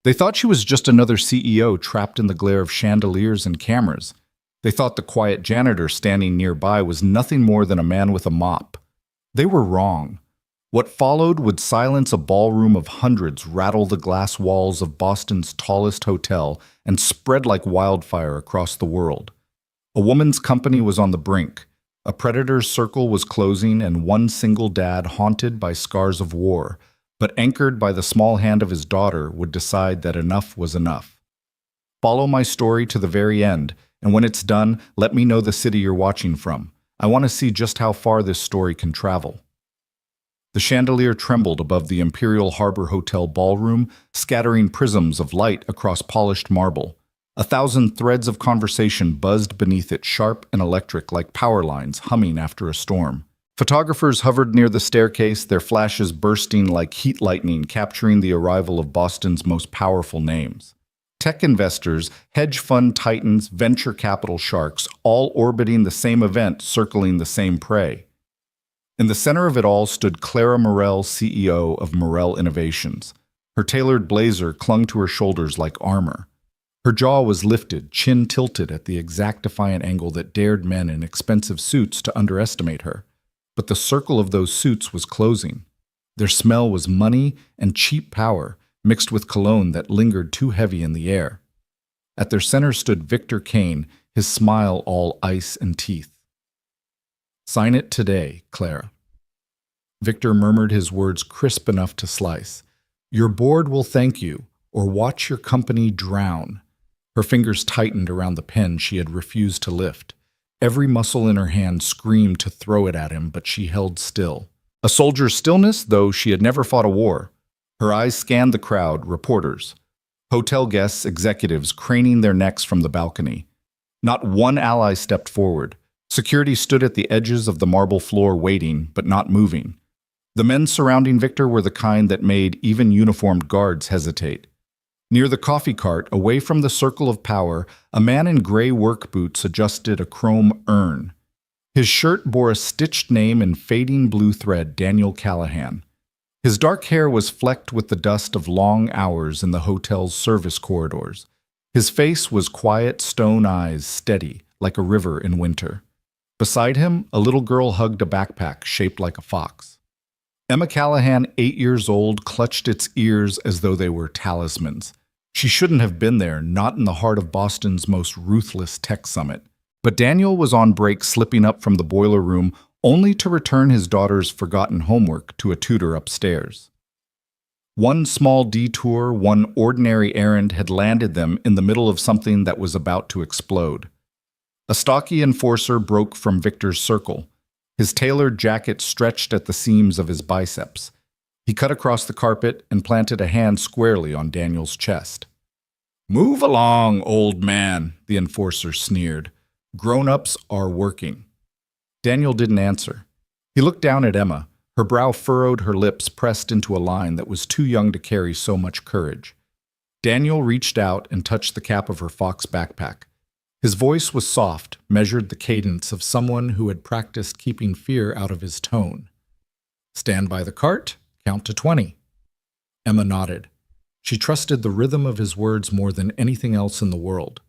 They thought she was just another CEO trapped in the glare of chandeliers and cameras. They thought the quiet janitor standing nearby was nothing more than a man with a mop. They were wrong. What followed would silence a ballroom of hundreds, rattle the glass walls of Boston's tallest hotel, and spread like wildfire across the world. A woman's company was on the brink. A predator's circle was closing, and one single dad, haunted by scars of war, but anchored by the small hand of his daughter, would decide that enough was enough. Follow my story to the very end, and when it's done, let me know the city you're watching from. I want to see just how far this story can travel. The chandelier trembled above the Imperial Harbor Hotel ballroom, scattering prisms of light across polished marble. 1,000 threads of conversation buzzed beneath it, sharp and electric like power lines humming after a storm. Photographers hovered near the staircase, their flashes bursting like heat lightning, capturing the arrival of Boston's most powerful names. Tech investors, hedge fund titans, venture capital sharks, all orbiting the same event, circling the same prey. In the center of it all stood Clara Morell, CEO of Morell Innovations. Her tailored blazer clung to her shoulders like armor. Her jaw was lifted, chin tilted at the exact defiant angle that dared men in expensive suits to underestimate her. But the circle of those suits was closing. Their smell was money and cheap power, mixed with cologne that lingered too heavy in the air. At their center stood Victor Kane, his smile all ice and teeth. "Sign it today, Clara." Victor murmured, his words crisp enough to slice. "Your board will thank you, or watch your company drown." Her fingers tightened around the pen she had refused to lift. Every muscle in her hand screamed to throw it at him, but she held still. A soldier's stillness, though she had never fought a war. Her eyes scanned the crowd, reporters, hotel guests, executives craning their necks from the balcony. Not one ally stepped forward. Security stood at the edges of the marble floor waiting, but not moving. The men surrounding Victor were the kind that made even uniformed guards hesitate. Near the coffee cart, away from the circle of power, a man in gray work boots adjusted a chrome urn. His shirt bore a stitched name in fading blue thread, Daniel Callahan. His dark hair was flecked with the dust of long hours in the hotel's service corridors. His face was quiet stone eyes, steady, like a river in winter. Beside him, a little girl hugged a backpack shaped like a fox. Emma Callahan, 8 years old, clutched its ears as though they were talismans. She shouldn't have been there, not in the heart of Boston's most ruthless tech summit. But Daniel was on break, slipping up from the boiler room, only to return his daughter's forgotten homework to a tutor upstairs. One small detour, one ordinary errand had landed them in the middle of something that was about to explode. A stocky enforcer broke from Victor's circle. His tailored jacket stretched at the seams of his biceps. He cut across the carpet and planted a hand squarely on Daniel's chest. "Move along, old man," the enforcer sneered. "Grown-ups are working." Daniel didn't answer. He looked down at Emma. Her brow furrowed, her lips pressed into a line that was too young to carry so much courage. Daniel reached out and touched the cap of her fox backpack. His voice was soft, measured the cadence of someone who had practiced keeping fear out of his tone. "Stand by the cart. Count to 20. Emma nodded. She trusted the rhythm of his words more than anything else in the world.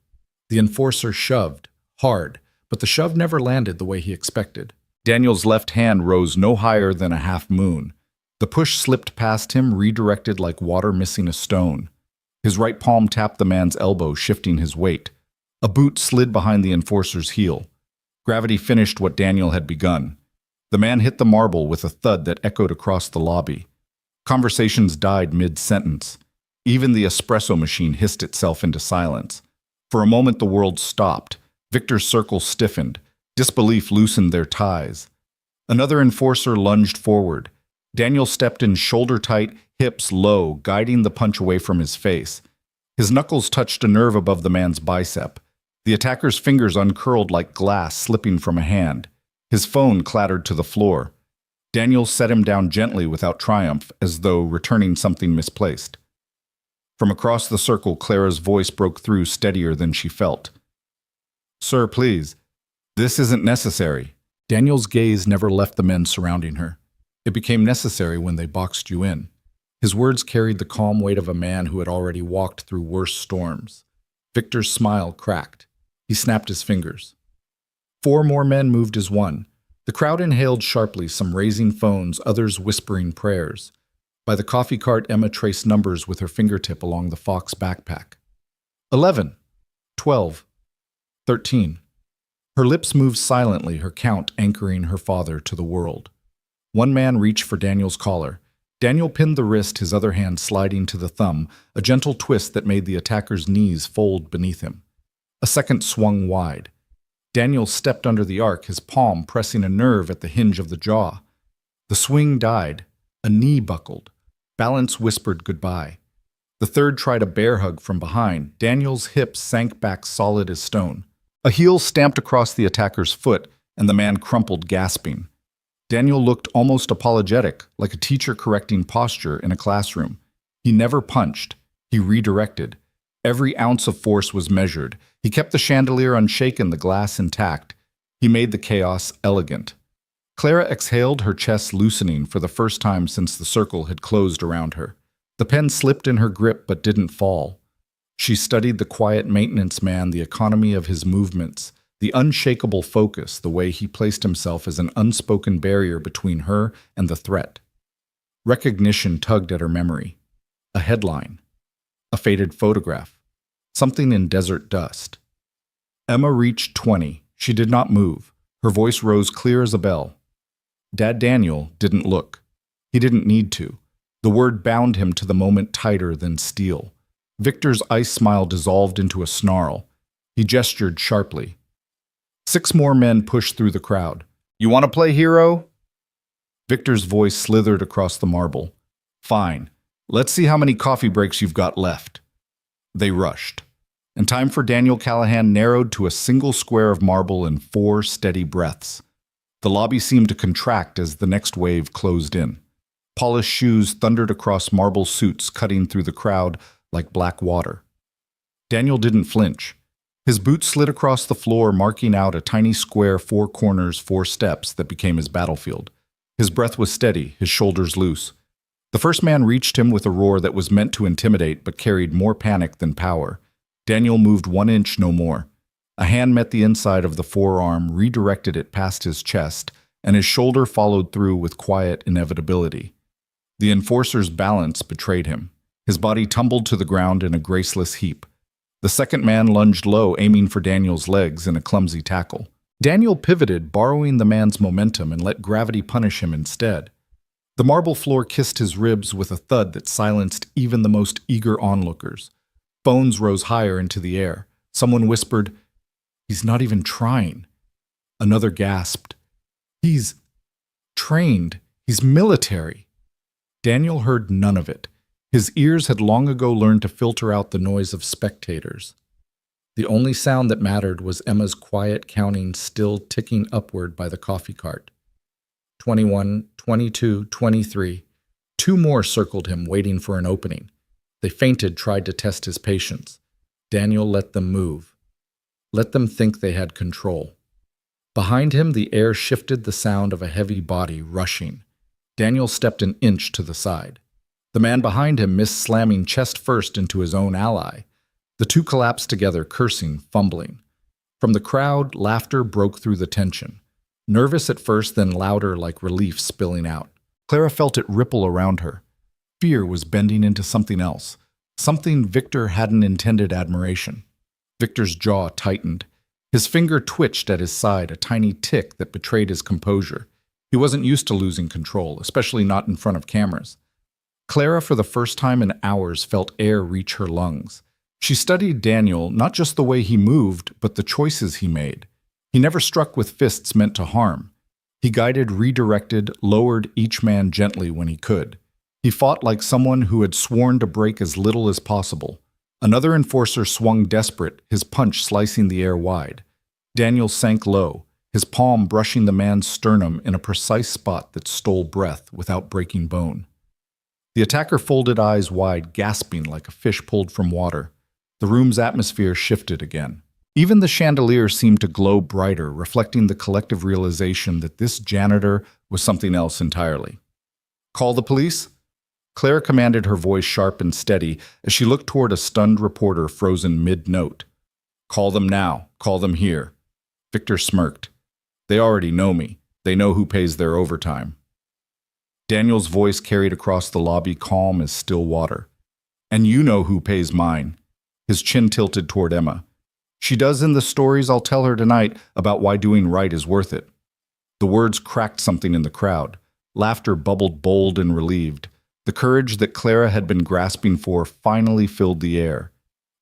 The enforcer shoved, hard, but the shove never landed the way he expected. Daniel's left hand rose no higher than a half moon. The push slipped past him, redirected like water missing a stone. His right palm tapped the man's elbow, shifting his weight. A boot slid behind the enforcer's heel. Gravity finished what Daniel had begun. The man hit the marble with a thud that echoed across the lobby. Conversations died mid-sentence. Even the espresso machine hissed itself into silence. For a moment the world stopped. Victor's circle stiffened. Disbelief loosened their ties. Another enforcer lunged forward. Daniel stepped in shoulder-tight, hips low, guiding the punch away from his face. His knuckles touched a nerve above the man's bicep. The attacker's fingers uncurled like glass slipping from a hand. His phone clattered to the floor. Daniel set him down gently without triumph, as though returning something misplaced. From across the circle, Clara's voice broke through, steadier than she felt. "Sir, please. This isn't necessary." Daniel's gaze never left the men surrounding her. "It became necessary when they boxed you in." His words carried the calm weight of a man who had already walked through worse storms. Victor's smile cracked. He snapped his fingers. 4 more men moved as one. The crowd inhaled sharply, some raising phones, others whispering prayers. By the coffee cart, Emma traced numbers with her fingertip along the Fox backpack. 11, 12, 13. Her lips moved silently, her count anchoring her father to the world. One man reached for Daniel's collar. Daniel pinned the wrist, his other hand sliding to the thumb, a gentle twist that made the attacker's knees fold beneath him. A second swung wide. Daniel stepped under the arc, his palm pressing a nerve at the hinge of the jaw. The swing died. A knee buckled. Balance whispered goodbye. The third tried a bear hug from behind. Daniel's hips sank back solid as stone. A heel stamped across the attacker's foot, and the man crumpled, gasping. Daniel looked almost apologetic, like a teacher correcting posture in a classroom. He never punched. He redirected. Every ounce of force was measured. He kept the chandelier unshaken, the glass intact. He made the chaos elegant. Clara exhaled, her chest loosening for the first time since the circle had closed around her. The pen slipped in her grip but didn't fall. She studied the quiet maintenance man, the economy of his movements, the unshakable focus, the way he placed himself as an unspoken barrier between her and the threat. Recognition tugged at her memory. A headline. A faded photograph. Something in desert dust. Emma reached 20. She did not move. Her voice rose clear as a bell. Dad Daniel didn't look. He didn't need to. The word bound him to the moment tighter than steel. Victor's ice smile dissolved into a snarl. He gestured sharply. 6 more men pushed through the crowd. You want to play hero? Victor's voice slithered across the marble. Fine. Let's see how many coffee breaks you've got left. They rushed. And time for Daniel Callahan narrowed to a single square of marble in 4 steady breaths. The lobby seemed to contract as the next wave closed in. Polished shoes thundered across marble suits, cutting through the crowd like black water. Daniel didn't flinch. His boots slid across the floor, marking out a tiny square, 4 corners, 4 steps that became his battlefield. His breath was steady, his shoulders loose. The first man reached him with a roar that was meant to intimidate but carried more panic than power. Daniel moved 1 inch, no more. A hand met the inside of the forearm, redirected it past his chest, and his shoulder followed through with quiet inevitability. The enforcer's balance betrayed him. His body tumbled to the ground in a graceless heap. The second man lunged low, aiming for Daniel's legs in a clumsy tackle. Daniel pivoted, borrowing the man's momentum, and let gravity punish him instead. The marble floor kissed his ribs with a thud that silenced even the most eager onlookers. Phones rose higher into the air. Someone whispered, "He's not even trying." Another gasped, "He's trained. He's military." Daniel heard none of it. His ears had long ago learned to filter out the noise of spectators. The only sound that mattered was Emma's quiet counting, still ticking upward by the coffee cart. 21, 22, 23. 2 more circled him, waiting for an opening. They feinted, tried to test his patience. Daniel let them move. Let them think they had control. Behind him, the air shifted, the sound of a heavy body rushing. Daniel stepped an inch to the side. The man behind him missed, slamming chest first into his own ally. The 2 collapsed together, cursing, fumbling. From the crowd, laughter broke through the tension. Nervous at first, then louder, like relief spilling out. Clara felt it ripple around her. Fear was bending into something else. Something Victor hadn't intended admiration. Victor's jaw tightened. His finger twitched at his side, a tiny tick that betrayed his composure. He wasn't used to losing control, especially not in front of cameras. Clara, for the first time in hours, felt air reach her lungs. She studied Daniel, not just the way he moved, but the choices he made. He never struck with fists meant to harm. He guided, redirected, lowered each man gently when he could. He fought like someone who had sworn to break as little as possible. Another enforcer swung desperate, his punch slicing the air wide. Daniel sank low, his palm brushing the man's sternum in a precise spot that stole breath without breaking bone. The attacker folded eyes wide, gasping like a fish pulled from water. The room's atmosphere shifted again. Even the chandelier seemed to glow brighter, reflecting the collective realization that this janitor was something else entirely. "Call the police?" Clara commanded, her voice sharp and steady as she looked toward a stunned reporter frozen mid-note. "Call them now. Call them here." Victor smirked. "They already know me. They know who pays their overtime." Daniel's voice carried across the lobby, calm as still water. "And you know who pays mine." His chin tilted toward Emma. "She does in the stories I'll tell her tonight about why doing right is worth it." The words cracked something in the crowd. Laughter bubbled bold and relieved. The courage that Clara had been grasping for finally filled the air.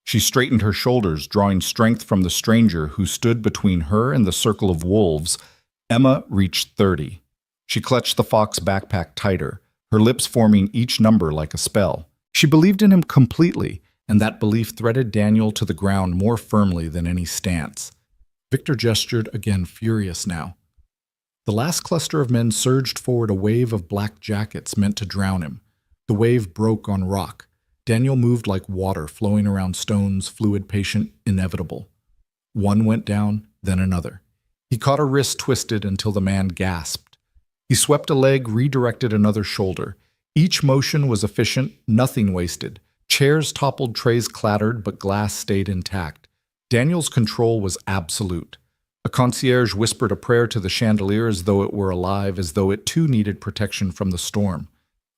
She straightened her shoulders, drawing strength from the stranger who stood between her and the circle of wolves. Emma reached 30. She clutched the Fox backpack tighter, her lips forming each number like a spell. She believed in him completely, and that belief threaded Daniel to the ground more firmly than any stance. Victor gestured again, furious now. The last cluster of men surged forward, a wave of black jackets meant to drown him. The wave broke on rock. Daniel moved like water flowing around stones, fluid, patient, inevitable. One went down, then another. He caught a wrist twisted until the man gasped. He swept a leg, redirected another shoulder. Each motion was efficient, nothing wasted. Chairs toppled, trays clattered, but glass stayed intact. Daniel's control was absolute. A concierge whispered a prayer to the chandelier as though it were alive, as though it too needed protection from the storm.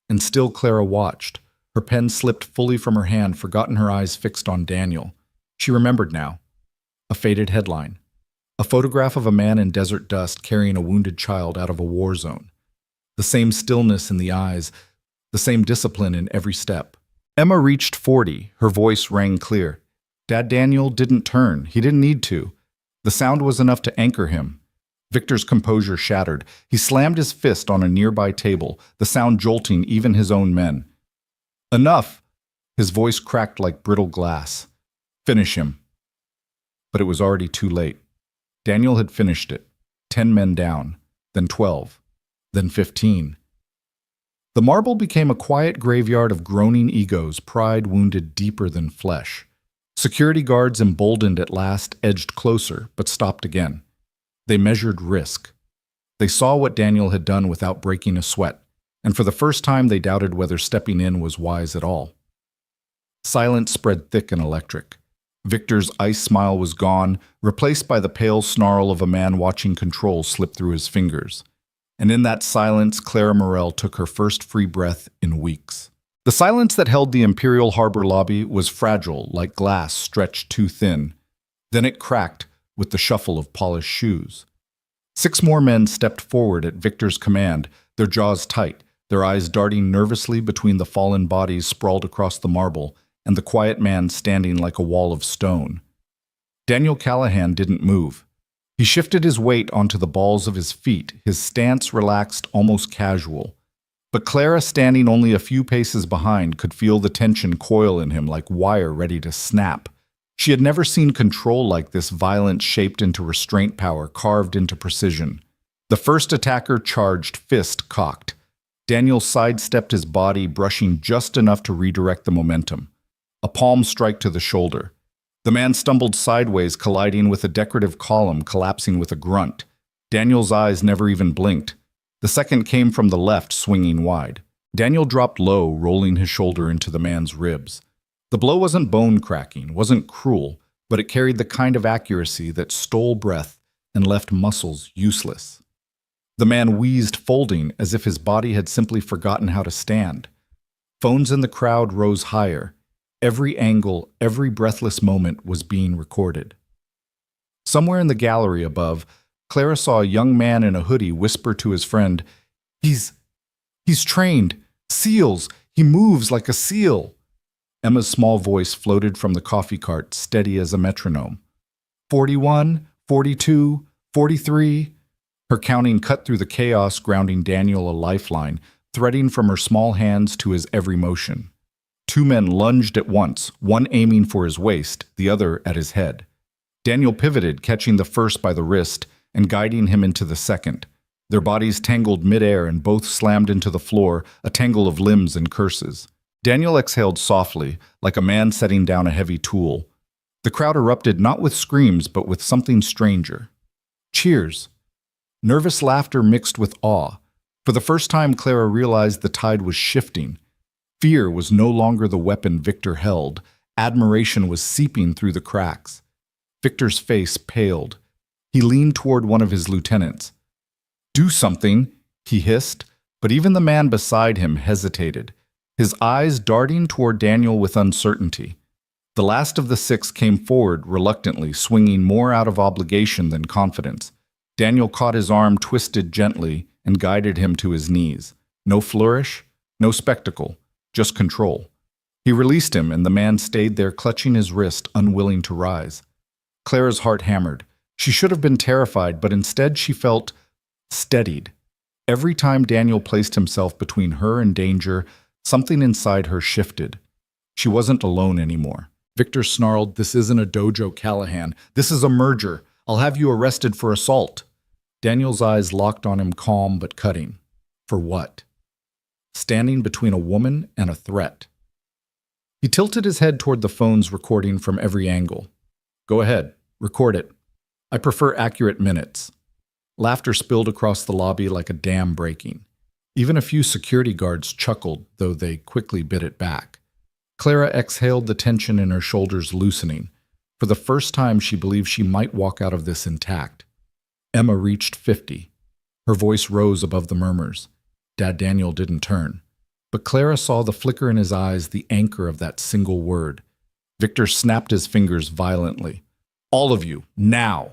And still Clara watched. Her pen slipped fully from her hand, forgotten, her eyes fixed on Daniel. She remembered now. A faded headline. A photograph of a man in desert dust carrying a wounded child out of a war zone. The same stillness in the eyes, the same discipline in every step. Emma reached 40. Her voice rang clear. Dad Daniel didn't turn. He didn't need to. The sound was enough to anchor him. Victor's composure shattered. He slammed his fist on a nearby table, the sound jolting even his own men. "Enough!" His voice cracked like brittle glass. "Finish him." But it was already too late. Daniel had finished it. 10 men down, then 12, then 15. The marble became a quiet graveyard of groaning egos, pride wounded deeper than flesh. Security guards, emboldened at last, edged closer, but stopped again. They measured risk. They saw what Daniel had done without breaking a sweat, and for the first time they doubted whether stepping in was wise at all. Silence spread thick and electric. Victor's ice smile was gone, replaced by the pale snarl of a man watching control slip through his fingers. And in that silence, Clara Morell took her first free breath in weeks. The silence that held the Imperial Harbor lobby was fragile, like glass stretched too thin. Then it cracked with the shuffle of polished shoes. 6 more men stepped forward at Victor's command, their jaws tight, their eyes darting nervously between the fallen bodies sprawled across the marble and the quiet man standing like a wall of stone. Daniel Callahan didn't move. He shifted his weight onto the balls of his feet, his stance relaxed, almost casual. But Clara, standing only a few paces behind, could feel the tension coil in him like wire ready to snap. She had never seen control like this, violence shaped into restraint power, carved into precision. The first attacker charged, fist cocked. Daniel sidestepped his body, brushing just enough to redirect the momentum. A palm strike to the shoulder. The man stumbled sideways, colliding with a decorative column, collapsing with a grunt. Daniel's eyes never even blinked. The second came from the left, swinging wide. Daniel dropped low, rolling his shoulder into the man's ribs. The blow wasn't bone-cracking, wasn't cruel, but it carried the kind of accuracy that stole breath and left muscles useless. The man wheezed, folding, as if his body had simply forgotten how to stand. Phones in the crowd rose higher. Every angle, every breathless moment was being recorded. Somewhere in the gallery above, Clara saw a young man in a hoodie whisper to his friend, He's trained. Seals. He moves like a seal." Emma's small voice floated from the coffee cart, steady as a metronome. 41, 42, 43. Her counting cut through the chaos, grounding Daniel a lifeline, threading from her small hands to his every motion. 2 men lunged at once, one aiming for his waist, the other at his head. Daniel pivoted, catching the first by the wrist and guiding him into the second. Their bodies tangled midair and both slammed into the floor, a tangle of limbs and curses. Daniel exhaled softly, like a man setting down a heavy tool. The crowd erupted not with screams, but with something stranger. Cheers. Nervous laughter mixed with awe. For the first time, Clara realized the tide was shifting. Fear was no longer the weapon Victor held. Admiration was seeping through the cracks. Victor's face paled. He leaned toward one of his lieutenants. "Do something," he hissed, but even the man beside him hesitated, his eyes darting toward Daniel with uncertainty. The last of the six came forward reluctantly, swinging more out of obligation than confidence. Daniel caught his arm, twisted gently, and guided him to his knees. No flourish, no spectacle, just control. He released him, and the man stayed there, clutching his wrist, unwilling to rise. Clara's heart hammered. She should have been terrified, but instead she felt steadied. Every time Daniel placed himself between her and danger, something inside her shifted. She wasn't alone anymore. Victor snarled, "This isn't a dojo, Callahan. This is a merger. I'll have you arrested for assault." Daniel's eyes locked on him, calm but cutting. For what? Standing between a woman and a threat. He tilted his head toward the phones, recording from every angle. "Go ahead, record it. I prefer accurate minutes." Laughter spilled across the lobby like a dam breaking. Even a few security guards chuckled, though they quickly bit it back. Clara exhaled, the tension in her shoulders loosening. For the first time, she believed she might walk out of this intact. Emma reached 50. Her voice rose above the murmurs. Dad Daniel didn't turn. But Clara saw the flicker in his eyes, the anchor of that single word. Victor snapped his fingers violently. "All of you, now!"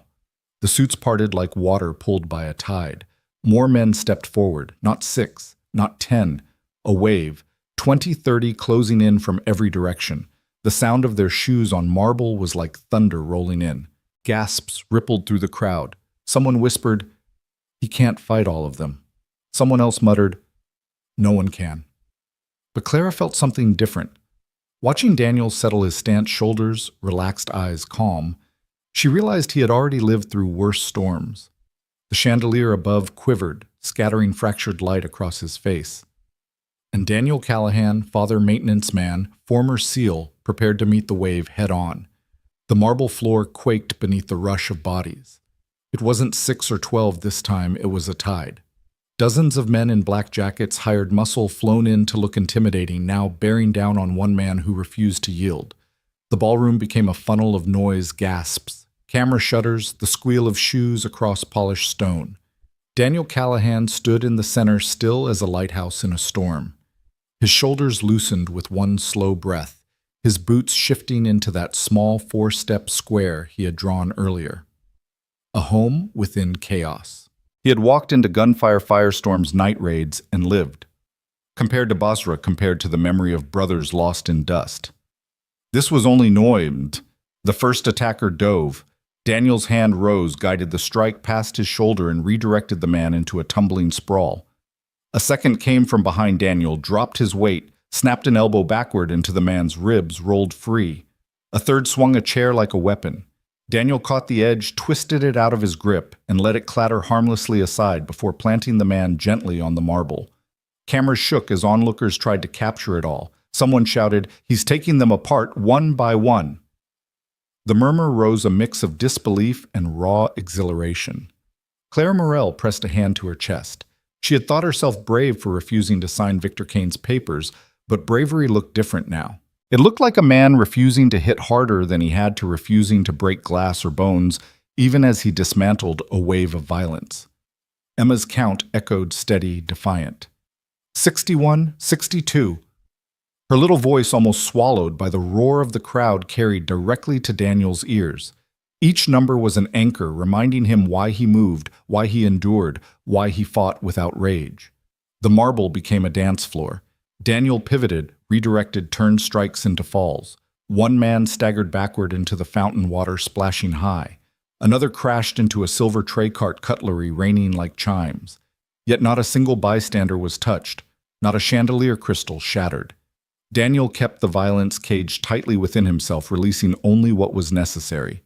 The suits parted like water pulled by a tide. More men stepped forward, not 6, not 10. A wave, 20, 30 closing in from every direction. The sound of their shoes on marble was like thunder rolling in. Gasps rippled through the crowd. Someone whispered, "He can't fight all of them." Someone else muttered, "No one can." But Clara felt something different. Watching Daniel settle his stance, shoulders, relaxed eyes calm, she realized he had already lived through worse storms. The chandelier above quivered, scattering fractured light across his face. And Daniel Callahan, father maintenance man, former SEAL, prepared to meet the wave head-on. The marble floor quaked beneath the rush of bodies. It wasn't 6 or 12 this time, it was a tide. Dozens of men in black jackets, hired muscle, flown in to look intimidating, now bearing down on one man who refused to yield. The ballroom became a funnel of noise, gasps, camera shutters, the squeal of shoes across polished stone. Daniel Callahan stood in the center, still as a lighthouse in a storm. His shoulders loosened with one slow breath, his boots shifting into that small 4-step square he had drawn earlier. A home within chaos. He had walked into gunfire firestorms, night raids, and lived. Compared to Basra, compared to the memory of brothers lost in dust. This was only Noimd. The first attacker dove. Daniel's hand rose, guided the strike past his shoulder, and redirected the man into a tumbling sprawl. A second came from behind Daniel, dropped his weight, snapped an elbow backward into the man's ribs, rolled free. A third swung a chair like a weapon. Daniel caught the edge, twisted it out of his grip, and let it clatter harmlessly aside before planting the man gently on the marble. Cameras shook as onlookers tried to capture it all. Someone shouted, "He's taking them apart one by one." The murmur rose, a mix of disbelief and raw exhilaration. Claire Morel pressed a hand to her chest. She had thought herself brave for refusing to sign Victor Kane's papers, but bravery looked different now. It looked like a man refusing to hit harder than he had to refusing to break glass or bones, even as he dismantled a wave of violence. Emma's count echoed steady, defiant. 61, 62. Her little voice almost swallowed by the roar of the crowd carried directly to Daniel's ears. Each number was an anchor, reminding him why he moved, why he endured, why he fought without rage. The marble became a dance floor. Daniel pivoted, redirected, turned strikes into falls. One man staggered backward into the fountain water, splashing high. Another crashed into a silver tray cart, cutlery raining like chimes. Yet not a single bystander was touched, not a chandelier crystal shattered. Daniel kept the violence caged tightly within himself, releasing only what was necessary.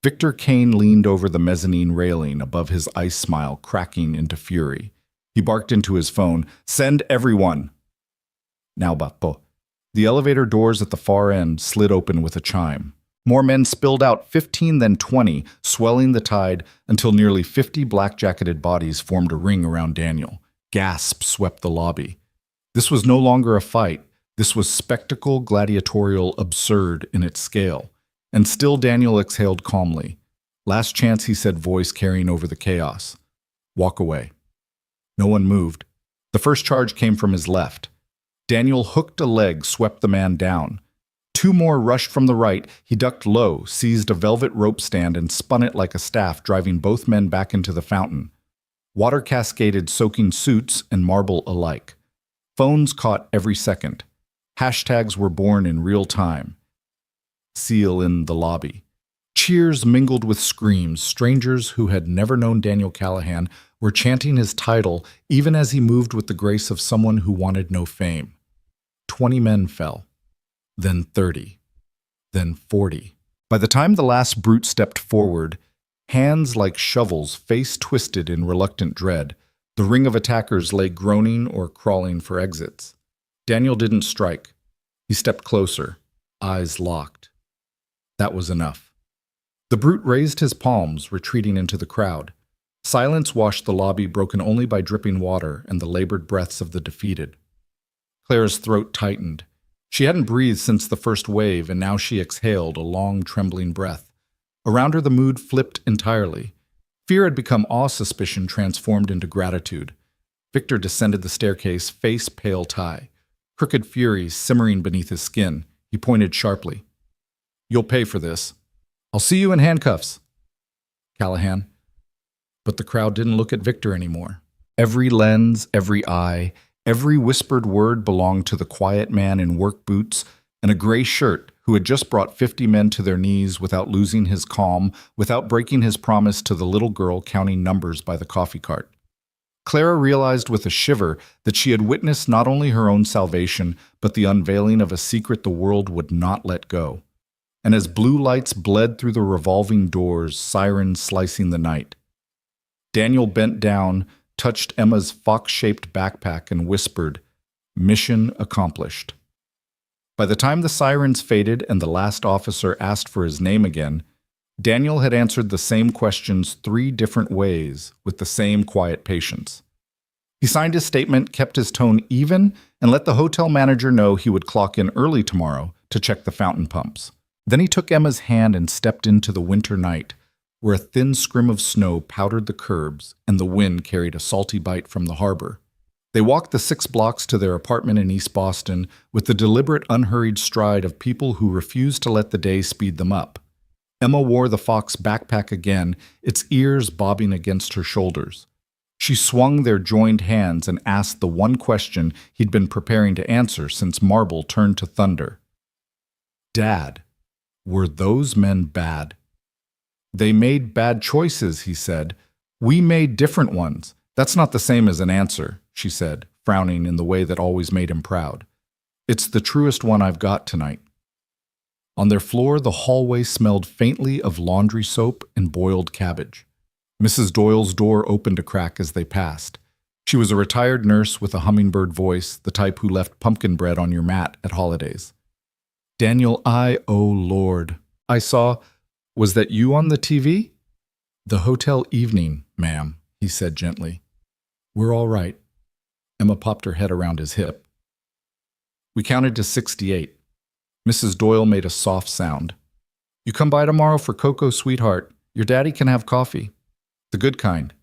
Victor Kane leaned over the mezzanine railing, above his ice smile cracking into fury. He barked into his phone, "Send everyone!" Now, Bappo. The elevator doors at the far end slid open with a chime. More men spilled out, 15 then 20, swelling the tide until nearly 50 black-jacketed bodies formed a ring around Daniel. Gasps swept the lobby. This was no longer a fight. This was spectacle, gladiatorial, absurd in its scale. And still Daniel exhaled calmly. Last chance, he said, voice carrying over the chaos. Walk away. No one moved. The first charge came from his left. Daniel hooked a leg, swept the man down. Two more rushed from the right. He ducked low, seized a velvet rope stand, and spun it like a staff, driving both men back into the fountain. Water cascaded, soaking suits and marble alike. Phones caught every second. Hashtags were born in real time. Seal in the lobby. Cheers mingled with screams. Strangers who had never known Daniel Callahan were chanting his title even as he moved with the grace of someone who wanted no fame. 20 men fell. Then 30. Then 40. By the time the last brute stepped forward, hands like shovels, face twisted in reluctant dread, the ring of attackers lay groaning or crawling for exits. Daniel didn't strike. He stepped closer, eyes locked. That was enough. The brute raised his palms, retreating into the crowd. Silence washed the lobby, broken only by dripping water and the labored breaths of the defeated. Claire's throat tightened. She hadn't breathed since the first wave, and now she exhaled a long, trembling breath. Around her the mood flipped entirely. Fear had become awe-suspicion transformed into gratitude. Victor descended the staircase, face pale tie. Crooked fury simmering beneath his skin. He pointed sharply. You'll pay for this. I'll see you in handcuffs. Callahan. But the crowd didn't look at Victor anymore. Every lens, every eye, every whispered word belonged to the quiet man in work boots and a gray shirt who had just brought 50 men to their knees without losing his calm, without breaking his promise to the little girl counting numbers by the coffee cart. Clara realized with a shiver that she had witnessed not only her own salvation, but the unveiling of a secret the world would not let go. And as blue lights bled through the revolving doors, sirens slicing the night, Daniel bent down, touched Emma's fox-shaped backpack, and whispered, "Mission accomplished." By the time the sirens faded and the last officer asked for his name again, Daniel had answered the same questions 3 different ways with the same quiet patience. He signed his statement, kept his tone even, and let the hotel manager know he would clock in early tomorrow to check the fountain pumps. Then he took Emma's hand and stepped into the winter night, where a thin scrim of snow powdered the curbs and the wind carried a salty bite from the harbor. They walked the 6 blocks to their apartment in East Boston with the deliberate, unhurried stride of people who refused to let the day speed them up. Emma wore the Fox backpack again, its ears bobbing against her shoulders. She swung their joined hands and asked the one question he'd been preparing to answer since marble turned to thunder. Dad, were those men bad? They made bad choices, he said. We made different ones. That's not the same as an answer, she said, frowning in the way that always made him proud. It's the truest one I've got tonight. On their floor, the hallway smelled faintly of laundry soap and boiled cabbage. Mrs. Doyle's door opened a crack as they passed. She was a retired nurse with a hummingbird voice, the type who left pumpkin bread on your mat at holidays. Daniel, oh Lord, I saw, was that you on the TV? The hotel evening, ma'am, he said gently. We're all right. Emma popped her head around his hip. We counted to 68. Mrs. Doyle made a soft sound. You come by tomorrow for cocoa, sweetheart. Your daddy can have coffee. The good kind.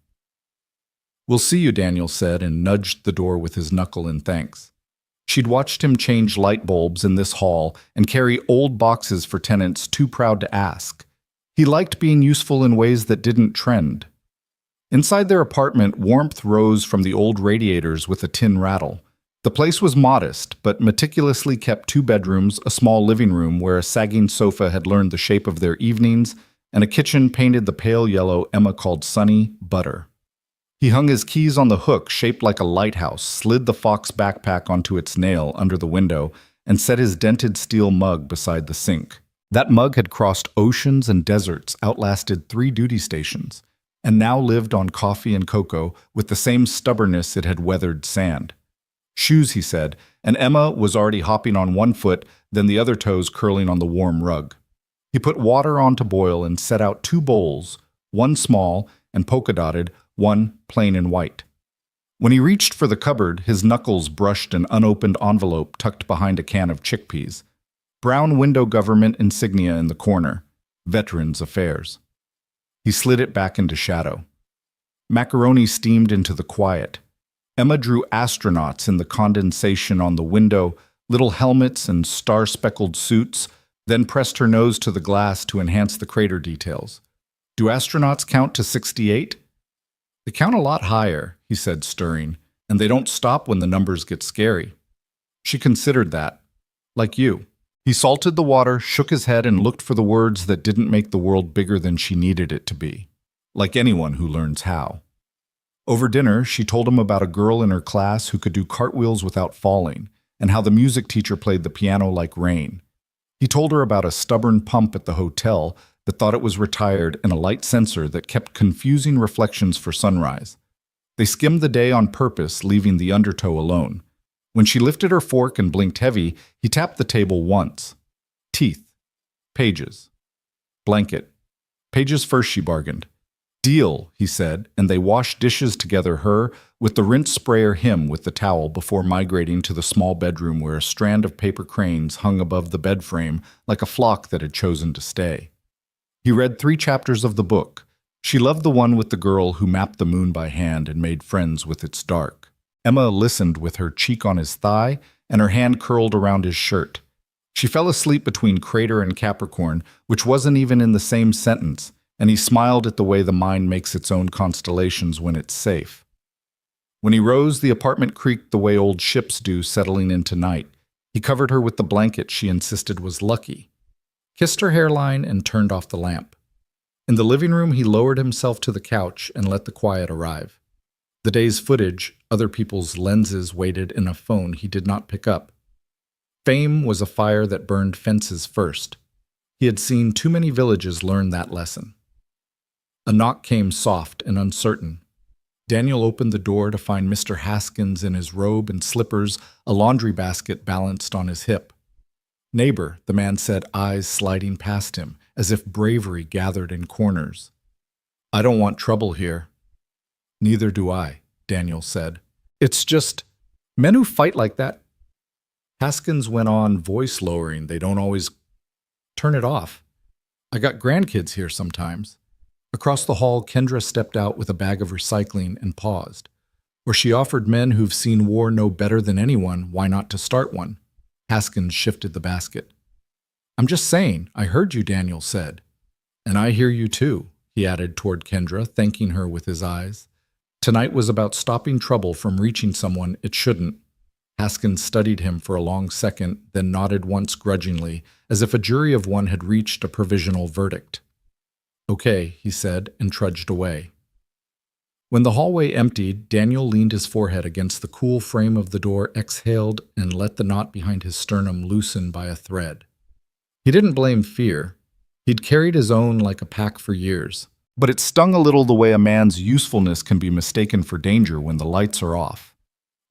We'll see you, Daniel said, and nudged the door with his knuckle in thanks. She'd watched him change light bulbs in this hall and carry old boxes for tenants too proud to ask. He liked being useful in ways that didn't trend. Inside their apartment, warmth rose from the old radiators with a tin rattle. The place was modest, but meticulously kept 2 bedrooms, a small living room where a sagging sofa had learned the shape of their evenings, and a kitchen painted the pale yellow Emma called sunny butter. He hung his keys on the hook shaped like a lighthouse, slid the Fox backpack onto its nail under the window, and set his dented steel mug beside the sink. That mug had crossed oceans and deserts, outlasted 3 duty stations, and now lived on coffee and cocoa with the same stubbornness it had weathered sand. Shoes, he said, and Emma was already hopping on one foot, then the other toes curling on the warm rug. He put water on to boil and set out 2 bowls, one small and polka-dotted, one plain and white. When he reached for the cupboard, his knuckles brushed an unopened envelope tucked behind a can of chickpeas. Brown window government insignia in the corner. Veterans Affairs. He slid it back into shadow. Macaroni steamed into the quiet. Emma drew astronauts in the condensation on the window, little helmets and star-speckled suits, then pressed her nose to the glass to enhance the crater details. Do astronauts count to 68? They count a lot higher, he said, stirring, and they don't stop when the numbers get scary. She considered that. Like you. He salted the water, shook his head, and looked for the words that didn't make the world bigger than she needed it to be. Like anyone who learns how. Over dinner, she told him about a girl in her class who could do cartwheels without falling, and how the music teacher played the piano like rain. He told her about a stubborn pump at the hotel that thought it was retired and a light sensor that kept confusing reflections for sunrise. They skimmed the day on purpose, leaving the undertow alone. When she lifted her fork and blinked heavy, he tapped the table once. Teeth. Pages. Blanket. Pages first, she bargained. Deal, he said, and they washed dishes together, her with the rinse sprayer, him with the towel, before migrating to the small bedroom where a strand of paper cranes hung above the bed frame like a flock that had chosen to stay. He read 3 chapters of the book. She loved the one with the girl who mapped the moon by hand and made friends with its dark. Emma listened with her cheek on his thigh and her hand curled around his shirt. She fell asleep between Crater and Capricorn, which wasn't even in the same sentence, and he smiled at the way the mind makes its own constellations when it's safe. When he rose, the apartment creaked the way old ships do settling into night. He covered her with the blanket she insisted was lucky, kissed her hairline, and turned off the lamp. In the living room, he lowered himself to the couch and let the quiet arrive. The day's footage, other people's lenses waited in a phone he did not pick up. Fame was a fire that burned fences first. He had seen too many villages learn that lesson. A knock came soft and uncertain. Daniel opened the door to find Mr. Haskins in his robe and slippers, a laundry basket balanced on his hip. Neighbor, the man said, eyes sliding past him, as if bravery gathered in corners. I don't want trouble here. Neither do I, Daniel said. It's just, men who fight like that. Haskins went on, voice lowering. They don't always turn it off. I got grandkids here sometimes. Across the hall, Kendra stepped out with a bag of recycling and paused. Where she offered men who've seen war know better than anyone, why not to start one? Haskins shifted the basket. I'm just saying, I heard you, Daniel said. And I hear you too, he added toward Kendra, thanking her with his eyes. Tonight was about stopping trouble from reaching someone it shouldn't. Haskins studied him for a long second, then nodded once grudgingly, as if a jury of one had reached a provisional verdict. Okay, he said, and trudged away. When the hallway emptied, Daniel leaned his forehead against the cool frame of the door, exhaled, and let the knot behind his sternum loosen by a thread. He didn't blame fear. He'd carried his own like a pack for years. But it stung a little the way a man's usefulness can be mistaken for danger when the lights are off.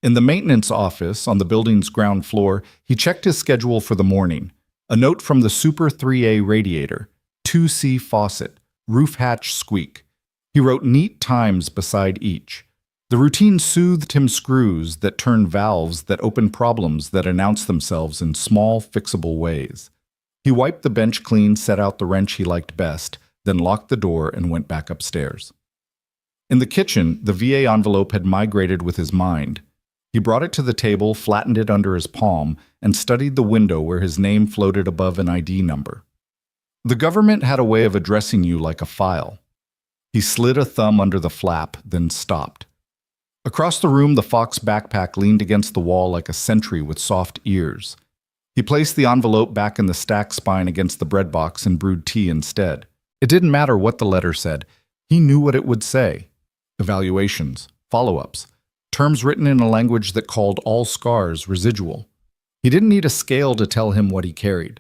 In the maintenance office on the building's ground floor, he checked his schedule for the morning. A note from the Super 3A radiator, 2C faucet, roof hatch squeak. He wrote neat times beside each. The routine soothed him screws that turn valves that open problems that announce themselves in small, fixable ways. He wiped the bench clean, set out the wrench he liked best, then locked the door and went back upstairs. In the kitchen, the VA envelope had migrated with his mind. He brought it to the table, flattened it under his palm, and studied the window where his name floated above an ID number. The government had a way of addressing you like a file. He slid a thumb under the flap, then stopped. Across the room, the Fox backpack leaned against the wall like a sentry with soft ears. He placed the envelope back in the stack spine against the bread box and brewed tea instead. It didn't matter what the letter said. He knew what it would say. Evaluations, follow-ups, terms written in a language that called all scars residual. He didn't need a scale to tell him what he carried.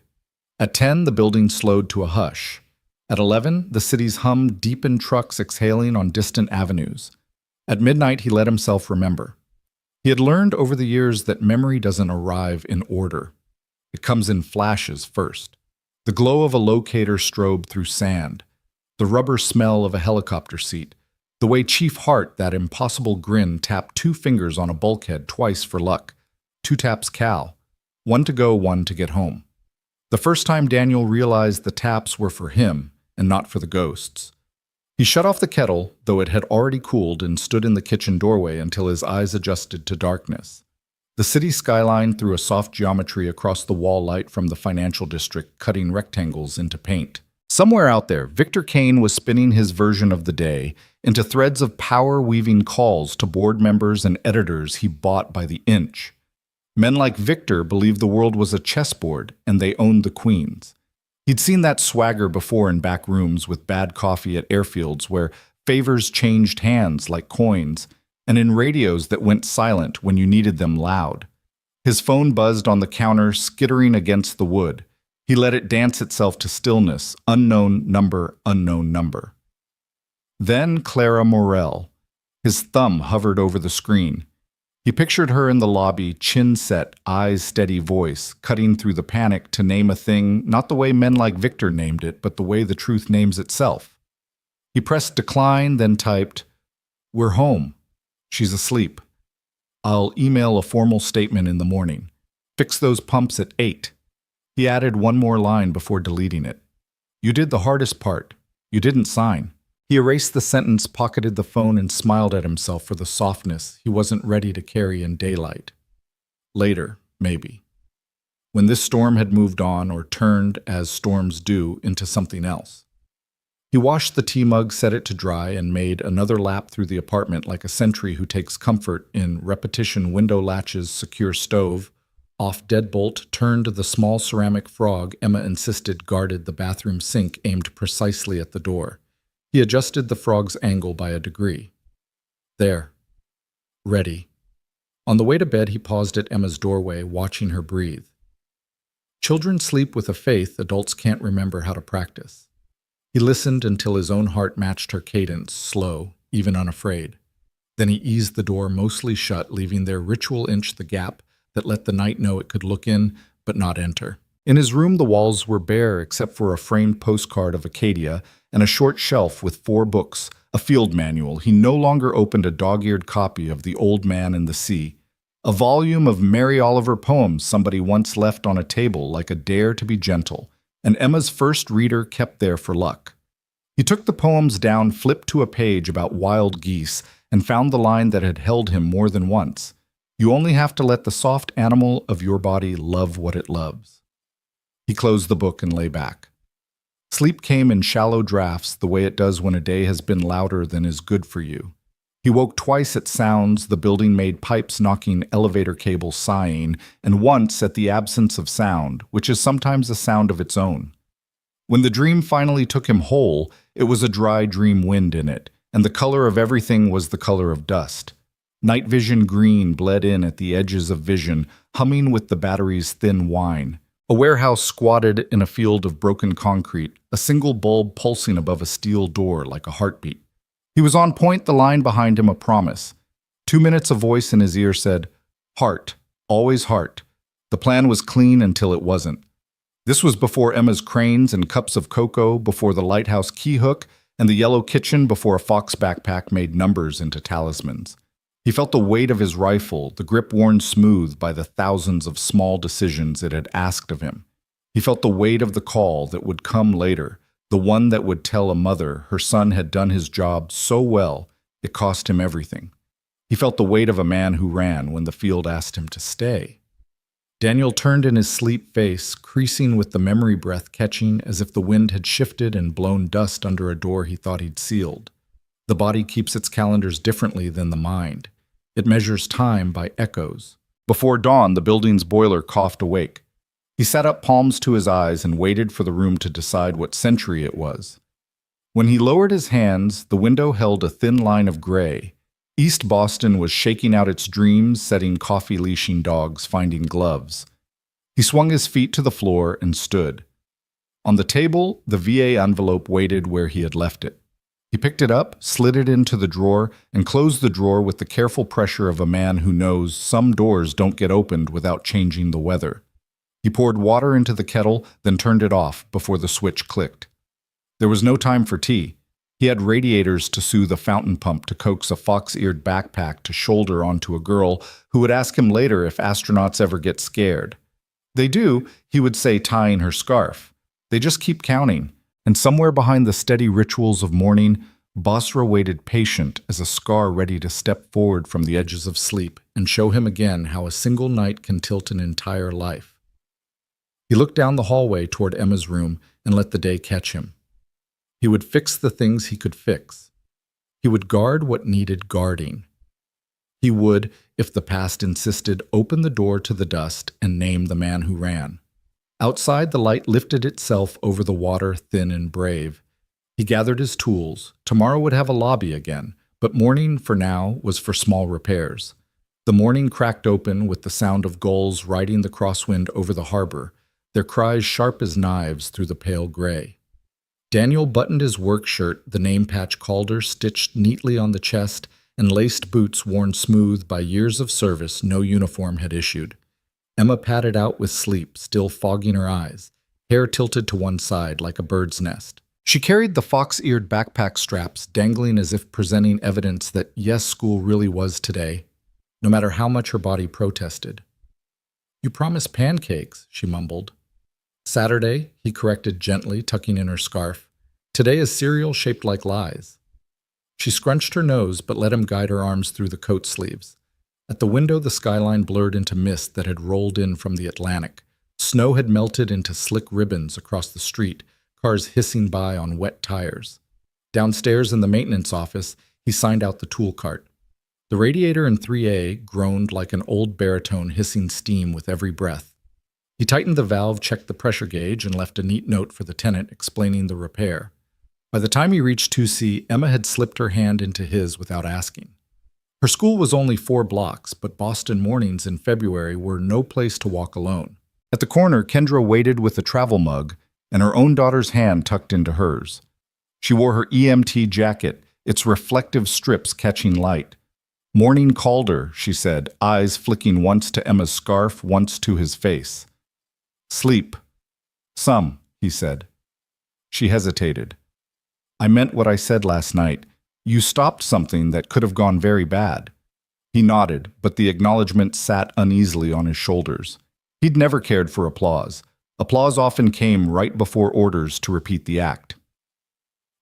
At 10, the building slowed to a hush. At 11, the city's hum deepened, trucks exhaling on distant avenues. At midnight, he let himself remember. He had learned over the years that memory doesn't arrive in order. It comes in flashes first. The glow of a locator strobe through sand, the rubber smell of a helicopter seat, The way Chief Hart, that impossible grin, tapped 2 fingers on a bulkhead twice for luck. 2 taps Cal. 1 to go, 1 to get home. The first time Daniel realized the taps were for him and not for the ghosts. He shut off the kettle, though it had already cooled, and stood in the kitchen doorway until his eyes adjusted to darkness. The city skyline threw a soft geometry across the wall light from the financial district, cutting rectangles into paint. Somewhere out there, Victor Kane was spinning his version of the day into threads of power-weaving calls to board members and editors he bought by the inch. Men like Victor believed the world was a chessboard, and they owned the queens. He'd seen that swagger before in back rooms with bad coffee at airfields where favors changed hands like coins, and in radios that went silent when you needed them loud. His phone buzzed on the counter, skittering against the wood. He let it dance itself to stillness, unknown number, unknown number. Then Clara Morell. His thumb hovered over the screen. He pictured her in the lobby, chin set, eyes steady, voice, cutting through the panic to name a thing not the way men like Victor named it, but the way the truth names itself. He pressed decline, then typed, "We're home. She's asleep. I'll email a formal statement in the morning. Fix those pumps at 8. He added one more line before deleting it. "You did the hardest part. You didn't sign." He erased the sentence, pocketed the phone, and smiled at himself for the softness he wasn't ready to carry in daylight. Later, maybe. When this storm had moved on, or turned, as storms do, into something else. He washed the tea mug, set it to dry, and made another lap through the apartment like a sentry who takes comfort in repetition. Window latches, secure stove. Off deadbolt, turned the small ceramic frog Emma insisted guarded the bathroom sink, aimed precisely at the door. He adjusted the frog's angle by a degree. There. Ready. On the way to bed, he paused at Emma's doorway, watching her breathe. Children sleep with a faith adults can't remember how to practice. He listened until his own heart matched her cadence, slow, even unafraid. Then he eased the door mostly shut, leaving their ritual inch the gap that let the night know it could look in, but not enter. In his room, the walls were bare except for a framed postcard of Acadia and a short shelf with 4 books, a field manual. He no longer opened a dog-eared copy of The Old Man and the Sea, a volume of Mary Oliver poems somebody once left on a table like a dare to be gentle, and Emma's first reader kept there for luck. He took the poems down, flipped to a page about wild geese, and found the line that had held him more than once. You only have to let the soft animal of your body love what it loves. He closed the book and lay back. Sleep came in shallow drafts, the way it does when a day has been louder than is good for you. He woke twice at sounds, the building-made pipes knocking, elevator cables sighing, and once at the absence of sound, which is sometimes a sound of its own. When the dream finally took him whole, it was a dry dream wind in it, and the color of everything was the color of dust. Night vision green bled in at the edges of vision, humming with the battery's thin whine. A warehouse squatted in a field of broken concrete, a single bulb pulsing above a steel door like a heartbeat. He was on point, the line behind him a promise. 2 minutes a voice in his ear said, "Heart, always heart." The plan was clean until it wasn't. This was before Emma's cranes and cups of cocoa, before the lighthouse key hook, and the yellow kitchen, before a Fox backpack made numbers into talismans. He felt the weight of his rifle, the grip worn smooth by the thousands of small decisions it had asked of him. He felt the weight of the call that would come later, the one that would tell a mother her son had done his job so well it cost him everything. He felt the weight of a man who ran when the field asked him to stay. Daniel turned in his sleep, face creasing with the memory breath catching as if the wind had shifted and blown dust under a door he thought he'd sealed. The body keeps its calendars differently than the mind. It measures time by echoes. Before dawn, the building's boiler coughed awake. He sat up, palms to his eyes, and waited for the room to decide what century it was. When he lowered his hands, the window held a thin line of gray. East Boston was shaking out its dreams, setting coffee-leashing dogs, finding gloves. He swung his feet to the floor and stood. On the table, the VA envelope waited where he had left it. He picked it up, slid it into the drawer, and closed the drawer with the careful pressure of a man who knows some doors don't get opened without changing the weather. He poured water into the kettle, then turned it off before the switch clicked. There was no time for tea. He had radiators to soothe a fountain pump to coax a fox-eared backpack to shoulder onto a girl who would ask him later if astronauts ever get scared. They do, he would say, tying her scarf. They just keep counting. And somewhere behind the steady rituals of mourning, Basra waited patient as a scar ready to step forward from the edges of sleep and show him again how a single night can tilt an entire life. He looked down the hallway toward Emma's room and let the day catch him. He would fix the things he could fix. He would guard what needed guarding. He would, if the past insisted, open the door to the dust and name the man who ran. Outside, the light lifted itself over the water, thin and brave. He gathered his tools. Tomorrow would have a lobby again, but morning, for now, was for small repairs. The morning cracked open with the sound of gulls riding the crosswind over the harbor, their cries sharp as knives through the pale gray. Daniel buttoned his work shirt, the name patch Calder stitched neatly on the chest, and laced boots worn smooth by years of service no uniform had issued. Emma patted out with sleep, still fogging her eyes, hair tilted to one side like a bird's nest. She carried the fox-eared backpack straps dangling as if presenting evidence that, yes, school really was today, no matter how much her body protested. "You promised pancakes," she mumbled. "Saturday," he corrected gently, tucking in her scarf. "Today is cereal shaped like lies." She scrunched her nose but let him guide her arms through the coat sleeves. At the window, the skyline blurred into mist that had rolled in from the Atlantic. Snow had melted into slick ribbons across the street, cars hissing by on wet tires. Downstairs in the maintenance office, he signed out the tool cart. The radiator in 3A groaned like an old baritone hissing steam with every breath. He tightened the valve, checked the pressure gauge, and left a neat note for the tenant explaining the repair. By the time he reached 2C, Emma had slipped her hand into his without asking. Her school was only 4 blocks, but Boston mornings in February were no place to walk alone. At the corner, Kendra waited with a travel mug and her own daughter's hand tucked into hers. She wore her EMT jacket, its reflective strips catching light. "Morning Calder," she said, eyes flicking once to Emma's scarf, once to his face. "Sleep." "Some," he said. She hesitated. "I meant what I said last night. You stopped something that could have gone very bad." He nodded, but the acknowledgement sat uneasily on his shoulders. He'd never cared for applause. Applause often came right before orders to repeat the act.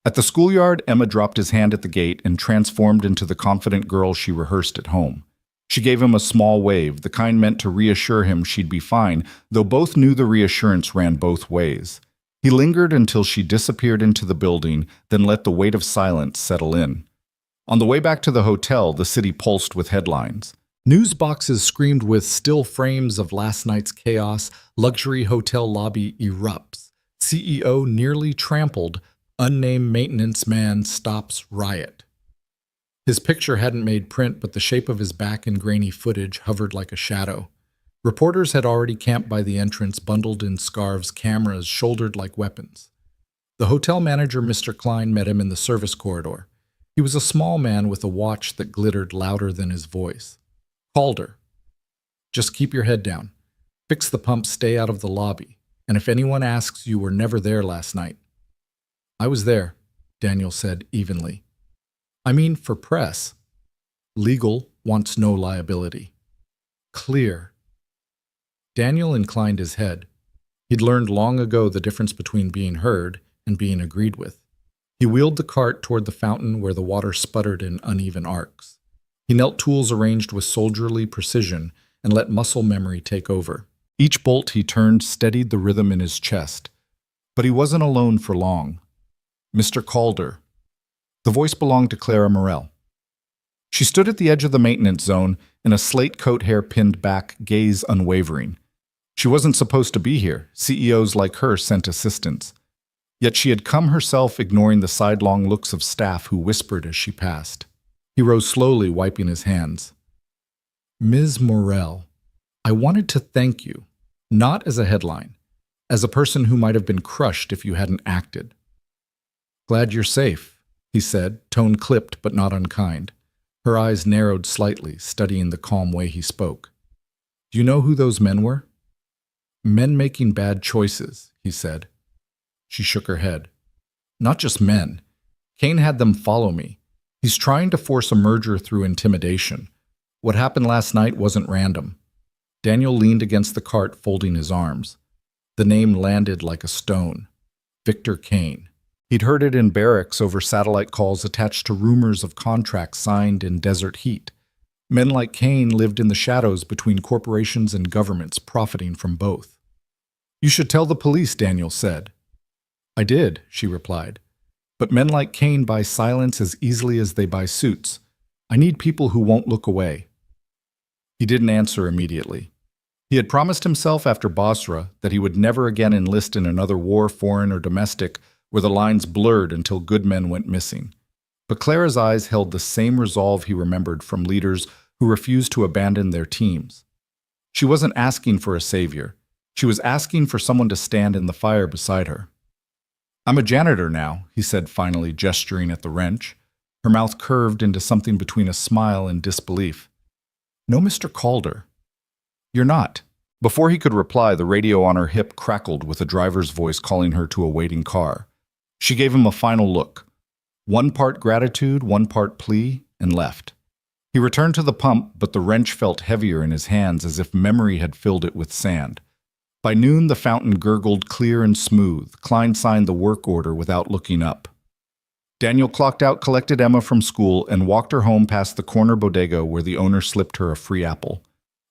At the schoolyard, Emma dropped his hand at the gate and transformed into the confident girl she rehearsed at home. She gave him a small wave, the kind meant to reassure him she'd be fine, though both knew the reassurance ran both ways. He lingered until she disappeared into the building, then let the weight of silence settle in. On the way back to the hotel, the city pulsed with headlines. News boxes screamed with still frames of last night's chaos. Luxury hotel lobby erupts. CEO nearly trampled. Unnamed maintenance man stops riot. His picture hadn't made print, but the shape of his back in grainy footage hovered like a shadow. Reporters had already camped by the entrance, bundled in scarves, cameras shouldered like weapons. The hotel manager, Mr. Klein, met him in the service corridor. He was a small man with a watch that glittered louder than his voice. "Calder. Just keep your head down. Fix the pump, stay out of the lobby. And if anyone asks, you were never there last night." "I was there," Daniel said evenly. "I mean for press. Legal wants no liability." "Clear." Daniel inclined his head. He'd learned long ago the difference between being heard and being agreed with. He wheeled the cart toward the fountain where the water sputtered in uneven arcs. He knelt, tools arranged with soldierly precision, and let muscle memory take over. Each bolt he turned steadied the rhythm in his chest. But he wasn't alone for long. "Mr. Calder." The voice belonged to Clara Morell. She stood at the edge of the maintenance zone, in a slate coat, hair pinned back, gaze unwavering. She wasn't supposed to be here. CEOs like her sent assistants. Yet she had come herself, ignoring the sidelong looks of staff who whispered as she passed. He rose slowly, wiping his hands. "Ms. Morell, I wanted to thank you, not as a headline, as a person who might have been crushed if you hadn't acted." "Glad you're safe," he said, tone clipped but not unkind. Her eyes narrowed slightly, studying the calm way he spoke. "Do you know who those men were?" "Men making bad choices," he said. She shook her head. "Not just men. Kane had them follow me. He's trying to force a merger through intimidation. What happened last night wasn't random. Daniel leaned against the cart, folding his arms. The name landed like a stone. Victor Kane. He'd heard it in barracks over satellite calls attached to rumors of contracts signed in desert heat. Men like Kane lived in the shadows between corporations and governments, profiting from both. "You should tell the police," Daniel said. "I did," she replied. "But men like Kane buy silence as easily as they buy suits. I need people who won't look away." He didn't answer immediately. He had promised himself after Basra that he would never again enlist in another war, foreign or domestic, where the lines blurred until good men went missing. But Clara's eyes held the same resolve he remembered from leaders who refused to abandon their teams. She wasn't asking for a savior. She was asking for someone to stand in the fire beside her. "I'm a janitor now," he said, finally gesturing at the wrench. Her mouth curved into something between a smile and disbelief. "No, Mr. Calder." "You're not." Before he could reply, the radio on her hip crackled with a driver's voice calling her to a waiting car. She gave him a final look. One part gratitude, one part plea, and left. He returned to the pump, but the wrench felt heavier in his hands as if memory had filled it with sand. By noon, the fountain gurgled clear and smooth. Klein signed the work order without looking up. Daniel clocked out, collected Emma from school, and walked her home past the corner bodega where the owner slipped her a free apple.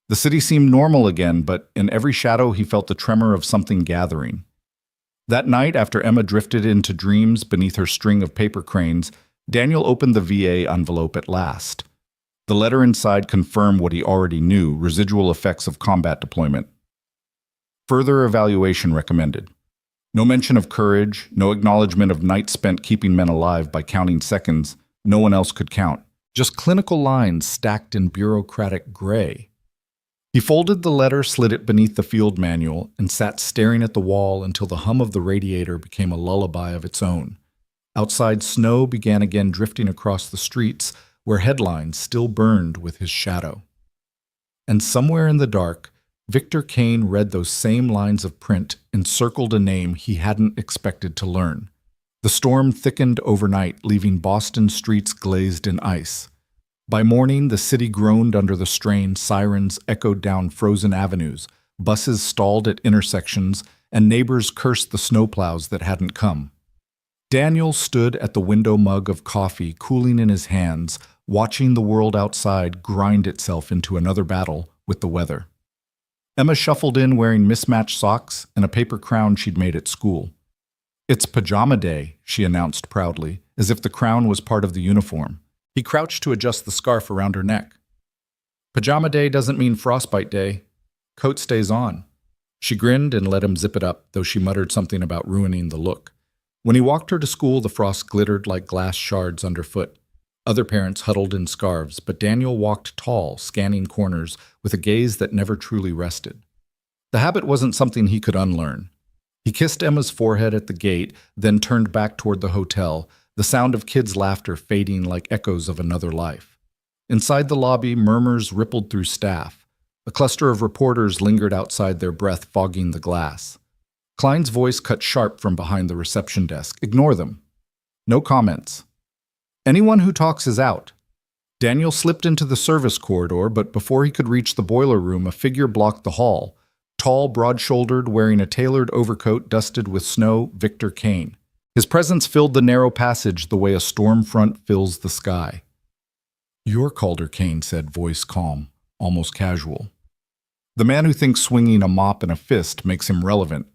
The city seemed normal again, but in every shadow he felt the tremor of something gathering. That night, after Emma drifted into dreams beneath her string of paper cranes, Daniel opened the VA envelope at last. The letter inside confirmed what he already knew: residual effects of combat deployment. Further evaluation recommended. No mention of courage, no acknowledgement of nights spent keeping men alive by counting seconds no one else could count. Just clinical lines stacked in bureaucratic gray. He folded the letter, slid it beneath the field manual, and sat staring at the wall until the hum of the radiator became a lullaby of its own. Outside, snow began again drifting across the streets, where headlines still burned with his shadow. And somewhere in the dark, Victor Kane read those same lines of print and circled a name he hadn't expected to learn. The storm thickened overnight, leaving Boston streets glazed in ice. By morning, the city groaned under the strain. Sirens echoed down frozen avenues, buses stalled at intersections, and neighbors cursed the snowplows that hadn't come. Daniel stood at the window, mug of coffee cooling in his hands, watching the world outside grind itself into another battle with the weather. Emma shuffled in wearing mismatched socks and a paper crown she'd made at school. "It's pajama day," she announced proudly, as if the crown was part of the uniform. He crouched to adjust the scarf around her neck. "Pajama day doesn't mean frostbite day. Coat stays on." She grinned and let him zip it up, though she muttered something about ruining the look. When he walked her to school, the frost glittered like glass shards underfoot. Other parents huddled in scarves, but Daniel walked tall, scanning corners with a gaze that never truly rested. The habit wasn't something he could unlearn. He kissed Emma's forehead at the gate, then turned back toward the hotel, the sound of kids' laughter fading like echoes of another life. Inside the lobby, murmurs rippled through staff. A cluster of reporters lingered outside, their breath fogging the glass. Klein's voice cut sharp from behind the reception desk. "Ignore them. No comments. Anyone who talks is out." Daniel slipped into the service corridor, but before he could reach the boiler room, a figure blocked the hall. Tall, broad-shouldered, wearing a tailored overcoat dusted with snow, Victor Kane. His presence filled the narrow passage the way a storm front fills the sky. "You're Calder," Kane said, voice calm, almost casual. The man who thinks swinging a mop and a fist makes him relevant.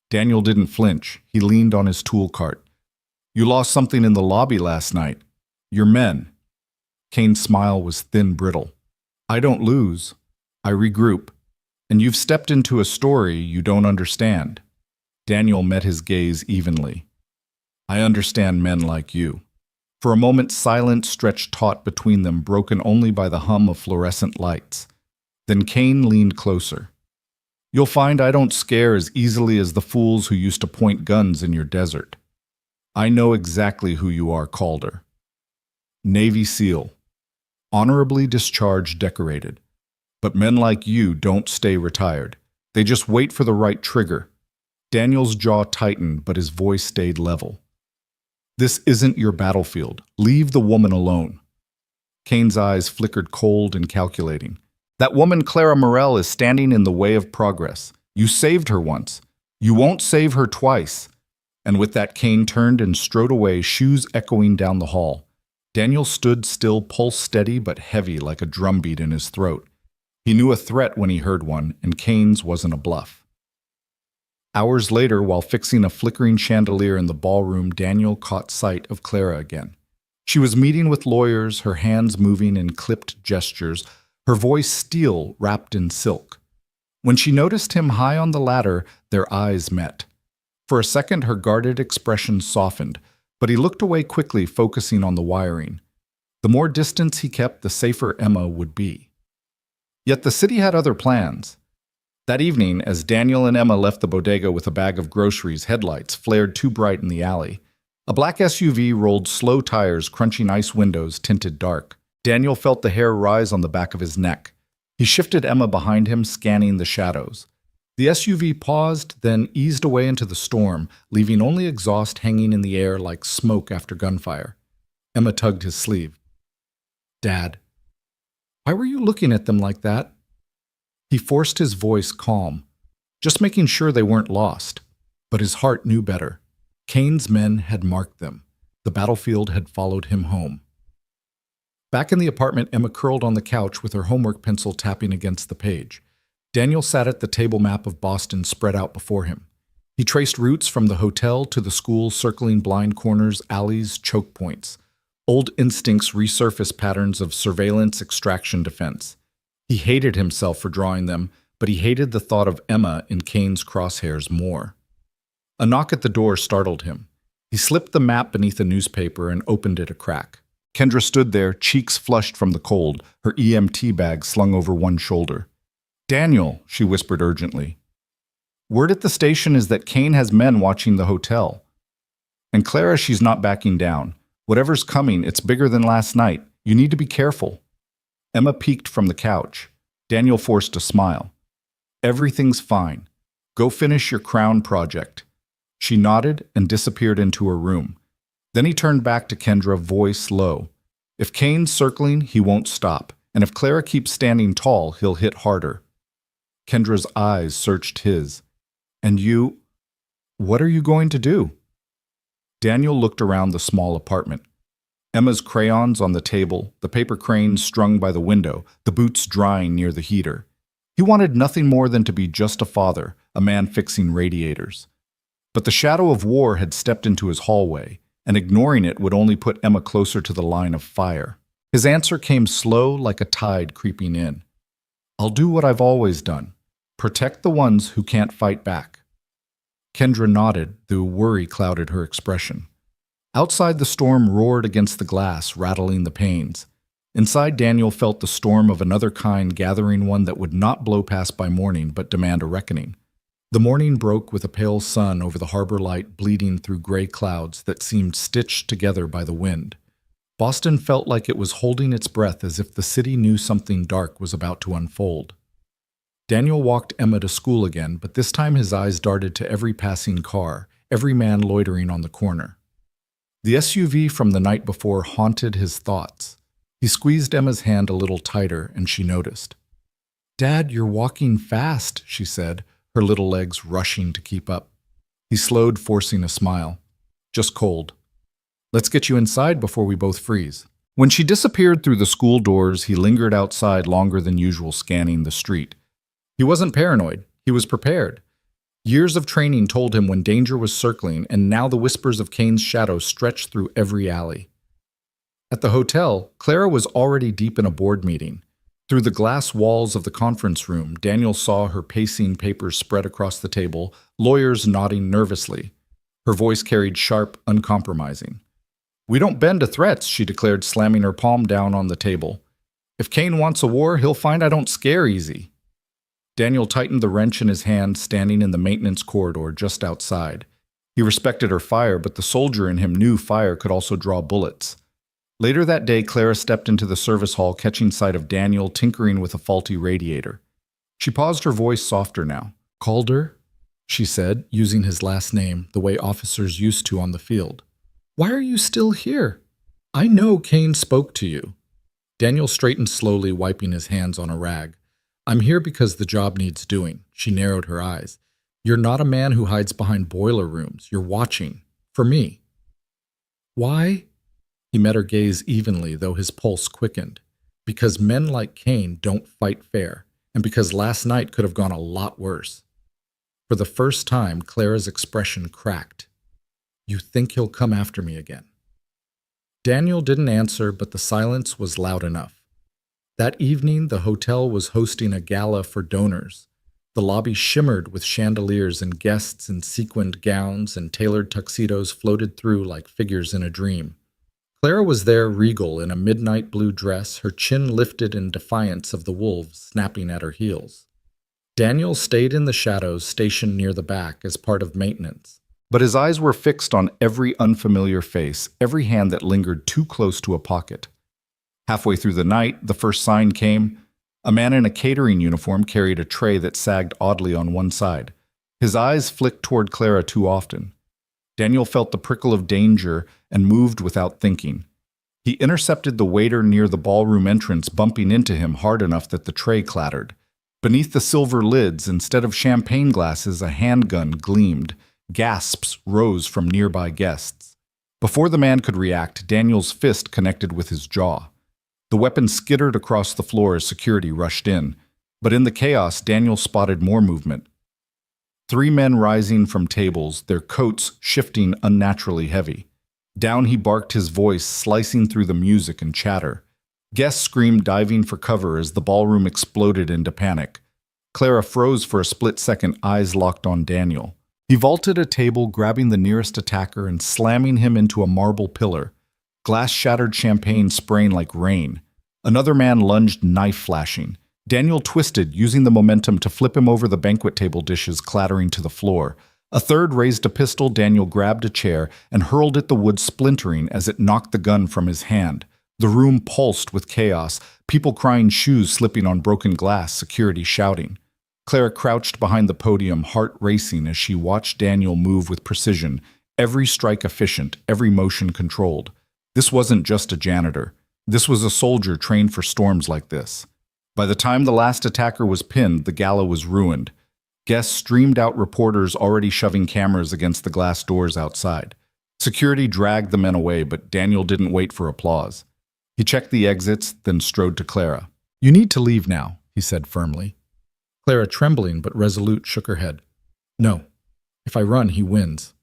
Daniel didn't flinch. He leaned on his tool cart. "You lost something in the lobby last night. Your men." Kane's smile was thin, brittle. "I don't lose. I regroup. And you've stepped into a story you don't understand." Daniel met his gaze evenly. "I understand men like you." For a moment, silence stretched taut between them, broken only by the hum of fluorescent lights. Then Kane leaned closer. "You'll find I don't scare as easily as the fools who used to point guns in your desert. I know exactly who you are, Calder. Navy SEAL. Honorably discharged, decorated. But men like you don't stay retired. They just wait for the right trigger." Daniel's jaw tightened, but his voice stayed level. This isn't your battlefield. Leave the woman alone. Kane's eyes flickered cold and calculating. That woman Clara Morell is standing in the way of progress. You saved her once. You won't save her twice. And with that, Kane turned and strode away, shoes echoing down the hall. Daniel stood still, pulse steady but heavy like a drumbeat in his throat. He knew a threat when he heard one, and Kane's wasn't a bluff. Hours later, while fixing a flickering chandelier in the ballroom, Daniel caught sight of Clara again. She was meeting with lawyers, her hands moving in clipped gestures, her voice steel wrapped in silk. When she noticed him high on the ladder, their eyes met. For a second, her guarded expression softened, but he looked away quickly, focusing on the wiring. The more distance he kept, the safer Emma would be. Yet the city had other plans. That evening, as Daniel and Emma left the bodega with a bag of groceries, headlights flared too bright in the alley. A black SUV rolled slow tires, crunching ice windows tinted dark. Daniel felt the hair rise on the back of his neck. He shifted Emma behind him, scanning the shadows. The SUV paused, then eased away into the storm, leaving only exhaust hanging in the air like smoke after gunfire. Emma tugged his sleeve. "Dad, why were you looking at them like that?" He forced his voice calm, just making sure they weren't lost. But his heart knew better. Kane's men had marked them. The battlefield had followed him home. Back in the apartment, Emma curled on the couch with her homework pencil tapping against the page. Daniel sat at the table map of Boston spread out before him. He traced routes from the hotel to the school, circling blind corners, alleys, choke points. Old instincts resurfaced patterns of surveillance, extraction, defense. He hated himself for drawing them, but he hated the thought of Emma in Kane's crosshairs more. A knock at the door startled him. He slipped the map beneath a newspaper and opened it a crack. Kendra stood there, cheeks flushed from the cold, her EMT bag slung over one shoulder. "Daniel," she whispered urgently. "Word at the station is that Kane has men watching the hotel. And Clara, she's not backing down. Whatever's coming, it's bigger than last night. You need to be careful." Emma peeked from the couch. Daniel forced a smile. "Everything's fine. Go finish your crown project." She nodded and disappeared into her room. Then he turned back to Kendra, voice low. "If Kane's circling, he won't stop. And if Clara keeps standing tall, he'll hit harder." Kendra's eyes searched his. "And you? What are you going to do?" Daniel looked around the small apartment. Emma's crayons on the table, the paper cranes strung by the window, the boots drying near the heater. He wanted nothing more than to be just a father, a man fixing radiators. But the shadow of war had stepped into his hallway, and ignoring it would only put Emma closer to the line of fire. His answer came slow, like a tide creeping in. "I'll do what I've always done. Protect the ones who can't fight back." Kendra nodded, though worry clouded her expression. Outside, the storm roared against the glass, rattling the panes. Inside, Daniel felt the storm of another kind gathering, one that would not blow past by morning but demand a reckoning. The morning broke with a pale sun over the harbor light bleeding through gray clouds that seemed stitched together by the wind. Boston felt like it was holding its breath, as if the city knew something dark was about to unfold. Daniel walked Emma to school again, but this time his eyes darted to every passing car, every man loitering on the corner. The SUV from the night before haunted his thoughts. He squeezed Emma's hand a little tighter, and she noticed. "Dad, you're walking fast," she said, her little legs rushing to keep up. He slowed, forcing a smile. "Just cold. Let's get you inside before we both freeze." When she disappeared through the school doors, he lingered outside longer than usual, scanning the street. He wasn't paranoid. He was prepared. Years of training told him when danger was circling, and now the whispers of Kane's shadow stretched through every alley. At the hotel, Clara was already deep in a board meeting. Through the glass walls of the conference room, Daniel saw her pacing, papers spread across the table, lawyers nodding nervously. Her voice carried sharp, uncompromising. "We don't bend to threats," she declared, slamming her palm down on the table. "If Kane wants a war, he'll find I don't scare easy." Daniel tightened the wrench in his hand, standing in the maintenance corridor just outside. He respected her fire, but the soldier in him knew fire could also draw bullets. Later that day, Clara stepped into the service hall, catching sight of Daniel tinkering with a faulty radiator. She paused, her voice softer now. "Calder?" she said, using his last name, the way officers used to on the field. Why are you still here? I know Kane spoke to you. Daniel straightened slowly, wiping his hands on a rag. I'm here because the job needs doing. She narrowed her eyes. You're not a man who hides behind boiler rooms. You're watching. For me. Why? He met her gaze evenly, though his pulse quickened. Because men like Kane don't fight fair, and because last night could have gone a lot worse. For the first time, Clara's expression cracked. You think he'll come after me again? Daniel didn't answer, but the silence was loud enough. That evening, the hotel was hosting a gala for donors. The lobby shimmered with chandeliers, and guests in sequined gowns and tailored tuxedos floated through like figures in a dream. Clara was there, regal, in a midnight blue dress, her chin lifted in defiance of the wolves snapping at her heels. Daniel stayed in the shadows, stationed near the back as part of maintenance. But his eyes were fixed on every unfamiliar face, every hand that lingered too close to a pocket. Halfway through the night, the first sign came. A man in a catering uniform carried a tray that sagged oddly on one side. His eyes flicked toward Clara too often. Daniel felt the prickle of danger and moved without thinking. He intercepted the waiter near the ballroom entrance, bumping into him hard enough that the tray clattered. Beneath the silver lids, instead of champagne glasses, a handgun gleamed. Gasps rose from nearby guests. Before the man could react, Daniel's fist connected with his jaw. The weapon skittered across the floor as security rushed in. But in the chaos, Daniel spotted more movement. 3 men rising from tables, their coats shifting unnaturally heavy. Down he barked, his voice slicing through the music and chatter. Guests screamed, diving for cover as the ballroom exploded into panic. Clara froze for a split second, eyes locked on Daniel. He vaulted a table, grabbing the nearest attacker and slamming him into a marble pillar. Glass-shattered champagne spraying like rain. Another man lunged, knife flashing. Daniel twisted, using the momentum to flip him over the banquet table dishes clattering to the floor. A third raised a pistol. Daniel grabbed a chair and hurled at the wood, splintering as it knocked the gun from his hand. The room pulsed with chaos, people crying, shoes slipping on broken glass, security shouting. Clara crouched behind the podium, heart racing as she watched Daniel move with precision, every strike efficient, every motion controlled. This wasn't just a janitor. This was a soldier trained for storms like this. By the time the last attacker was pinned, the gala was ruined. Guests streamed out, reporters already shoving cameras against the glass doors outside. Security dragged the men away, but Daniel didn't wait for applause. He checked the exits, then strode to Clara. You need to leave now, he said firmly. Clara, trembling but resolute, shook her head. No. If I run, he wins.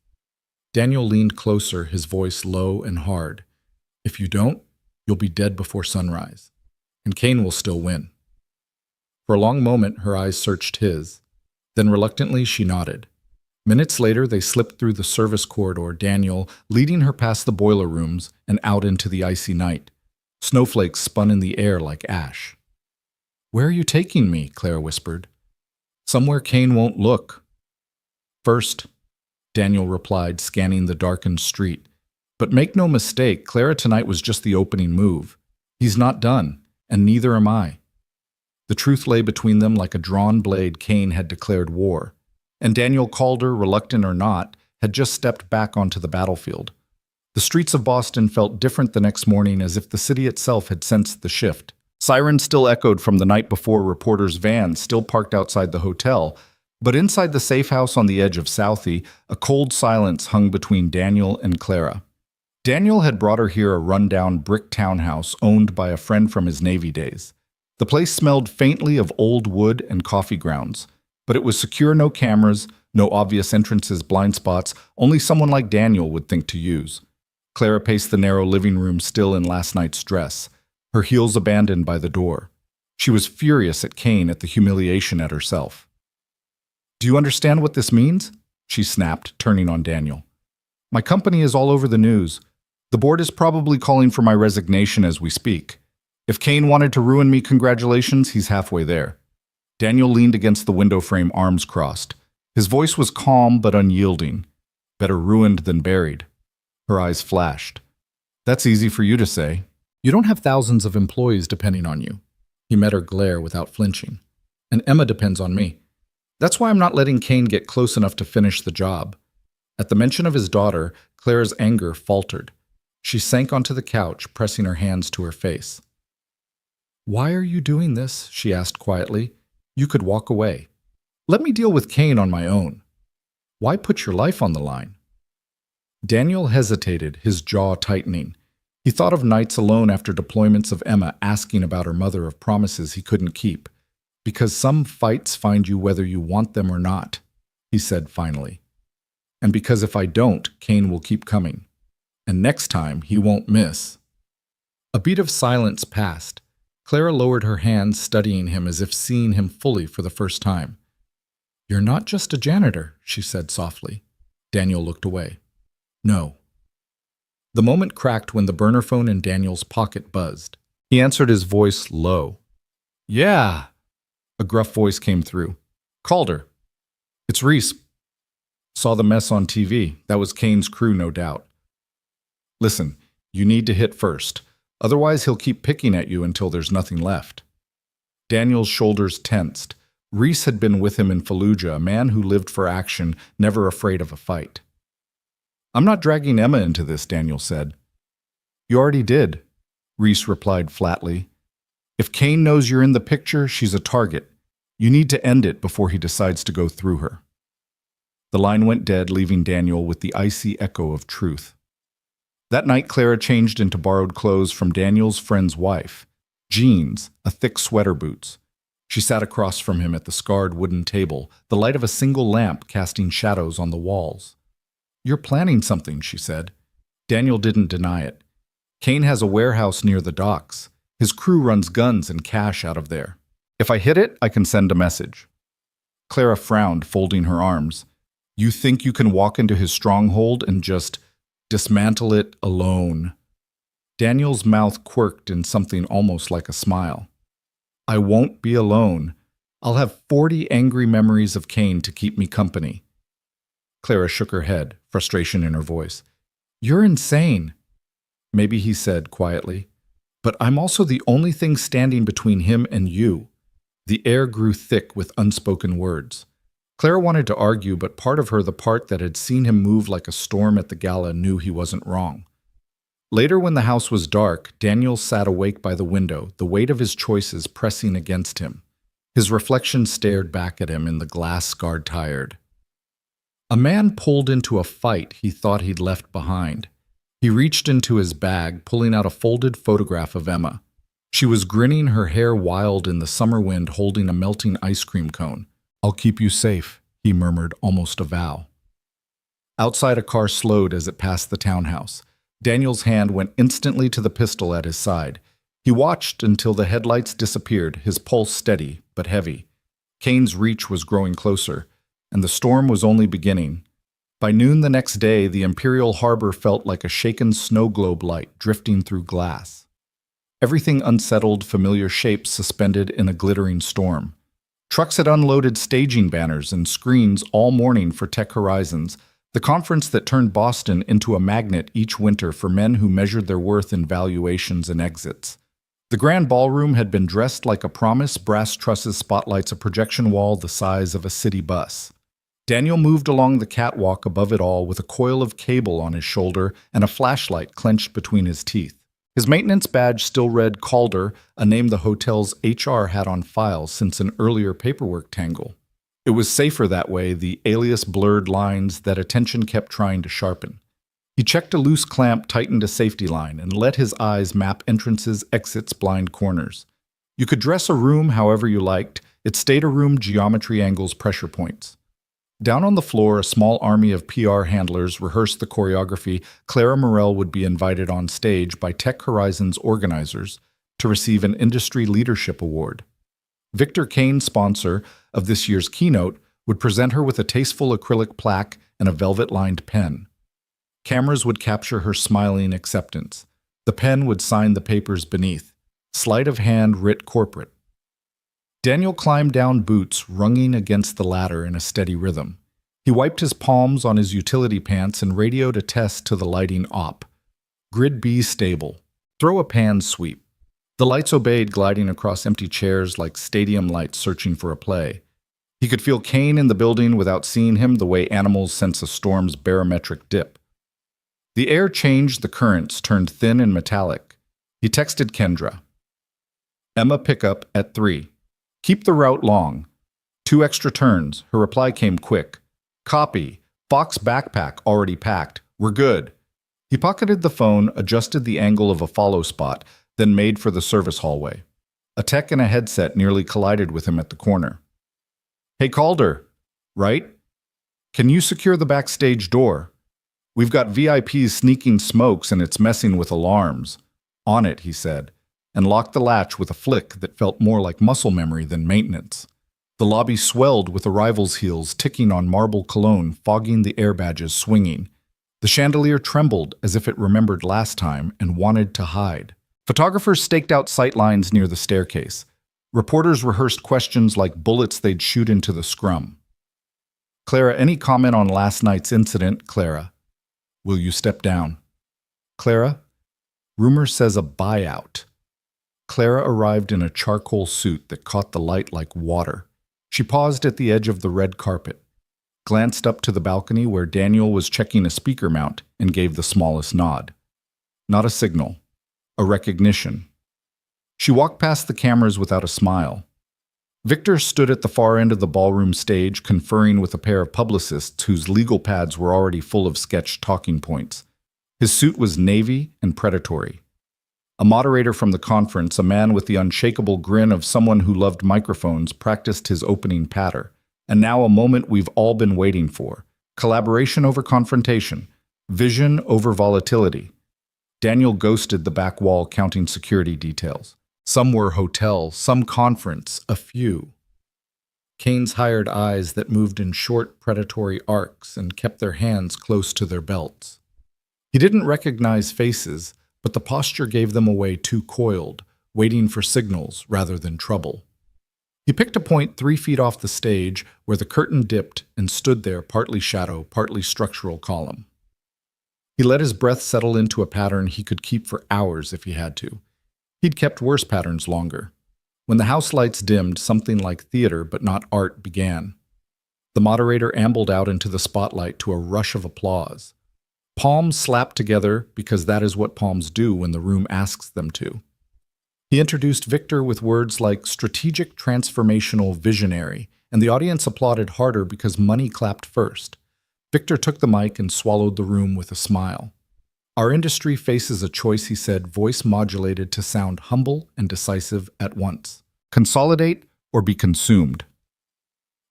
Daniel leaned closer, his voice low and hard. If you don't, you'll be dead before sunrise. And Kane will still win. For a long moment, her eyes searched his. Then reluctantly, she nodded. Minutes later, they slipped through the service corridor, Daniel leading her past the boiler rooms and out into the icy night. Snowflakes spun in the air like ash. Where are you taking me? Clara whispered. Somewhere Kane won't look. First, Daniel replied, scanning the darkened street. But make no mistake, Clara, tonight was just the opening move. He's not done, and neither am I. The truth lay between them like a drawn blade. Kane had declared war, and Daniel Calder, reluctant or not, had just stepped back onto the battlefield. The streets of Boston felt different the next morning, as if the city itself had sensed the shift. Sirens still echoed from the night before, reporters' vans still parked outside the hotel, but inside the safe house on the edge of Southie, a cold silence hung between Daniel and Clara. Daniel had brought her here, a rundown brick townhouse owned by a friend from his Navy days. The place smelled faintly of old wood and coffee grounds, but it was secure, no cameras, no obvious entrances, blind spots, only someone like Daniel would think to use. Clara paced the narrow living room, still in last night's dress, her heels abandoned by the door. She was furious at Kane, at the humiliation at herself. Do you understand what this means? She snapped, turning on Daniel. My company is all over the news. The board is probably calling for my resignation as we speak. If Kane wanted to ruin me, congratulations, he's halfway there. Daniel leaned against the window frame, arms crossed. His voice was calm but unyielding. Better ruined than buried. Her eyes flashed. That's easy for you to say. You don't have thousands of employees depending on you. He met her glare without flinching. And Emma depends on me. That's why I'm not letting Kane get close enough to finish the job. At the mention of his daughter, Clara's anger faltered. She sank onto the couch, pressing her hands to her face. "Why are you doing this?" she asked quietly. "You could walk away. Let me deal with Kane on my own. Why put your life on the line?" Daniel hesitated, his jaw tightening. He thought of nights alone after deployments of Emma asking about her mother of promises he couldn't keep. "Because some fights find you whether you want them or not," he said finally. "And because if I don't, Kane will keep coming. And next time, he won't miss." A beat of silence passed. Clara lowered her hands, studying him as if seeing him fully for the first time. "You're not just a janitor," she said softly. Daniel looked away. "No." The moment cracked when the burner phone in Daniel's pocket buzzed. He answered, his voice low. "Yeah." A gruff voice came through. "Called her. It's Reese. Saw the mess on TV. That was Kane's crew, no doubt. Listen, you need to hit first. Otherwise, he'll keep picking at you until there's nothing left." Daniel's shoulders tensed. Reese had been with him in Fallujah, a man who lived for action, never afraid of a fight. "I'm not dragging Emma into this," Daniel said. "You already did," Reese replied flatly. "If Kane knows you're in the picture, she's a target. You need to end it before he decides to go through her." The line went dead, leaving Daniel with the icy echo of truth. That night, Clara changed into borrowed clothes from Daniel's friend's wife. Jeans, a thick sweater boots. She sat across from him at the scarred wooden table, the light of a single lamp casting shadows on the walls. "You're planning something," she said. Daniel didn't deny it. "Kane has a warehouse near the docks. His crew runs guns and cash out of there. If I hit it, I can send a message." Clara frowned, folding her arms. "You think you can walk into his stronghold and just dismantle it alone?" Daniel's mouth quirked in something almost like a smile. "I won't be alone. I'll have 40 angry memories of Kane to keep me company." Clara shook her head, frustration in her voice. "You're insane." "Maybe," he said quietly. "But I'm also the only thing standing between him and you." The air grew thick with unspoken words. Clara wanted to argue, but part of her, the part that had seen him move like a storm at the gala, knew he wasn't wrong. Later, when the house was dark, Daniel sat awake by the window, the weight of his choices pressing against him. His reflection stared back at him in the glass-scarred tired. A man pulled into a fight he thought he'd left behind. He reached into his bag, pulling out a folded photograph of Emma. She was grinning, her hair wild in the summer wind, holding a melting ice cream cone. "I'll keep you safe," he murmured, almost a vow. Outside, a car slowed as it passed the townhouse. Daniel's hand went instantly to the pistol at his side. He watched until the headlights disappeared, his pulse steady but heavy. Kane's reach was growing closer, and the storm was only beginning. By noon the next day, the Imperial Harbor felt like a shaken snow globe light drifting through glass. Everything unsettled, familiar shapes suspended in a glittering storm. Trucks had unloaded staging banners and screens all morning for Tech Horizons, the conference that turned Boston into a magnet each winter for men who measured their worth in valuations and exits. The grand ballroom had been dressed like a promise, brass trusses, spotlights, a projection wall the size of a city bus. Daniel moved along the catwalk above it all with a coil of cable on his shoulder and a flashlight clenched between his teeth. His maintenance badge still read Calder, a name the hotel's HR had on file since an earlier paperwork tangle. It was safer that way, the alias blurred lines that attention kept trying to sharpen. He checked a loose clamp, tightened a safety line, and let his eyes map entrances, exits, blind corners. You could dress a room however you liked. It stayed a room, geometry angles, pressure points. Down on the floor, a small army of PR handlers rehearsed the choreography. Clara Morell would be invited on stage by Tech Horizons organizers to receive an Industry Leadership Award. Victor Kane, sponsor of this year's keynote, would present her with a tasteful acrylic plaque and a velvet-lined pen. Cameras would capture her smiling acceptance. The pen would sign the papers beneath. Sleight of hand writ corporate. Daniel climbed down boots, runging against the ladder in a steady rhythm. He wiped his palms on his utility pants and radioed a test to the lighting op. Grid B stable. Throw a pan sweep. The lights obeyed, gliding across empty chairs like stadium lights searching for a play. He could feel Kane in the building without seeing him, the way animals sense a storm's barometric dip. The air changed, the currents turned thin and metallic. He texted Kendra. Emma pickup at 3. Keep the route long. 2 extra turns. Her reply came quick. Copy. Fox backpack already packed. We're good. He pocketed the phone, adjusted the angle of a follow spot, then made for the service hallway. A tech in a headset nearly collided with him at the corner. Hey Calder, right? Can you secure the backstage door? We've got VIPs sneaking smokes and it's messing with alarms. On it, he said, and locked the latch with a flick that felt more like muscle memory than maintenance. The lobby swelled with arrivals' heels ticking on marble cologne, fogging the air badges swinging. The chandelier trembled as if it remembered last time and wanted to hide. Photographers staked out sightlines near the staircase. Reporters rehearsed questions like bullets they'd shoot into the scrum. Clara, any comment on last night's incident, Clara? Will you step down? Clara? Rumor says a buyout. Clara arrived in a charcoal suit that caught the light like water. She paused at the edge of the red carpet, glanced up to the balcony where Daniel was checking a speaker mount, and gave the smallest nod. Not a signal. A recognition. She walked past the cameras without a smile. Victor stood at the far end of the ballroom stage, conferring with a pair of publicists whose legal pads were already full of sketched talking points. His suit was navy and predatory. A moderator from the conference, a man with the unshakable grin of someone who loved microphones, practiced his opening patter. And now a moment we've all been waiting for. Collaboration over confrontation. Vision over volatility. Daniel ghosted the back wall, counting security details. Some were hotel, some conference, a few. Kane's hired eyes that moved in short, predatory arcs and kept their hands close to their belts. He didn't recognize faces, but the posture gave them away too coiled, waiting for signals rather than trouble. He picked a point 3 feet off the stage where the curtain dipped and stood there, partly shadow, partly structural column. He let his breath settle into a pattern he could keep for hours if he had to. He'd kept worse patterns longer. When the house lights dimmed, something like theater but not art began. The moderator ambled out into the spotlight to a rush of applause. Palms slapped together because that is what palms do when the room asks them to. He introduced Victor with words like strategic, transformational, visionary, and the audience applauded harder because money clapped first. Victor took the mic and swallowed the room with a smile. Our industry faces a choice, he said, voice modulated to sound humble and decisive at once. Consolidate or be consumed.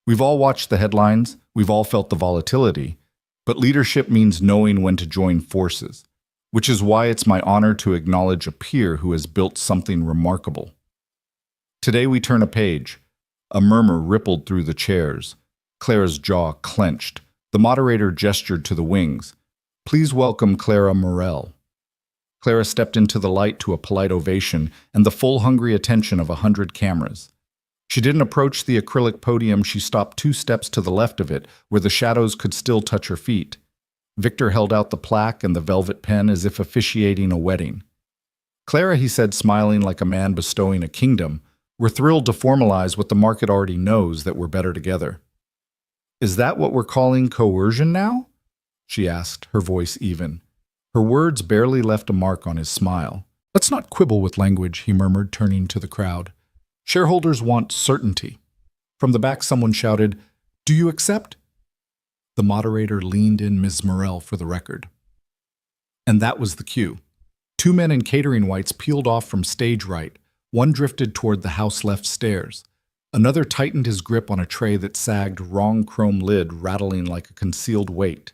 We've all watched the headlines, we've all felt the volatility, but leadership means knowing when to join forces, which is why it's my honor to acknowledge a peer who has built something remarkable. Today we turn a page. A murmur rippled through the chairs. Clara's jaw clenched. The moderator gestured to the wings. Please welcome Clara Morell. Clara stepped into the light to a polite ovation and the full hungry attention of 100 cameras. She didn't approach the acrylic podium, she stopped 2 steps to the left of it, where the shadows could still touch her feet. Victor held out the plaque and the velvet pen as if officiating a wedding. Clara, he said, smiling like a man bestowing a kingdom, we're thrilled to formalize what the market already knows, that we're better together. Is that what we're calling coercion now? She asked, her voice even. Her words barely left a mark on his smile. Let's not quibble with language, he murmured, turning to the crowd. Shareholders want certainty. From the back someone shouted, Do you accept? The moderator leaned in Ms. Morell for the record. And that was the cue. 2 men in catering whites peeled off from stage right. One drifted toward the house-left stairs. Another tightened his grip on a tray that sagged, wrong chrome lid rattling like a concealed weight.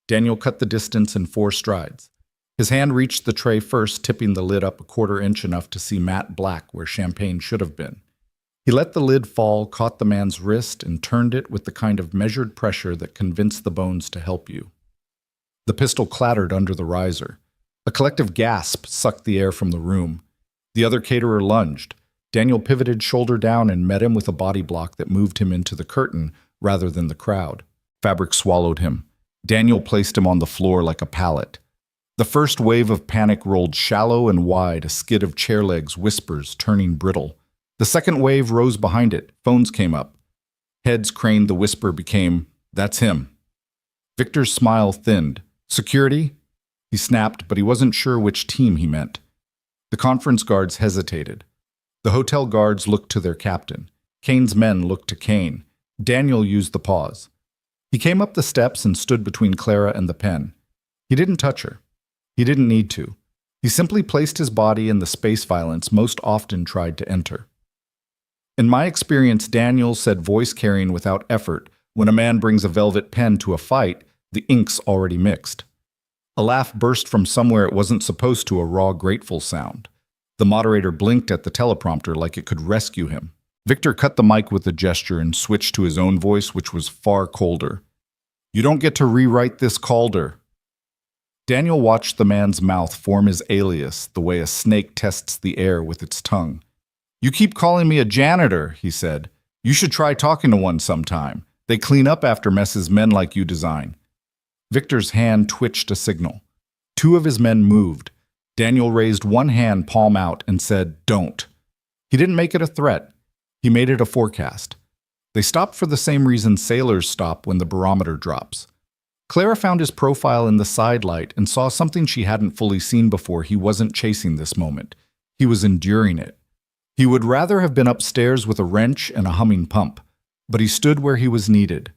Daniel cut the distance in 4 strides. His hand reached the tray first, tipping the lid up a 1/4 inch enough to see matte black where champagne should have been. He let the lid fall, caught the man's wrist, and turned it with the kind of measured pressure that convinced the bones to help you. The pistol clattered under the riser. A collective gasp sucked the air from the room. The other caterer lunged. Daniel pivoted shoulder down and met him with a body block that moved him into the curtain rather than the crowd. Fabric swallowed him. Daniel placed him on the floor like a pallet. The first wave of panic rolled shallow and wide, a skid of chair legs, whispers, turning brittle. The second wave rose behind it. Phones came up. Heads craned, the whisper became, That's him. Victor's smile thinned. Security? He He snapped, but he wasn't sure which team he meant. The conference guards hesitated. The hotel guards looked to their captain. Kane's men looked to Kane. Daniel used the pause. He came up the steps and stood between Clara and the pen. He didn't touch her. He didn't need to. He simply placed his body in the space violence most often tried to enter. In my experience, Daniel said, voice carrying without effort, when a man brings a velvet pen to a fight, the ink's already mixed. A laugh burst from somewhere it wasn't supposed to, a raw, grateful sound. The moderator blinked at the teleprompter like it could rescue him. Victor cut the mic with a gesture and switched to his own voice, which was far colder. "You don't get to rewrite this, Calder." Daniel watched the man's mouth form his alias, the way a snake tests the air with its tongue. "You keep calling me a janitor," he said. "You should try talking to one sometime. They clean up after messes men like you design." Victor's hand twitched a signal. Two of his men moved. Daniel raised one hand, palm out, and said, "Don't." He didn't make it a threat. He made it a forecast. They stopped for the same reason sailors stop when the barometer drops. Clara found his profile in the sidelight and saw something she hadn't fully seen before. He wasn't chasing this moment. He was enduring it. He would rather have been upstairs with a wrench and a humming pump, but he stood where he was needed.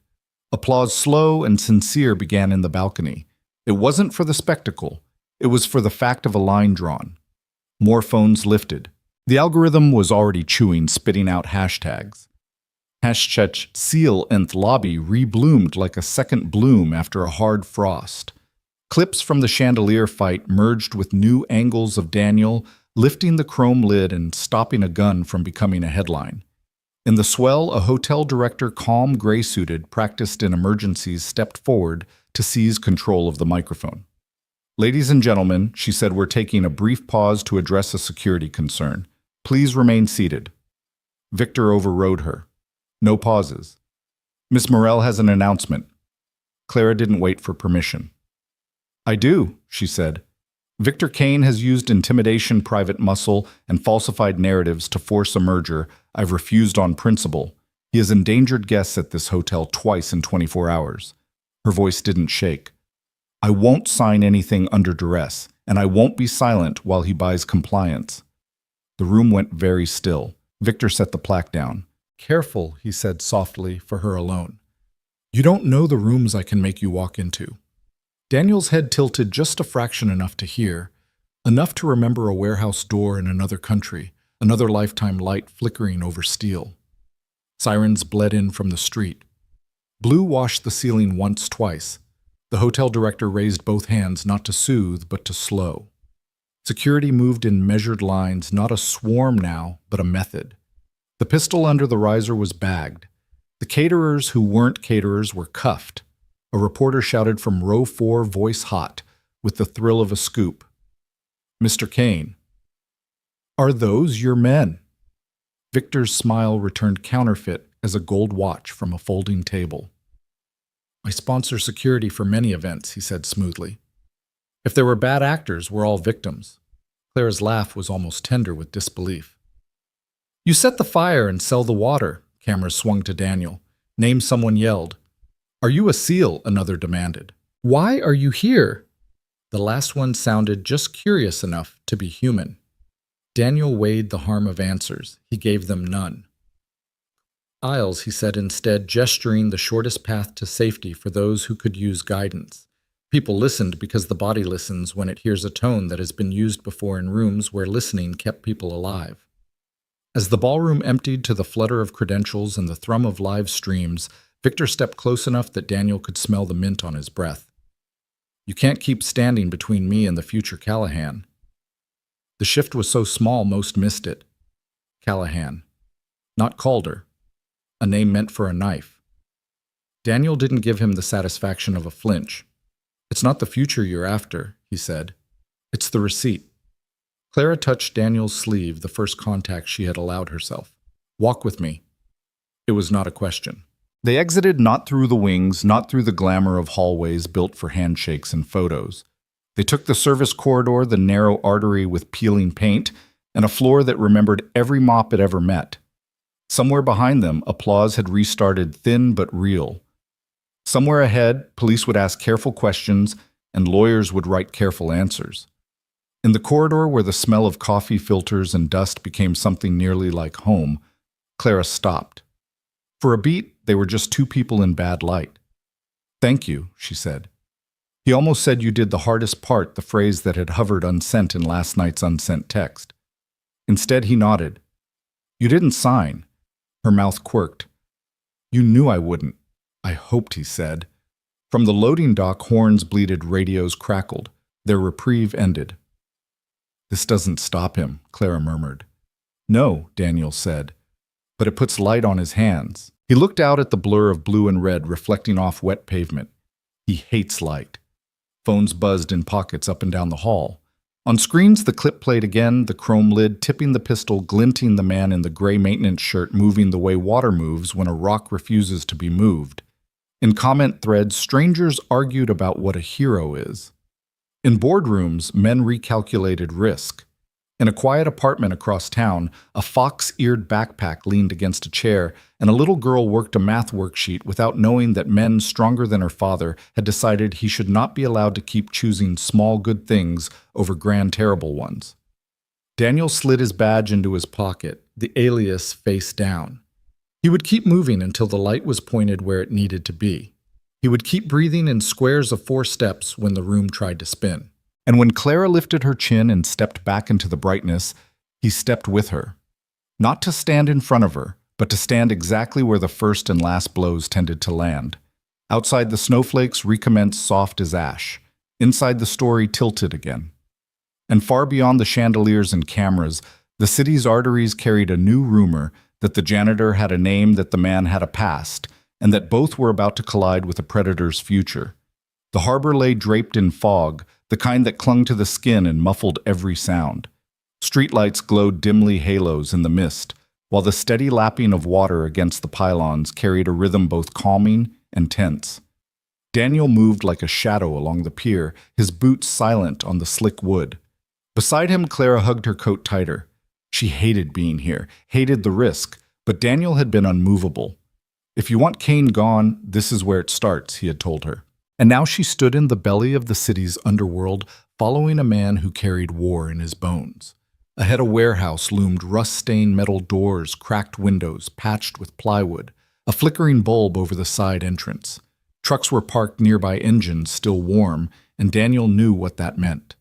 Applause, slow and sincere, began in the balcony. It wasn't for the spectacle. It was for the fact of a line drawn. More phones lifted. The algorithm was already chewing, spitting out hashtags. Hashtag seal nth lobby rebloomed like a second bloom after a hard frost. Clips from the chandelier fight merged with new angles of Daniel lifting the chrome lid and stopping a gun from becoming a headline. In the swell, a hotel director, calm, gray-suited, practiced in emergencies, stepped forward to seize control of the microphone. "Ladies and gentlemen," she said, "we're taking a brief pause to address a security concern. Please remain seated." Victor overrode her. No pauses. "Miss Morell has an announcement." Clara didn't wait for permission. "I do," she said. "Victor Kane has used intimidation, private muscle, and falsified narratives to force a merger I've refused on principle. He has endangered guests at this hotel twice in 24 hours. Her voice didn't shake. "I won't sign anything under duress, and I won't be silent while he buys compliance." The room went very still. Victor set the plaque down. "Careful," he said softly, for her alone. "You don't know the rooms I can make you walk into." Daniel's head tilted just a fraction, enough to hear, enough to remember a warehouse door in another country, another lifetime light flickering over steel. Sirens bled in from the street. Blue washed the ceiling once, twice. The hotel director raised both hands, not to soothe, but to slow. Security moved in measured lines, not a swarm now, but a method. The pistol under the riser was bagged. The caterers who weren't caterers were cuffed. A reporter shouted from row 4, voice hot, with the thrill of a scoop. "Mr. Kane, are those your men?" Victor's smile returned counterfeit as a gold watch from a folding table. "I sponsor security for many events," he said smoothly. "If there were bad actors, we're all victims." Clara's laugh was almost tender with disbelief. "You set the fire and sell the water," cameras swung to Daniel. Name someone yelled. "Are you a SEAL?" another demanded. "Why are you here?" The last one sounded just curious enough to be human. Daniel weighed the harm of answers. He gave them none. "Aisles," he said instead, gesturing the shortest path to safety for those who could use guidance. People listened because the body listens when it hears a tone that has been used before in rooms where listening kept people alive. As the ballroom emptied to the flutter of credentials and the thrum of live streams, Victor stepped close enough that Daniel could smell the mint on his breath. "You can't keep standing between me and the future Callahan." The shift was so small most missed it. Callahan. Not Calder. A name meant for a knife. Daniel didn't give him the satisfaction of a flinch. "It's not the future you're after," he said. "It's the receipt." Clara touched Daniel's sleeve, the first contact she had allowed herself. "Walk with me." It was not a question. They exited not through the wings, not through the glamour of hallways built for handshakes and photos. They took the service corridor, the narrow artery with peeling paint, and a floor that remembered every mop it ever met. Somewhere behind them, applause had restarted, thin but real. Somewhere ahead, police would ask careful questions, and lawyers would write careful answers. In the corridor where the smell of coffee filters and dust became something nearly like home, Clara stopped. For a beat, they were just two people in bad light. "Thank you," she said. He almost said you did the hardest part, the phrase that had hovered unsent in last night's unsent text. Instead, he nodded. "You didn't sign." Her mouth quirked. "You knew I wouldn't." "I hoped," he said. From the loading dock, horns bleated, radios crackled. Their reprieve ended. "This doesn't stop him," Clara murmured. "No," Daniel said, "but it puts light on his hands." He looked out at the blur of blue and red reflecting off wet pavement. He hates light. Phones buzzed in pockets up and down the hall. On screens, the clip played again, the chrome lid tipping the pistol, glinting the man in the gray maintenance shirt moving the way water moves when a rock refuses to be moved. In comment threads, strangers argued about what a hero is. In boardrooms, men recalculated risk. In a quiet apartment across town, a fox-eared backpack leaned against a chair, and a little girl worked a math worksheet without knowing that men stronger than her father had decided he should not be allowed to keep choosing small good things over grand terrible ones. Daniel slid his badge into his pocket, the alias face down. He would keep moving until the light was pointed where it needed to be. He would keep breathing in squares of 4 steps when the room tried to spin. And when Clara lifted her chin and stepped back into the brightness, he stepped with her. Not to stand in front of her, but to stand exactly where the first and last blows tended to land. Outside, the snowflakes recommenced soft as ash. Inside, the story tilted again. And far beyond the chandeliers and cameras, the city's arteries carried a new rumor that the janitor had a name, that the man had a past, and that both were about to collide with a predator's future. The harbor lay draped in fog, the kind that clung to the skin and muffled every sound. Streetlights glowed dimly halos in the mist, while the steady lapping of water against the pylons carried a rhythm both calming and tense. Daniel moved like a shadow along the pier, his boots silent on the slick wood. Beside him, Clara hugged her coat tighter. She hated being here, hated the risk, but Daniel had been unmovable. "If you want Kane gone, this is where it starts," he had told her. And now she stood in the belly of the city's underworld, following a man who carried war in his bones. Ahead, a warehouse loomed, rust-stained metal doors, cracked windows, patched with plywood, a flickering bulb over the side entrance. Trucks were parked nearby, engines still warm, and Daniel knew what that meant.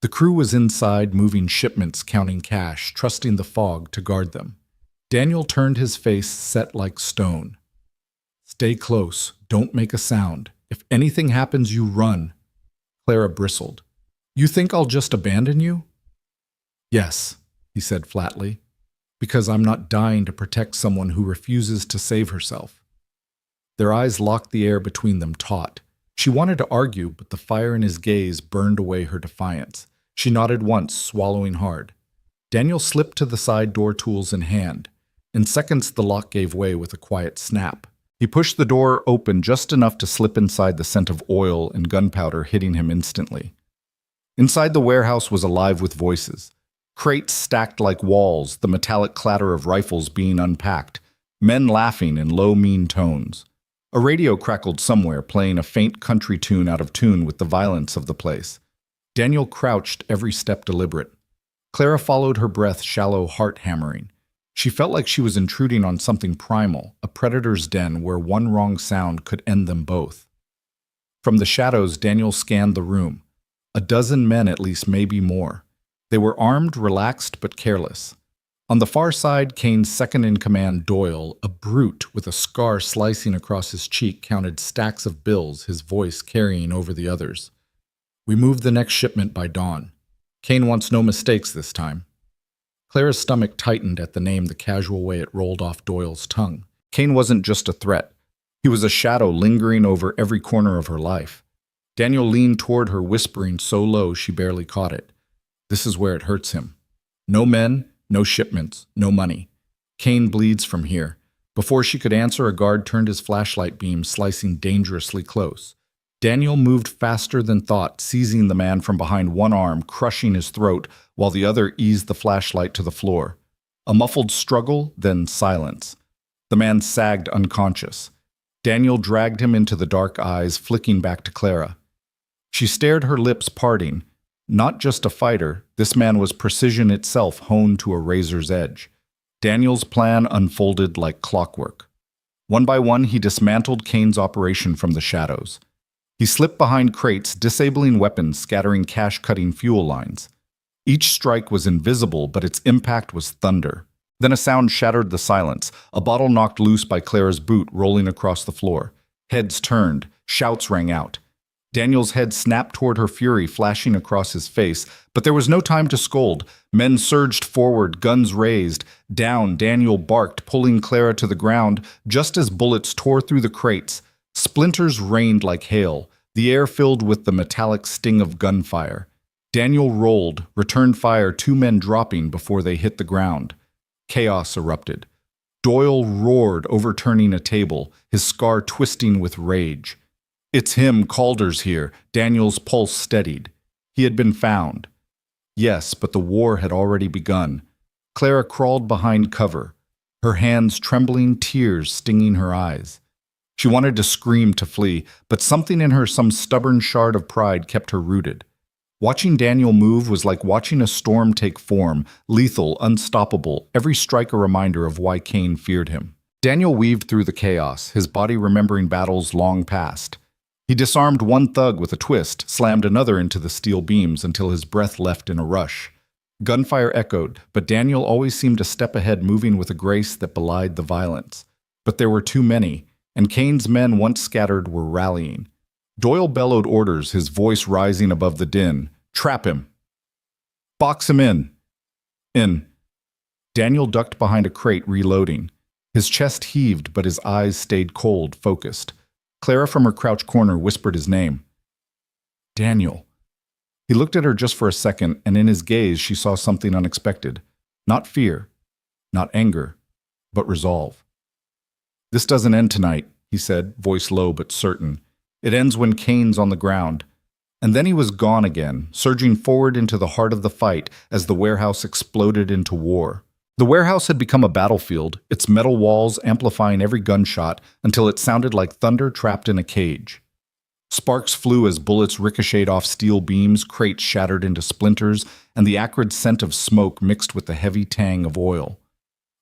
The crew was inside, moving shipments, counting cash, trusting the fog to guard them. Daniel turned, his face set like stone. "Stay close. Don't make a sound. If anything happens, you run." Clara bristled. "You think I'll just abandon you?" "Yes," he said flatly, "because I'm not dying to protect someone who refuses to save herself." Their eyes locked, the air between them taut. She wanted to argue, but the fire in his gaze burned away her defiance. She nodded once, swallowing hard. Daniel slipped to the side door, tools in hand. In seconds, the lock gave way with a quiet snap. He pushed the door open just enough to slip inside, the scent of oil and gunpowder hitting him instantly. Inside, the warehouse was alive with voices. Crates stacked like walls, the metallic clatter of rifles being unpacked, men laughing in low, mean tones. A radio crackled somewhere, playing a faint country tune out of tune with the violence of the place. Daniel crouched, every step deliberate. Clara followed, her breath shallow, heart hammering. She felt like she was intruding on something primal, a predator's den where one wrong sound could end them both. From the shadows, Daniel scanned the room. A dozen men at least, maybe more. They were armed, relaxed, but careless. On the far side, Kane's second-in-command, Doyle, a brute with a scar slicing across his cheek, counted stacks of bills, his voice carrying over the others. "We moved the next shipment by dawn. Kane wants no mistakes this time." Clara's stomach tightened at the name, the casual way it rolled off Doyle's tongue. Kane wasn't just a threat. He was a shadow lingering over every corner of her life. Daniel leaned toward her, whispering so low she barely caught it. "This is where it hurts him. No men, no shipments, no money. Kane bleeds from here." Before she could answer, a guard turned his flashlight beam, slicing dangerously close. Daniel moved faster than thought, seizing the man from behind one arm, crushing his throat, while the other eased the flashlight to the floor. A muffled struggle, then silence. The man sagged unconscious. Daniel dragged him into the dark eyes, flicking back to Clara. She stared, her lips parting. Not just a fighter, this man was precision itself honed to a razor's edge. Daniel's plan unfolded like clockwork. One by one, he dismantled Kane's operation from the shadows. He slipped behind crates, disabling weapons, scattering cash-cutting fuel lines. Each strike was invisible, but its impact was thunder. Then a sound shattered the silence, a bottle knocked loose by Clara's boot rolling across the floor. Heads turned, shouts rang out. Daniel's head snapped toward her, fury flashing across his face, but there was no time to scold. Men surged forward, guns raised. Down, Daniel barked, pulling Clara to the ground, just as bullets tore through the crates. Splinters rained like hail, the air filled with the metallic sting of gunfire. Daniel rolled, returned fire, 2 men dropping before they hit the ground. Chaos erupted. Doyle roared, overturning a table, his scar twisting with rage. "It's him, Calder's here." Daniel's pulse steadied. He had been found. Yes, but the war had already begun. Clara crawled behind cover, her hands trembling, tears stinging her eyes. She wanted to scream, to flee, but something in her, some stubborn shard of pride, kept her rooted. Watching Daniel move was like watching a storm take form, lethal, unstoppable, every strike a reminder of why Kane feared him. Daniel weaved through the chaos, his body remembering battles long past. He disarmed one thug with a twist, slammed another into the steel beams until his breath left in a rush. Gunfire echoed, but Daniel always seemed a step ahead, moving with a grace that belied the violence. But there were too many, and Kane's men, once scattered, were rallying. Doyle bellowed orders, his voice rising above the din. "Trap him! Box him in!" In. Daniel ducked behind a crate, reloading. His chest heaved, but his eyes stayed cold, focused. Clara from her crouched corner whispered his name. "Daniel." He looked at her just for a second, and in his gaze she saw something unexpected. Not fear, not anger, but resolve. "This doesn't end tonight," he said, voice low but certain. "It ends when Kane's on the ground." And then he was gone again, surging forward into the heart of the fight as the warehouse exploded into war. The warehouse had become a battlefield, its metal walls amplifying every gunshot until it sounded like thunder trapped in a cage. Sparks flew as bullets ricocheted off steel beams, crates shattered into splinters, and the acrid scent of smoke mixed with the heavy tang of oil.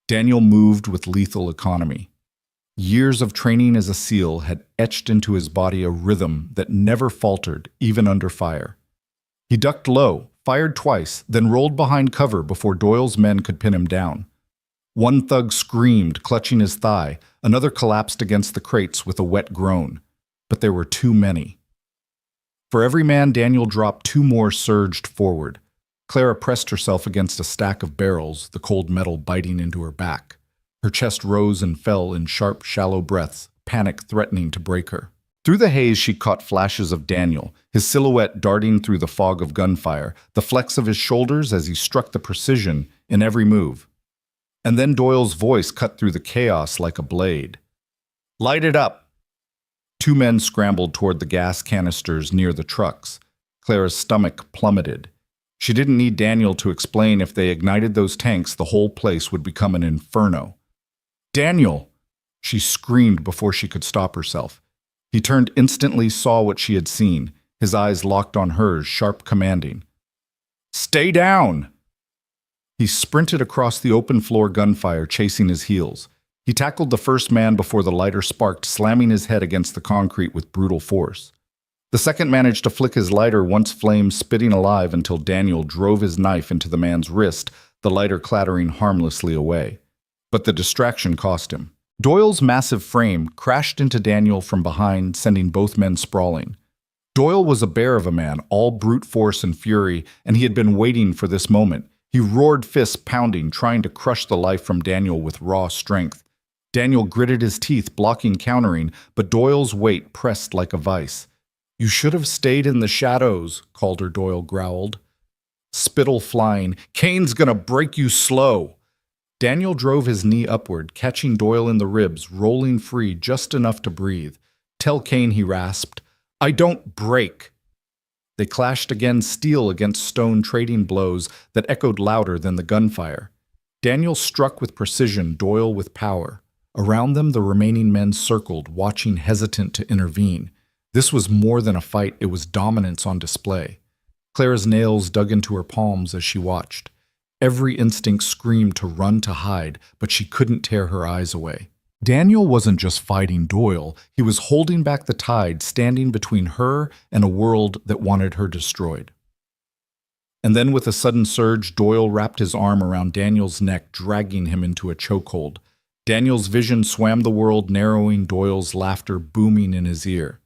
Daniel moved with lethal economy. Years of training as a SEAL had etched into his body a rhythm that never faltered, even under fire. He ducked low, fired twice, then rolled behind cover before Doyle's men could pin him down. One thug screamed, clutching his thigh. Another collapsed against the crates with a wet groan. But there were too many. For every man Daniel dropped, 2 more surged forward. Clara pressed herself against a stack of barrels, the cold metal biting into her back. Her chest rose and fell in sharp, shallow breaths, panic threatening to break her. Through the haze she caught flashes of Daniel, his silhouette darting through the fog of gunfire, the flex of his shoulders as he struck the precision in every move. And then Doyle's voice cut through the chaos like a blade. "Light it up!" 2 men scrambled toward the gas canisters near the trucks. Clara's stomach plummeted. She didn't need Daniel to explain if they ignited those tanks, the whole place would become an inferno. "Daniel!" She screamed before she could stop herself. He turned instantly, saw what she had seen, his eyes locked on hers, sharp, commanding. "Stay down!" He sprinted across the open floor, gunfire chasing his heels. He tackled the first man before the lighter sparked, slamming his head against the concrete with brutal force. The second managed to flick his lighter, once flame spitting alive, until Daniel drove his knife into the man's wrist, the lighter clattering harmlessly away. But the distraction cost him. Doyle's massive frame crashed into Daniel from behind, sending both men sprawling. Doyle was a bear of a man, all brute force and fury, and he had been waiting for this moment. He roared, fists pounding, trying to crush the life from Daniel with raw strength. Daniel gritted his teeth, blocking, countering, but Doyle's weight pressed like a vice. "You should have stayed in the shadows," Calder Doyle growled. Spittle flying. "Kane's gonna break you slow." Daniel drove his knee upward, catching Doyle in the ribs, rolling free just enough to breathe. "Tell Kane," he rasped, "I don't break." They clashed again, steel against stone, trading blows that echoed louder than the gunfire. Daniel struck with precision, Doyle with power. Around them, the remaining men circled, watching, hesitant to intervene. This was more than a fight, it was dominance on display. Clara's nails dug into her palms as she watched. Every instinct screamed to run to hide, but she couldn't tear her eyes away. Daniel wasn't just fighting Doyle, he was holding back the tide, standing between her and a world that wanted her destroyed. And then with a sudden surge, Doyle wrapped his arm around Daniel's neck, dragging him into a chokehold. Daniel's vision swam the world, narrowing, Doyle's laughter booming in his ear.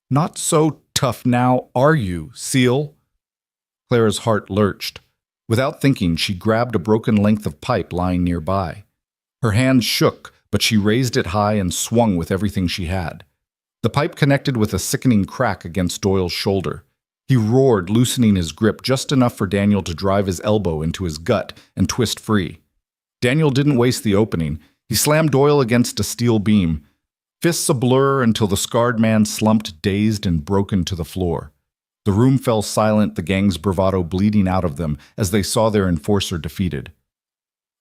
"Not so tough now, are you, Seal?" Clara's heart lurched. Without thinking, she grabbed a broken length of pipe lying nearby. Her hands shook, but she raised it high and swung with everything she had. The pipe connected with a sickening crack against Doyle's shoulder. He roared, loosening his grip just enough for Daniel to drive his elbow into his gut and twist free. Daniel didn't waste the opening. He slammed Doyle against a steel beam, fists a blur until the scarred man slumped, dazed and broken to the floor. The room fell silent, the gang's bravado bleeding out of them as they saw their enforcer defeated.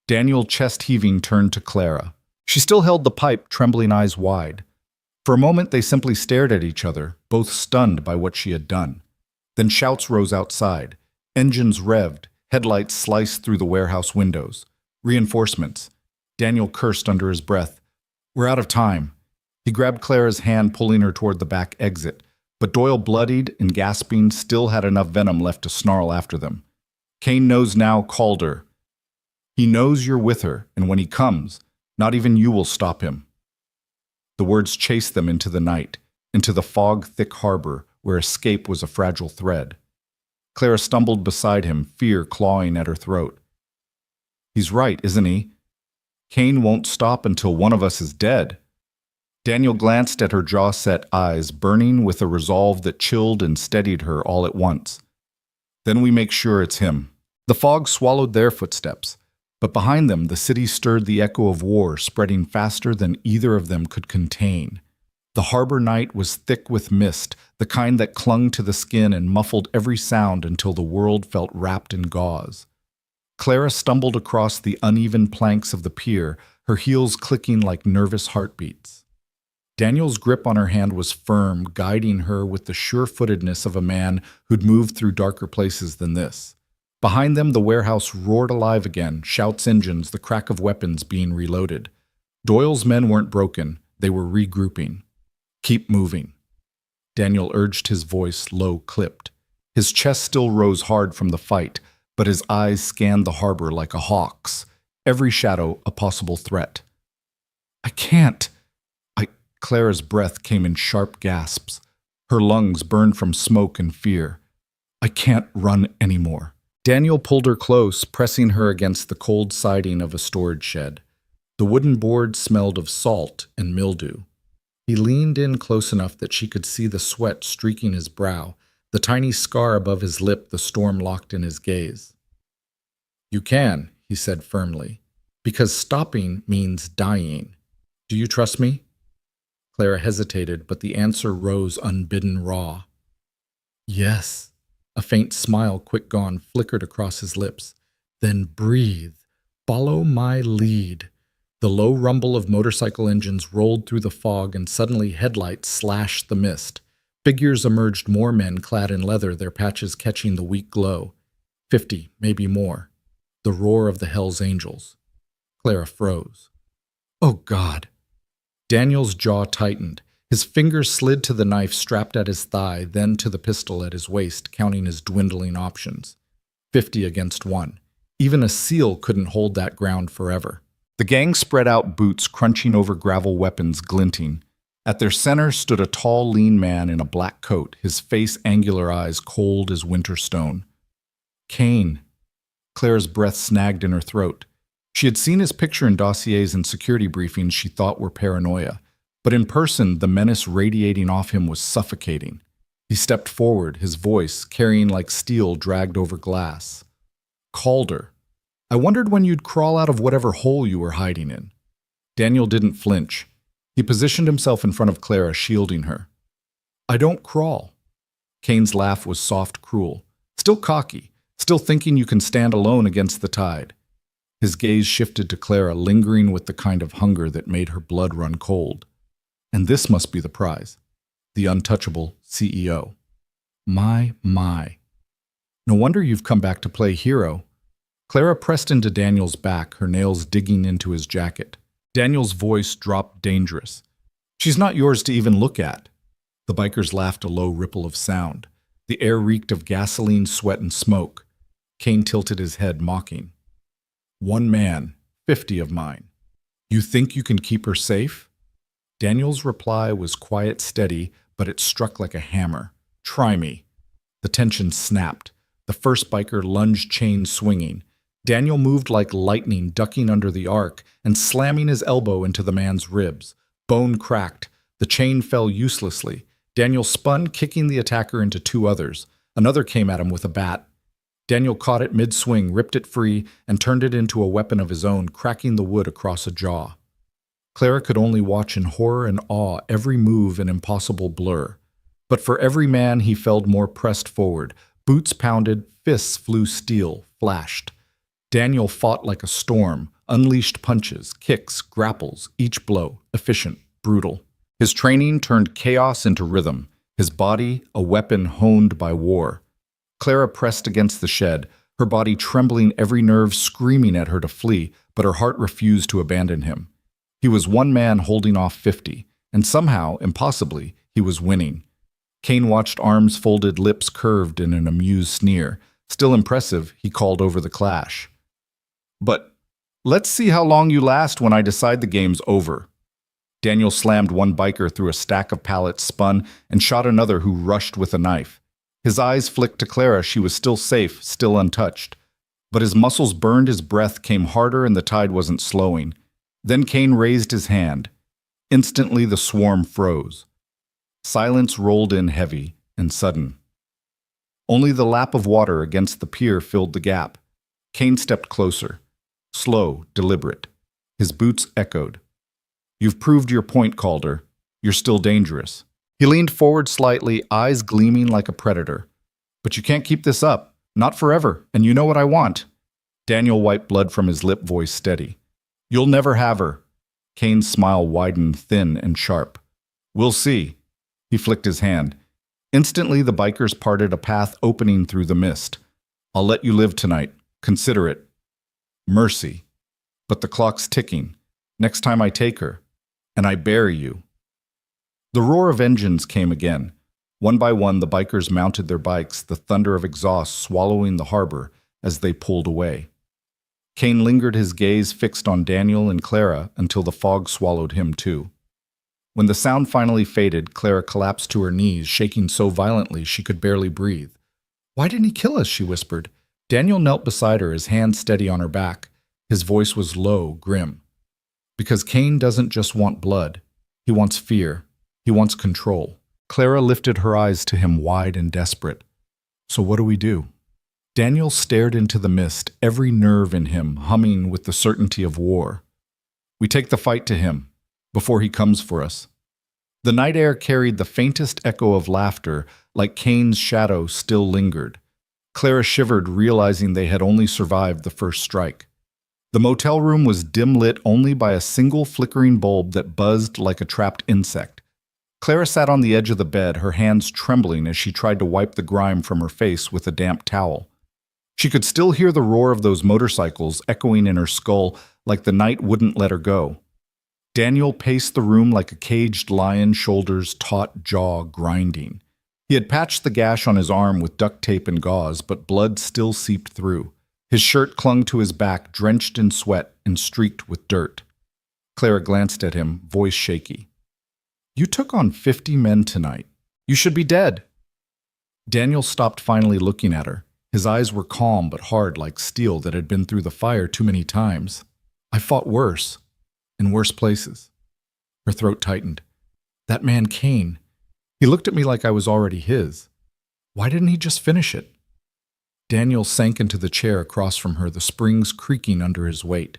Daniel, chest-heaving, turned to Clara. She still held the pipe, trembling eyes wide. For a moment they simply stared at each other, both stunned by what she had done. Then shouts rose outside. Engines revved, headlights sliced through the warehouse windows. Reinforcements. Daniel cursed under his breath. "We're out of time." He grabbed Clara's hand, pulling her toward the back exit. But Doyle, bloodied and gasping, still had enough venom left to snarl after them. "Kane knows now, Calder. He knows you're with her, and when he comes, not even you will stop him." The words chased them into the night, into the fog-thick harbor, where escape was a fragile thread. Clara stumbled beside him, fear clawing at her throat. "He's right, isn't he? Kane won't stop until one of us is dead." Daniel glanced at her jaw-set eyes, burning with a resolve that chilled and steadied her all at once. "Then we make sure it's him." The fog swallowed their footsteps, but behind them the city stirred the echo of war, spreading faster than either of them could contain. The harbor night was thick with mist, the kind that clung to the skin and muffled every sound until the world felt wrapped in gauze. Clara stumbled across the uneven planks of the pier, her heels clicking like nervous heartbeats. Daniel's grip on her hand was firm, guiding her with the sure-footedness of a man who'd moved through darker places than this. Behind them, the warehouse roared alive again, shouts, engines, the crack of weapons being reloaded. Doyle's men weren't broken, they were regrouping. "Keep moving." Daniel urged, his voice low-clipped. His chest still rose hard from the fight, but his eyes scanned the harbor like a hawk's, every shadow a possible threat. "I can't." Clara's breath came in sharp gasps. Her lungs burned from smoke and fear. "I can't run anymore." Daniel pulled her close, pressing her against the cold siding of a storage shed. The wooden board smelled of salt and mildew. He leaned in close enough that she could see the sweat streaking his brow, the tiny scar above his lip, the storm locked in his gaze. "You can," he said firmly, "because stopping means dying. Do you trust me?" Clara hesitated, but the answer rose unbidden raw. "Yes." A faint smile, quick gone, flickered across his lips. "Then breathe. Follow my lead." The low rumble of motorcycle engines rolled through the fog, and suddenly headlights slashed the mist. Figures emerged, more men clad in leather, their patches catching the weak glow. 50, maybe more. The roar of the Hells Angels. Clara froze. "Oh, God." Daniel's jaw tightened. His fingers slid to the knife strapped at his thigh, then to the pistol at his waist, counting his dwindling options. 50 against 1. Even a seal couldn't hold that ground forever. The gang spread out, boots crunching over gravel, weapons glinting. At their center stood a tall, lean man in a black coat, his face, angular eyes cold as winter stone. "Kane." Clara's breath snagged in her throat. She had seen his picture in dossiers and security briefings she thought were paranoia, but in person, the menace radiating off him was suffocating. He stepped forward, his voice, carrying like steel, dragged over glass. "Calder. I wondered when you'd crawl out of whatever hole you were hiding in." Daniel didn't flinch. He positioned himself in front of Clara, shielding her. "I don't crawl." Kane's laugh was soft, cruel. Still cocky, still thinking you can stand alone against the tide. His gaze shifted to Clara, lingering with the kind of hunger that made her blood run cold. And this must be the prize. the untouchable CEO. My. No wonder you've come back to play hero. Clara pressed into Daniel's back, her nails digging into his jacket. Daniel's voice dropped dangerous. She's not yours to even look at. The bikers laughed a low ripple of sound. The air reeked of gasoline, sweat, and smoke. Kane tilted his head, mocking. One man, 50 of mine. You think you can keep her safe? Daniel's reply was quiet, steady, but it struck like a hammer. Try me. The tension snapped. The first biker lunged, chain swinging. Daniel moved like lightning, ducking under the arc and slamming his elbow into the man's ribs. Bone cracked. The chain fell uselessly. Daniel spun, kicking the attacker into two others. Another came at him with a bat. Daniel caught it mid-swing, ripped it free, and turned it into a weapon of his own, cracking the wood across a jaw. Clara could only watch in horror and awe, every move an impossible blur. But for every man he felt more pressed forward. Boots pounded, fists flew steel, flashed. Daniel fought like a storm, unleashed punches, kicks, grapples, each blow, efficient, brutal. His training turned chaos into rhythm, his body a weapon honed by war. Clara pressed against the shed, her body trembling, every nerve screaming at her to flee, but her heart refused to abandon him. He was one man holding off 50, and somehow, impossibly, he was winning. Kane watched, arms folded, lips curved in an amused sneer. Still impressive, he called over the clash. But let's see how long you last when I decide the game's over. Daniel slammed one biker through a stack of pallets, spun, and shot another who rushed with a knife. His eyes flicked to Clara. She was still safe, still untouched. But his muscles burned, his breath came harder, and the tide wasn't slowing. Then Kane raised his hand. Instantly the swarm froze. Silence rolled in heavy and sudden. Only the lap of water against the pier filled the gap. Kane stepped closer. Slow, deliberate. His boots echoed. You've proved your point, Calder. You're still dangerous. He leaned forward slightly, eyes gleaming like a predator. But you can't keep this up. Not forever, and you know what I want. Daniel wiped blood from his lip, voice steady. You'll never have her. Kane's smile widened, thin and sharp. We'll see. He flicked his hand. Instantly, the bikers parted, a path opening through the mist. I'll let you live tonight. Consider it. Mercy. But the clock's ticking. Next time I take her. And I bury you. The roar of engines came again. One by one, the bikers mounted their bikes, the thunder of exhaust swallowing the harbor as they pulled away. Kane lingered, his gaze fixed on Daniel and Clara until the fog swallowed him too. When the sound finally faded, Clara collapsed to her knees, shaking so violently she could barely breathe. Why didn't he kill us? She whispered. Daniel knelt beside her, his hand steady on her back. His voice was low, grim. Because Kane doesn't just want blood. He wants fear. He wants control. Clara lifted her eyes to him, wide and desperate. So what do we do? Daniel stared into the mist, every nerve in him humming with the certainty of war. We take the fight to him, before he comes for us. The night air carried the faintest echo of laughter, like Kane's shadow still lingered. Clara shivered, realizing they had only survived the first strike. The motel room was dim lit only by a single flickering bulb that buzzed like a trapped insect. Clara sat on the edge of the bed, her hands trembling as she tried to wipe the grime from her face with a damp towel. She could still hear the roar of those motorcycles echoing in her skull like the night wouldn't let her go. Daniel paced the room like a caged lion, shoulders taut, jaw grinding. He had patched the gash on his arm with duct tape and gauze, but blood still seeped through. His shirt clung to his back, drenched in sweat and streaked with dirt. Clara glanced at him, voice shaky. You took on 50 men tonight. You should be dead. Daniel stopped, finally looking at her. His eyes were calm but hard like steel that had been through the fire too many times. I fought worse, in worse places. Her throat tightened. That man Kane. He looked at me like I was already his. Why didn't he just finish it? Daniel sank into the chair across from her, the springs creaking under his weight.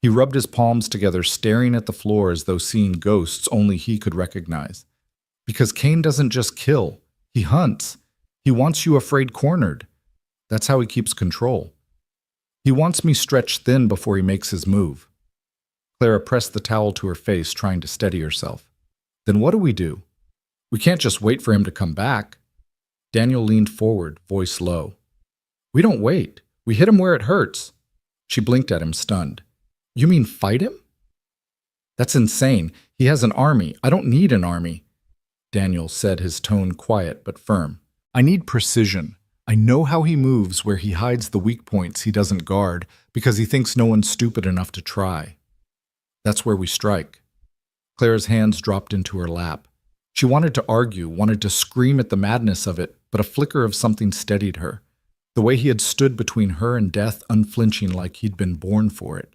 He rubbed his palms together, staring at the floor as though seeing ghosts only he could recognize. Because Kane doesn't just kill, he hunts. He wants you afraid, cornered. That's how he keeps control. He wants me stretched thin before he makes his move. Clara pressed the towel to her face, trying to steady herself. Then what do we do? We can't just wait for him to come back. Daniel leaned forward, voice low. We don't wait. We hit him where it hurts. She blinked at him, stunned. You mean fight him? That's insane. He has an army. I don't need an army. Daniel said, his tone quiet but firm. I need precision. I know how he moves, where he hides the weak points he doesn't guard because he thinks no one's stupid enough to try. That's where we strike. Clara's hands dropped into her lap. She wanted to argue, wanted to scream at the madness of it, but a flicker of something steadied her. The way he had stood between her and death, unflinching like he'd been born for it.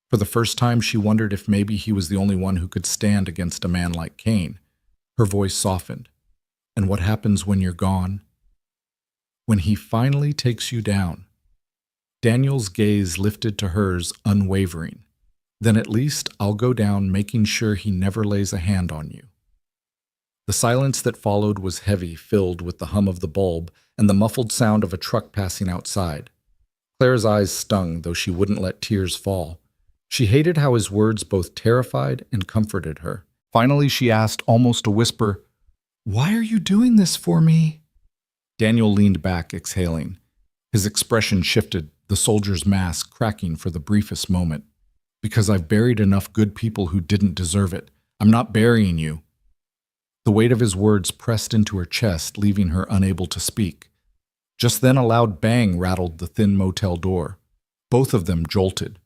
For the first time, she wondered if maybe he was the only one who could stand against a man like Cain. Her voice softened. And what happens when you're gone? When he finally takes you down. Daniel's gaze lifted to hers, unwavering. Then at least I'll go down making sure he never lays a hand on you. The silence that followed was heavy, filled with the hum of the bulb and the muffled sound of a truck passing outside. Clara's eyes stung, though she wouldn't let tears fall. She hated how his words both terrified and comforted her. Finally, she asked, almost a whisper, Why are you doing this for me? Daniel leaned back, exhaling. His expression shifted, the soldier's mask cracking for the briefest moment. Because I've buried enough good people who didn't deserve it. I'm not burying you. The weight of his words pressed into her chest, leaving her unable to speak. Just then a loud bang rattled the thin motel door. Both of them jolted.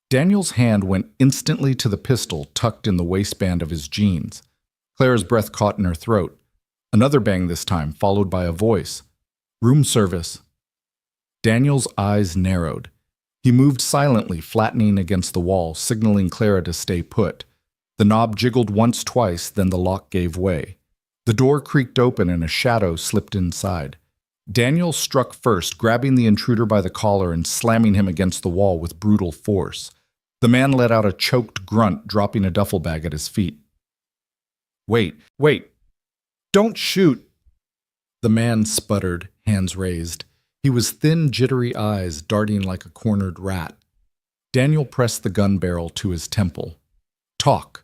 Daniel's hand went instantly to the pistol tucked in the waistband of his jeans. Clara's breath caught in her throat. Another bang this time, followed by a voice. Room service. Daniel's eyes narrowed. He moved silently, flattening against the wall, signaling Clara to stay put. The knob jiggled once, twice, then the lock gave way. The door creaked open and a shadow slipped inside. Daniel struck first, grabbing the intruder by the collar and slamming him against the wall with brutal force. The man let out a choked grunt, dropping a duffel bag at his feet. Wait, don't shoot! The man sputtered, hands raised. He was thin, jittery eyes darting like a cornered rat. Daniel pressed the gun barrel to his temple. Talk.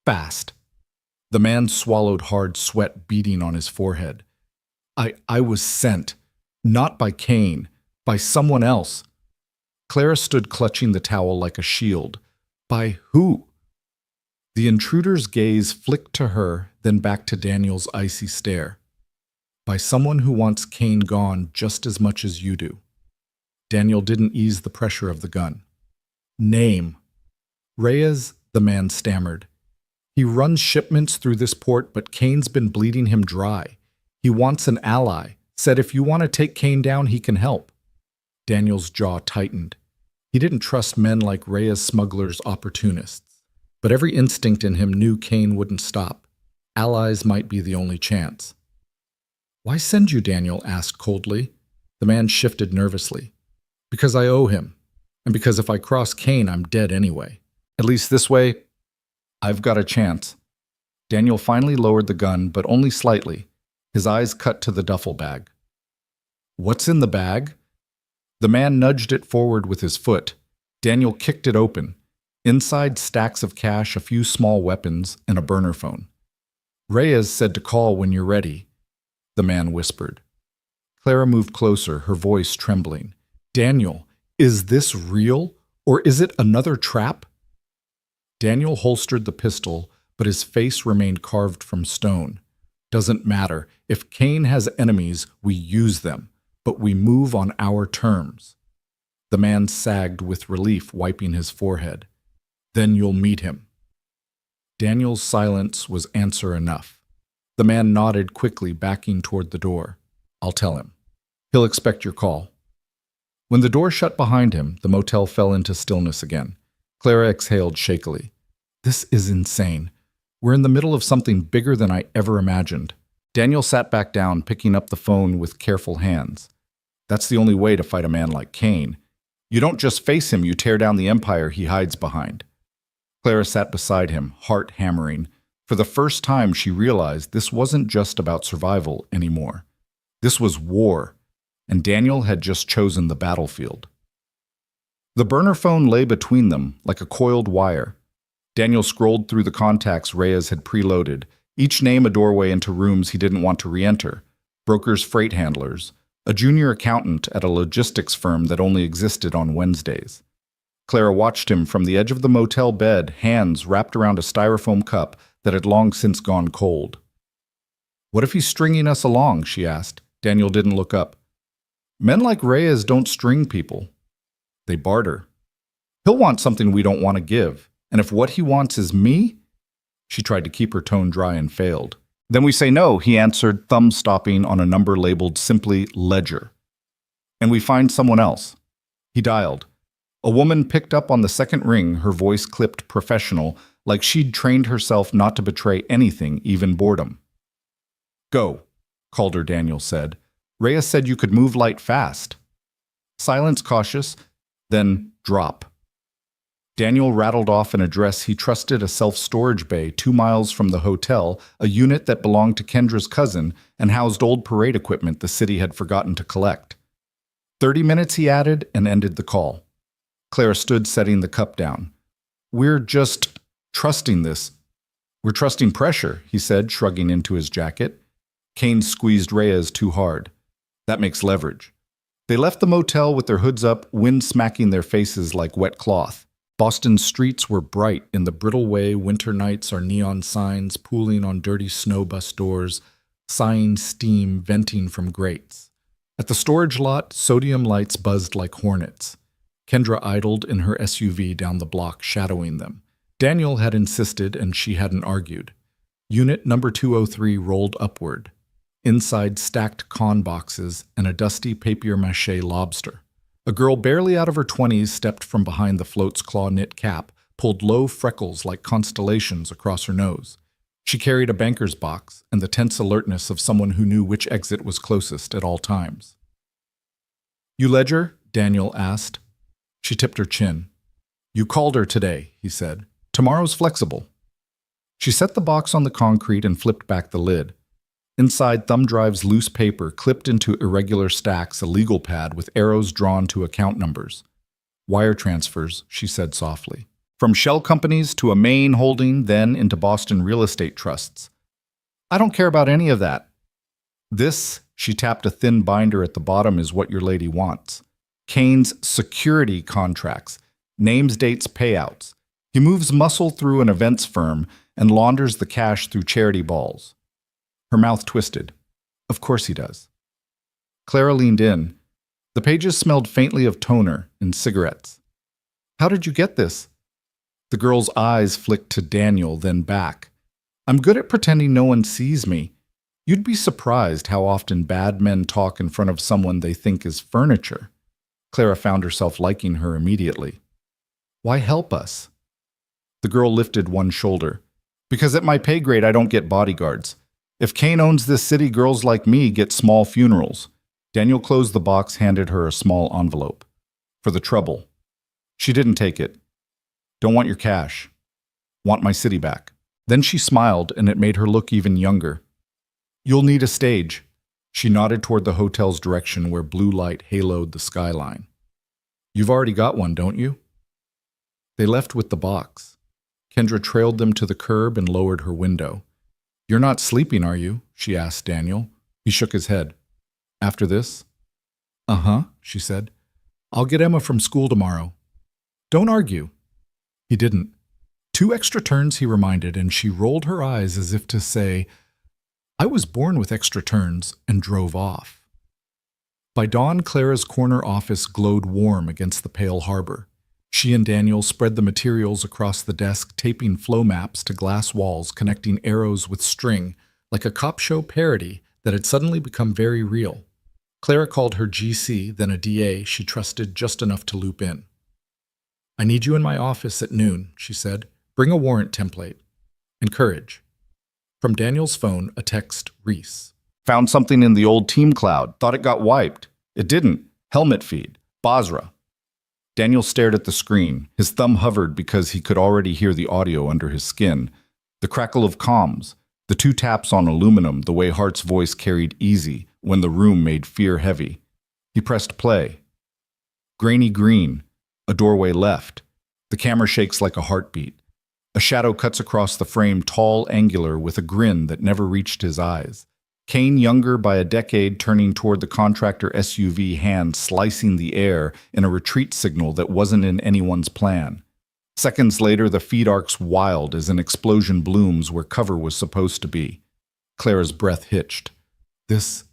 Fast. The man swallowed hard, sweat beating on his forehead. I was sent. Not by Cain. By someone else. Clara stood clutching the towel like a shield. By who? The intruder's gaze flicked to her, then back to Daniel's icy stare. By someone who wants Cain gone just as much as you do. Daniel didn't ease the pressure of the gun. Name. Reyes, the man stammered. He runs shipments through this port, but Cain's been bleeding him dry. He wants an ally. Said if you want to take Cain down, he can help. Daniel's jaw tightened. He didn't trust men like Reyes smugglers, opportunists. But every instinct in him knew Cain wouldn't stop. Allies might be the only chance. Why send you? Daniel asked coldly. The man shifted nervously. Because I owe him. And because if I cross Cain, I'm dead anyway. At least this way, I've got a chance. Daniel finally lowered the gun, but only slightly. His eyes cut to the duffel bag. What's in the bag? The man nudged it forward with his foot. Daniel kicked it open. Inside, stacks of cash, a few small weapons, and a burner phone. Reyes said to call when you're ready, the man whispered. Clara moved closer, her voice trembling. Daniel, is this real, or is it another trap? Daniel holstered the pistol, but his face remained carved from stone. Doesn't matter. If Cain has enemies, we use them, but we move on our terms. The man sagged with relief, wiping his forehead. Then you'll meet him. Daniel's silence was answer enough. The man nodded quickly, backing toward the door. I'll tell him. He'll expect your call. When the door shut behind him, the motel fell into stillness again. Clara exhaled shakily. This is insane. We're in the middle of something bigger than I ever imagined. Daniel sat back down, picking up the phone with careful hands. That's the only way to fight a man like Cain. You don't just face him, you tear down the empire he hides behind. Clara sat beside him, heart hammering. For the first time, she realized this wasn't just about survival anymore. This was war, and Daniel had just chosen the battlefield. The burner phone lay between them like a coiled wire. Daniel scrolled through the contacts Reyes had preloaded, Each name a doorway into rooms he didn't want to re-enter. Brokers, freight handlers, a junior accountant at a logistics firm that only existed on Wednesdays. Clara watched him from the edge of the motel bed, hands wrapped around a styrofoam cup that had long since gone cold. "What if he's stringing us along?" she asked. Daniel didn't look up. "Men like Reyes don't string people. They barter. He'll want something we don't want to give. And if what he wants is me?" She tried to keep her tone dry and failed. "Then we say no," he answered, thumb stopping on a number labeled simply Ledger. "And we find someone else." He dialed. A woman picked up on the second ring, her voice clipped professional, like she'd trained herself not to betray anything, even boredom. "Go," Calder Daniel said. "Reyes said you could move light fast." Silence cautious, then drop. Daniel rattled off an address he trusted, a self-storage bay 2 miles from the hotel, a unit that belonged to Kendra's cousin and housed old parade equipment the city had forgotten to collect. 30 minutes, he added, and ended the call. Clara stood setting the cup down. "We're just trusting this. We're trusting pressure," he said, shrugging into his jacket. Kane squeezed Reyes too hard. "That makes leverage." They left the motel with their hoods up, wind smacking their faces like wet cloth. Boston's streets were bright in the brittle way winter nights are neon signs pooling on dirty snow bus doors, sighing steam venting from grates. At the storage lot, sodium lights buzzed like hornets. Kendra idled in her SUV down the block, shadowing them. Daniel had insisted, and she hadn't argued. Unit number 203 rolled upward. Inside stacked con boxes and a dusty papier-mâché lobster. A girl barely out of her 20s stepped from behind the float's claw-knit cap, pulled low freckles like constellations across her nose. She carried a banker's box and the tense alertness of someone who knew which exit was closest at all times. "You Ledger?" Daniel asked. She tipped her chin. "You called her today," he said. "Tomorrow's flexible." She set the box on the concrete and flipped back the lid. Inside, thumb drives loose paper clipped into irregular stacks, a legal pad with arrows drawn to account numbers. "Wire transfers," she said softly. "From shell companies to a main holding, then into Boston real estate trusts." "I don't care about any of that." "This," she tapped a thin binder at the bottom, "is what your lady wants. Kane's security contracts, names, dates, payouts. He moves muscle through an events firm and launders the cash through charity balls." Her mouth twisted. "Of course he does." Clara leaned in. The pages smelled faintly of toner and cigarettes. "How did you get this?" The girl's eyes flicked to Daniel, then back. "I'm good at pretending no one sees me. You'd be surprised how often bad men talk in front of someone they think is furniture." Clara found herself liking her immediately. "Why help us?" The girl lifted one shoulder. "Because at my pay grade I don't get bodyguards. If Kane owns this city, girls like me get small funerals." Daniel closed the box, handed her a small envelope. "For the trouble." She didn't take it. "Don't want your cash. Want my city back." Then she smiled, and it made her look even younger. "You'll need a stage." She nodded toward the hotel's direction where blue light haloed the skyline. "You've already got one, don't you?" They left with the box. Kendra trailed them to the curb and lowered her window. "You're not sleeping, are you?" she asked Daniel. He shook his head. "After this?" "Uh-huh," she said. "I'll get Emma from school tomorrow." "Don't argue." He didn't. 2 extra turns, he reminded, and she rolled her eyes as if to say, "I was born with extra turns," and drove off. By dawn, Clara's corner office glowed warm against the pale harbor. She and Daniel spread the materials across the desk, taping flow maps to glass walls, connecting arrows with string, like a cop show parody that had suddenly become very real. Clara called her GC, then a DA she trusted just enough to loop in. "I need you in my office at noon," she said. "Bring a warrant template. And courage." From Daniel's phone, a text, Reese. "Found something in the old team cloud. Thought it got wiped. It didn't. Helmet feed. Basra." Daniel stared at the screen. His thumb hovered because he could already hear the audio under his skin. The crackle of comms, the 2 taps on aluminum, the way Hart's voice carried easy when the room made fear heavy. He pressed play. Grainy green, a doorway left. The camera shakes like a heartbeat. A shadow cuts across the frame, tall, angular, with a grin that never reached his eyes. Kane, younger by a decade, turning toward the contractor SUV, hand slicing the air in a retreat signal that wasn't in anyone's plan. Seconds later, the feed arcs wild as an explosion blooms where cover was supposed to be. Clara's breath hitched. This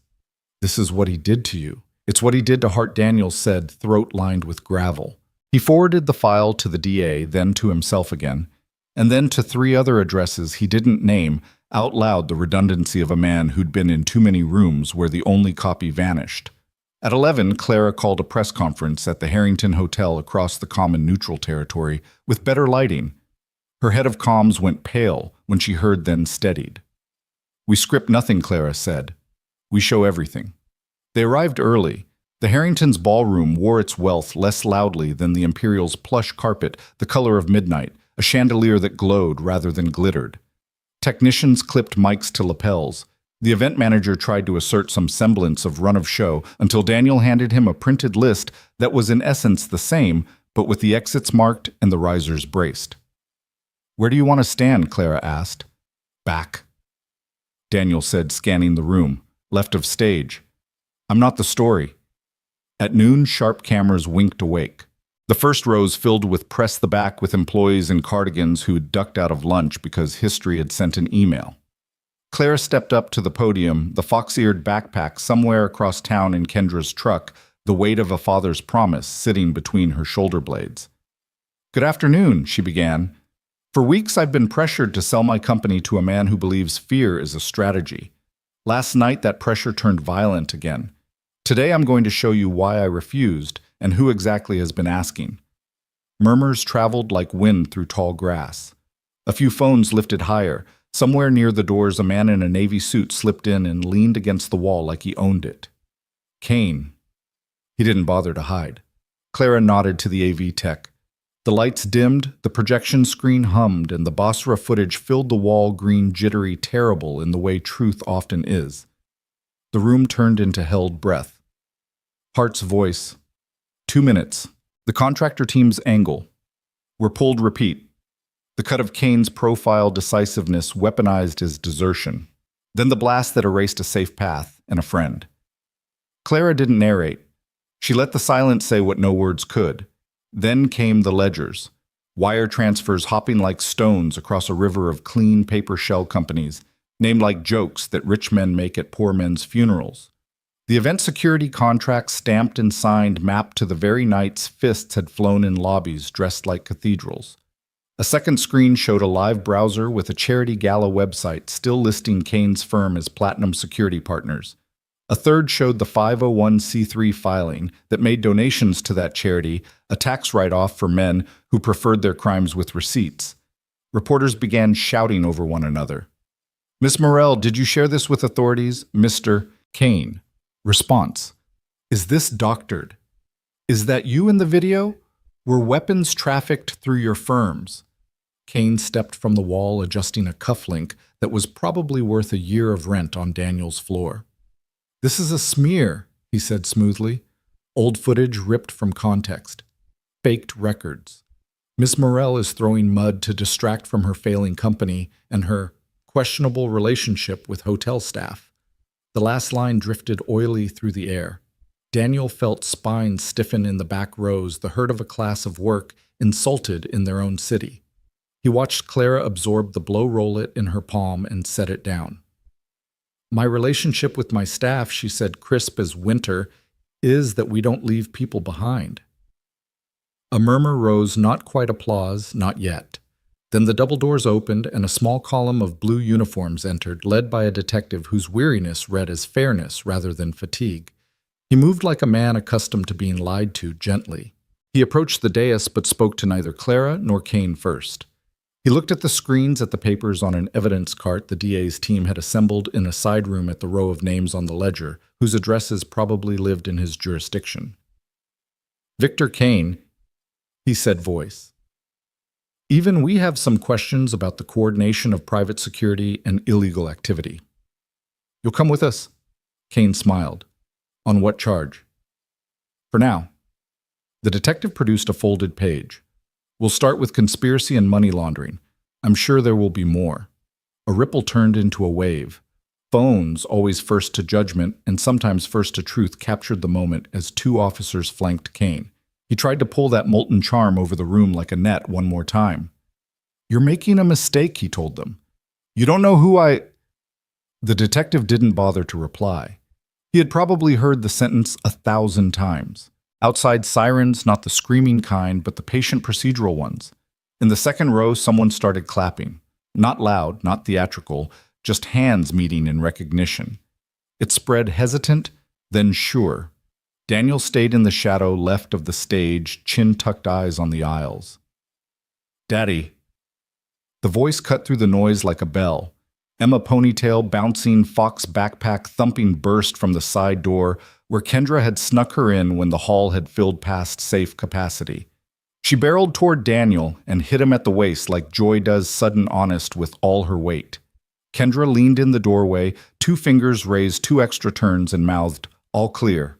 is what he did to you. It's what he did to Hart, Daniels said, throat lined with gravel. He forwarded the file to the DA, then to himself again, and then to 3 other addresses he didn't name, out loud the redundancy of a man who'd been in too many rooms where the only copy vanished. At 11, Clara called a press conference at the Harrington Hotel across the common neutral territory with better lighting. Her head of comms went pale when she heard, then steadied. "We script nothing," Clara said. "We show everything." They arrived early. The Harrington's ballroom wore its wealth less loudly than the Imperial's plush carpet, the color of midnight, a chandelier that glowed rather than glittered. Technicians clipped mics to lapels. The event manager tried to assert some semblance of run of show until Daniel handed him a printed list that was in essence the same, but with the exits marked and the risers braced. "Where do you want to stand?" Clara asked. "Back," Daniel said, scanning the room. "Left of stage. I'm not the story." At noon, sharp cameras winked awake. The first rows filled with press the back with employees in cardigans who had ducked out of lunch because history had sent an email. Clara stepped up to the podium, the fox-eared backpack somewhere across town in Kendra's truck, the weight of a father's promise sitting between her shoulder blades. "Good afternoon," she began. "For weeks I've been pressured to sell my company to a man who believes fear is a strategy. Last night that pressure turned violent again. Today I'm going to show you why I refused and who exactly has been asking." Murmurs traveled like wind through tall grass. A few phones lifted higher. Somewhere near the doors, a man in a navy suit slipped in and leaned against the wall like he owned it. Kane. He didn't bother to hide. Clara nodded to the AV tech. The lights dimmed, the projection screen hummed, and the Basra footage filled the wall, green, jittery, terrible in the way truth often is. The room turned into held breath. Hart's voice. 2 minutes. The contractor team's angle. We're pulled repeat. The cut of Kane's profile decisiveness weaponized as desertion. Then the blast that erased a safe path and a friend. Clara didn't narrate. She let the silence say what no words could. Then came the ledgers. Wire transfers hopping like stones across a river of clean paper shell companies, named like jokes that rich men make at poor men's funerals. The event security contracts stamped and signed mapped to the very nights fists had flown in lobbies dressed like cathedrals. A second screen showed a live browser with a charity gala website still listing Kane's firm as platinum security partners. A third showed the 501c3 filing that made donations to that charity a tax write-off for men who preferred their crimes with receipts. Reporters began shouting over one another. "Miss Morell, did you share this with authorities?" Mr. Kane. Response. "Is this doctored? Is that you in the video? Were weapons trafficked through your firms?" Kane stepped from the wall, adjusting a cufflink that was probably worth a year of rent on Daniel's floor. "This is a smear," he said smoothly. Old footage ripped from context. Faked records. Miss Morell is throwing mud to distract from her failing company and her questionable relationship with hotel staff. The last line drifted oily through the air. Daniel felt spines stiffen in the back rows, the hurt of a class of work insulted in their own city. He watched Clara absorb the blow, roll it in her palm, and set it down. "My relationship with my staff," she said crisp as winter, "is that we don't leave people behind." A murmur rose, not quite applause, not yet. Then the double doors opened and a small column of blue uniforms entered, led by a detective whose weariness read as fairness rather than fatigue. He moved like a man accustomed to being lied to, gently. He approached the dais but spoke to neither Clara nor Kane first. He looked at the screens at the papers on an evidence cart the DA's team had assembled in a side room at the row of names on the ledger, whose addresses probably lived in his jurisdiction. "Victor Kane," he said voice. "Even we have some questions about the coordination of private security and illegal activity." "You'll come with us?" Kane smiled. "On what charge?" "For now." The detective produced a folded page. "We'll start with conspiracy and money laundering. I'm sure there will be more. A ripple turned into a wave. Phones, always first to judgment and sometimes first to truth, captured the moment as two officers flanked Kane. He tried to pull that molten charm over the room like a net one more time. "You're making a mistake," he told them. "You don't know who I—" The detective didn't bother to reply. He had probably heard the sentence 1,000 times. Outside, sirens, not the screaming kind, but the patient procedural ones. In the second row, someone started clapping. Not loud, not theatrical, just hands meeting in recognition. It spread hesitant, then sure. Daniel stayed in the shadow left of the stage, chin-tucked eyes on the aisles. "Daddy." The voice cut through the noise like a bell. Emma ponytail, bouncing, fox backpack thumping burst from the side door where Kendra had snuck her in when the hall had filled past safe capacity. She barreled toward Daniel and hit him at the waist like Joy does sudden honest with all her weight. Kendra leaned in the doorway, 2 fingers raised 2 extra turns and mouthed, "All clear."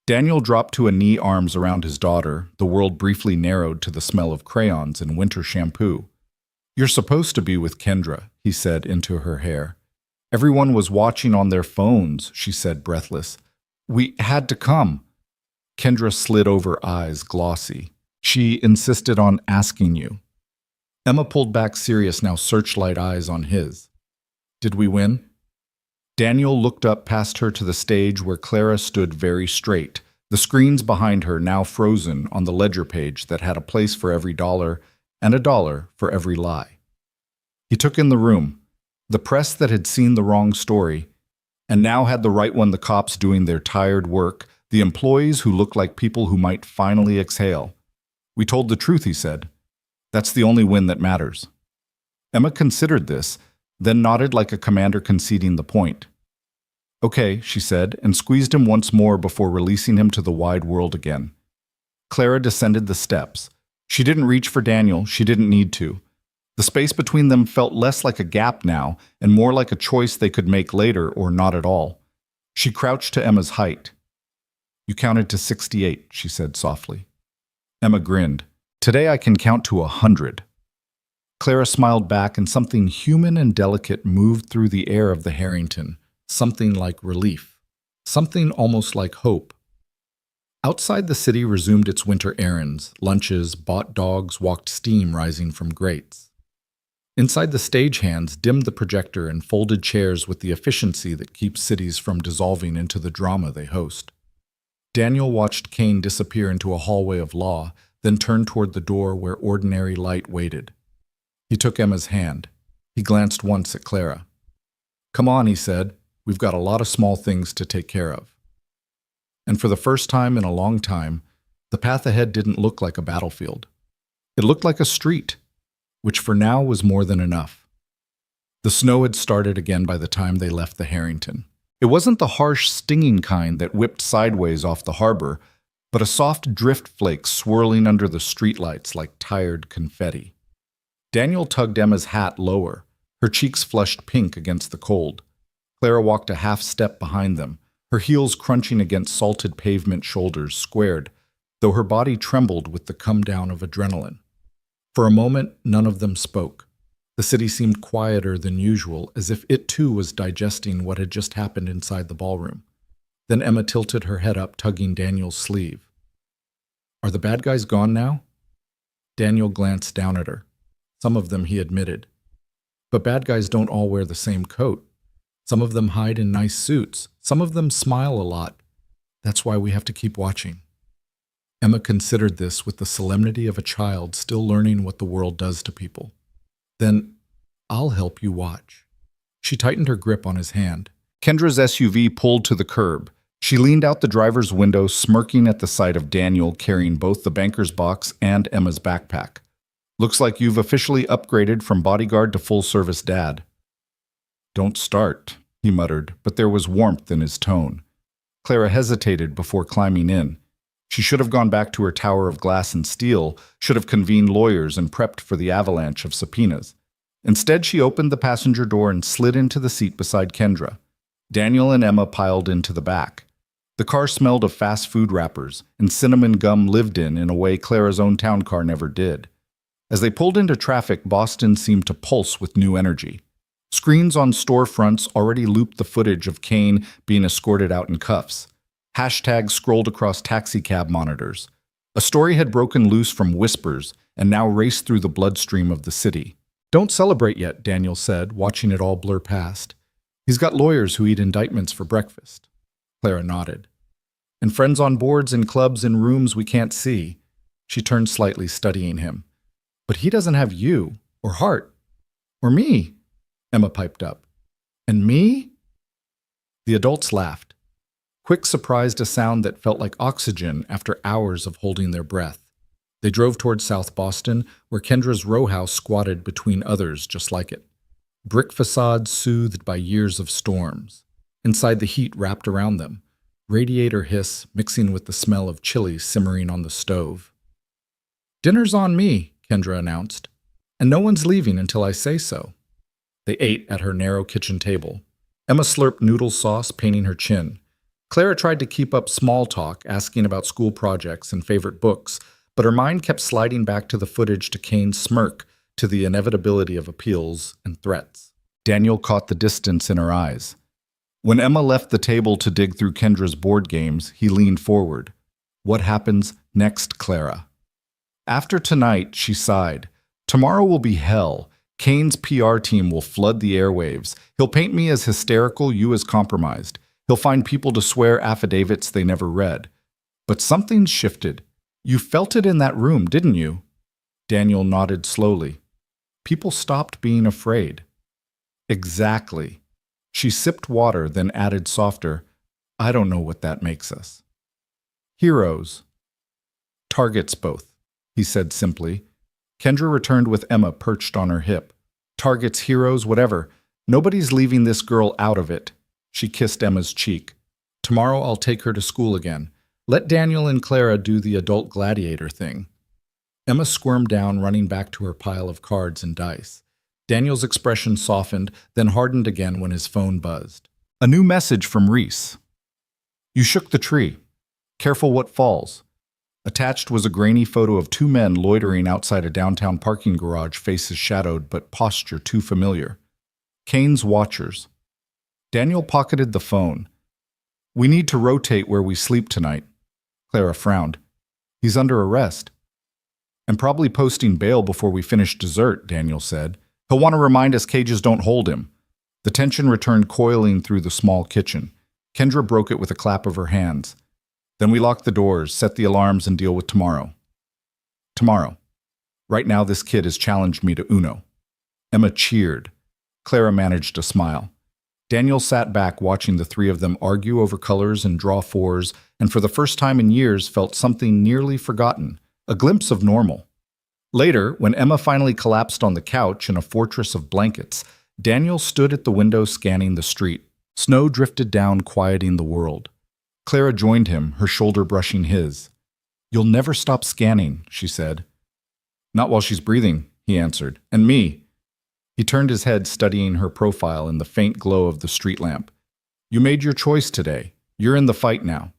Daniel dropped to a knee, arms around his daughter. The world briefly narrowed to the smell of crayons and winter shampoo. "You're supposed to be with Kendra," he said into her hair. "Everyone was watching on their phones," she said, breathless. "We had to come." Kendra slid over, eyes glossy. "She insisted on asking you." Emma pulled back, serious now, searchlight eyes on his. "Did we win?" Daniel looked up past her to the stage where Clara stood very straight, the screens behind her now frozen on the ledger page that had a place for every dollar and a dollar for every lie. He took in the room, the press that had seen the wrong story, and now had the right one, the cops doing their tired work, the employees who looked like people who might finally exhale. "We told the truth," he said. "That's the only win that matters." Emma considered this, then nodded like a commander conceding the point. "Okay," she said, and squeezed him once more before releasing him to the wide world again. Clara descended the steps. She didn't reach for Daniel, she didn't need to. The space between them felt less like a gap now, and more like a choice they could make later or not at all. She crouched to Emma's height. "You counted to 68, she said softly. Emma grinned. "Today I can count to 100. Clara smiled back, and something human and delicate moved through the air of the Harrington, something like relief, something almost like hope. Outside, the city resumed its winter errands, lunches, bought dogs, walked steam rising from grates. Inside, the stagehands dimmed the projector and folded chairs with the efficiency that keeps cities from dissolving into the drama they host. Daniel watched Kane disappear into a hallway of law, then turned toward the door where ordinary light waited. He took Emma's hand. He glanced once at Clara. "Come on," he said. "We've got a lot of small things to take care of." And for the first time in a long time, the path ahead didn't look like a battlefield. It looked like a street, which for now was more than enough. The snow had started again by the time they left the Harrington. It wasn't the harsh, stinging kind that whipped sideways off the harbor, but a soft drift flake swirling under the streetlights like tired confetti. Daniel tugged Emma's hat lower. Her cheeks flushed pink against the cold. Clara walked a half step behind them, her heels crunching against salted pavement, shoulders squared, though her body trembled with the come-down of adrenaline. For a moment, none of them spoke. The city seemed quieter than usual, as if it too was digesting what had just happened inside the ballroom. Then Emma tilted her head up, tugging Daniel's sleeve. "Are the bad guys gone now?" Daniel glanced down at her. Some of them, he admitted. But bad guys don't all wear the same coat. Some of them hide in nice suits. Some of them smile a lot. That's why we have to keep watching. Emma considered this with the solemnity of a child still learning what the world does to people. "Then I'll help you watch." She tightened her grip on his hand. Kendra's SUV pulled to the curb. She leaned out the driver's window, smirking at the sight of Daniel carrying both the banker's box and Emma's backpack. "Looks like you've officially upgraded from bodyguard to full-service dad." "Don't start," he muttered, but there was warmth in his tone. Clara hesitated before climbing in. She should have gone back to her tower of glass and steel, should have convened lawyers and prepped for the avalanche of subpoenas. Instead, she opened the passenger door and slid into the seat beside Kendra. Daniel and Emma piled into the back. The car smelled of fast food wrappers, and cinnamon gum lived in a way Clara's own town car never did. As they pulled into traffic, Boston seemed to pulse with new energy. Screens on storefronts already looped the footage of Kane being escorted out in cuffs. Hashtags scrolled across taxicab monitors. A story had broken loose from whispers and now raced through the bloodstream of the city. "Don't celebrate yet," Daniel said, watching it all blur past. "He's got lawyers who eat indictments for breakfast." Clara nodded. "And friends on boards and clubs in rooms we can't see." She turned slightly, studying him. "But he doesn't have you, or Hart, or me," Emma piped up. "And me?" The adults laughed. Quick surprised a sound that felt like oxygen after hours of holding their breath. They drove toward South Boston, where Kendra's row house squatted between others just like it. Brick facades soothed by years of storms. Inside, the heat wrapped around them. Radiator hiss mixing with the smell of chili simmering on the stove. "Dinner's on me," Kendra announced. "And no one's leaving until I say so." They ate at her narrow kitchen table. Emma slurped noodle sauce, painting her chin. Clara tried to keep up small talk, asking about school projects and favorite books, but her mind kept sliding back to the footage, to Kane's smirk, to the inevitability of appeals and threats. Daniel caught the distance in her eyes. When Emma left the table to dig through Kendra's board games, he leaned forward. "What happens next, Clara?" "After tonight," she sighed, "tomorrow will be hell. Kane's PR team will flood the airwaves. He'll paint me as hysterical, you as compromised. He'll find people to swear affidavits they never read. But something's shifted. You felt it in that room, didn't you?" Daniel nodded slowly. "People stopped being afraid." "Exactly." She sipped water, then added softer, "I don't know what that makes us." "Heroes." "Targets both," he said simply. Kendra returned with Emma perched on her hip. "Targets, heroes, whatever. Nobody's leaving this girl out of it." She kissed Emma's cheek. "Tomorrow I'll take her to school again. Let Daniel and Clara do the adult gladiator thing." Emma squirmed down, running back to her pile of cards and dice. Daniel's expression softened, then hardened again when his phone buzzed. A new message from Reese. "You shook the tree. Careful what falls." Attached was a grainy photo of two men loitering outside a downtown parking garage, faces shadowed but posture too familiar. Kane's watchers. Daniel pocketed the phone. "We need to rotate where we sleep tonight." Clara frowned. "He's under arrest." "And probably posting bail before we finish dessert," Daniel said. "He'll want to remind us cages don't hold him." The tension returned coiling through the small kitchen. Kendra broke it with a clap of her hands. "Then we lock the doors, set the alarms, and deal with tomorrow." "Tomorrow. Right now this kid has challenged me to Uno." Emma cheered. Clara managed a smile. Daniel sat back watching the three of them argue over colors and draw fours, and for the first time in years felt something nearly forgotten, a glimpse of normal. Later, when Emma finally collapsed on the couch in a fortress of blankets, Daniel stood at the window scanning the street. Snow drifted down, quieting the world. Clara joined him, her shoulder brushing his. "You'll never stop scanning," she said. "Not while she's breathing," he answered. "And me." He turned his head, studying her profile in the faint glow of the street lamp. "You made your choice today. You're in the fight now."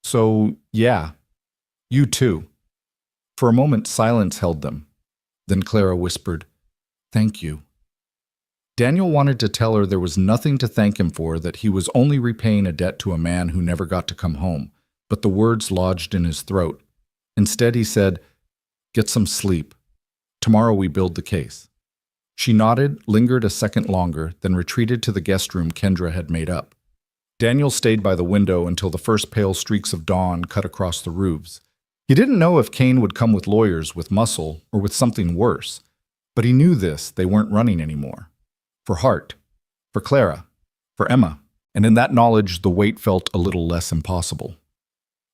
"So, yeah. You too." For a moment, silence held them. Then Clara whispered, "Thank you." Daniel wanted to tell her there was nothing to thank him for, that he was only repaying a debt to a man who never got to come home, but the words lodged in his throat. Instead, he said, "Get some sleep. Tomorrow we build the case." She nodded, lingered a second longer, then retreated to the guest room Kendra had made up. Daniel stayed by the window until the first pale streaks of dawn cut across the roofs. He didn't know if Kane would come with lawyers, with muscle, or with something worse, but he knew this: they weren't running anymore. For Hart, for Clara, for Emma, and in that knowledge the weight felt a little less impossible.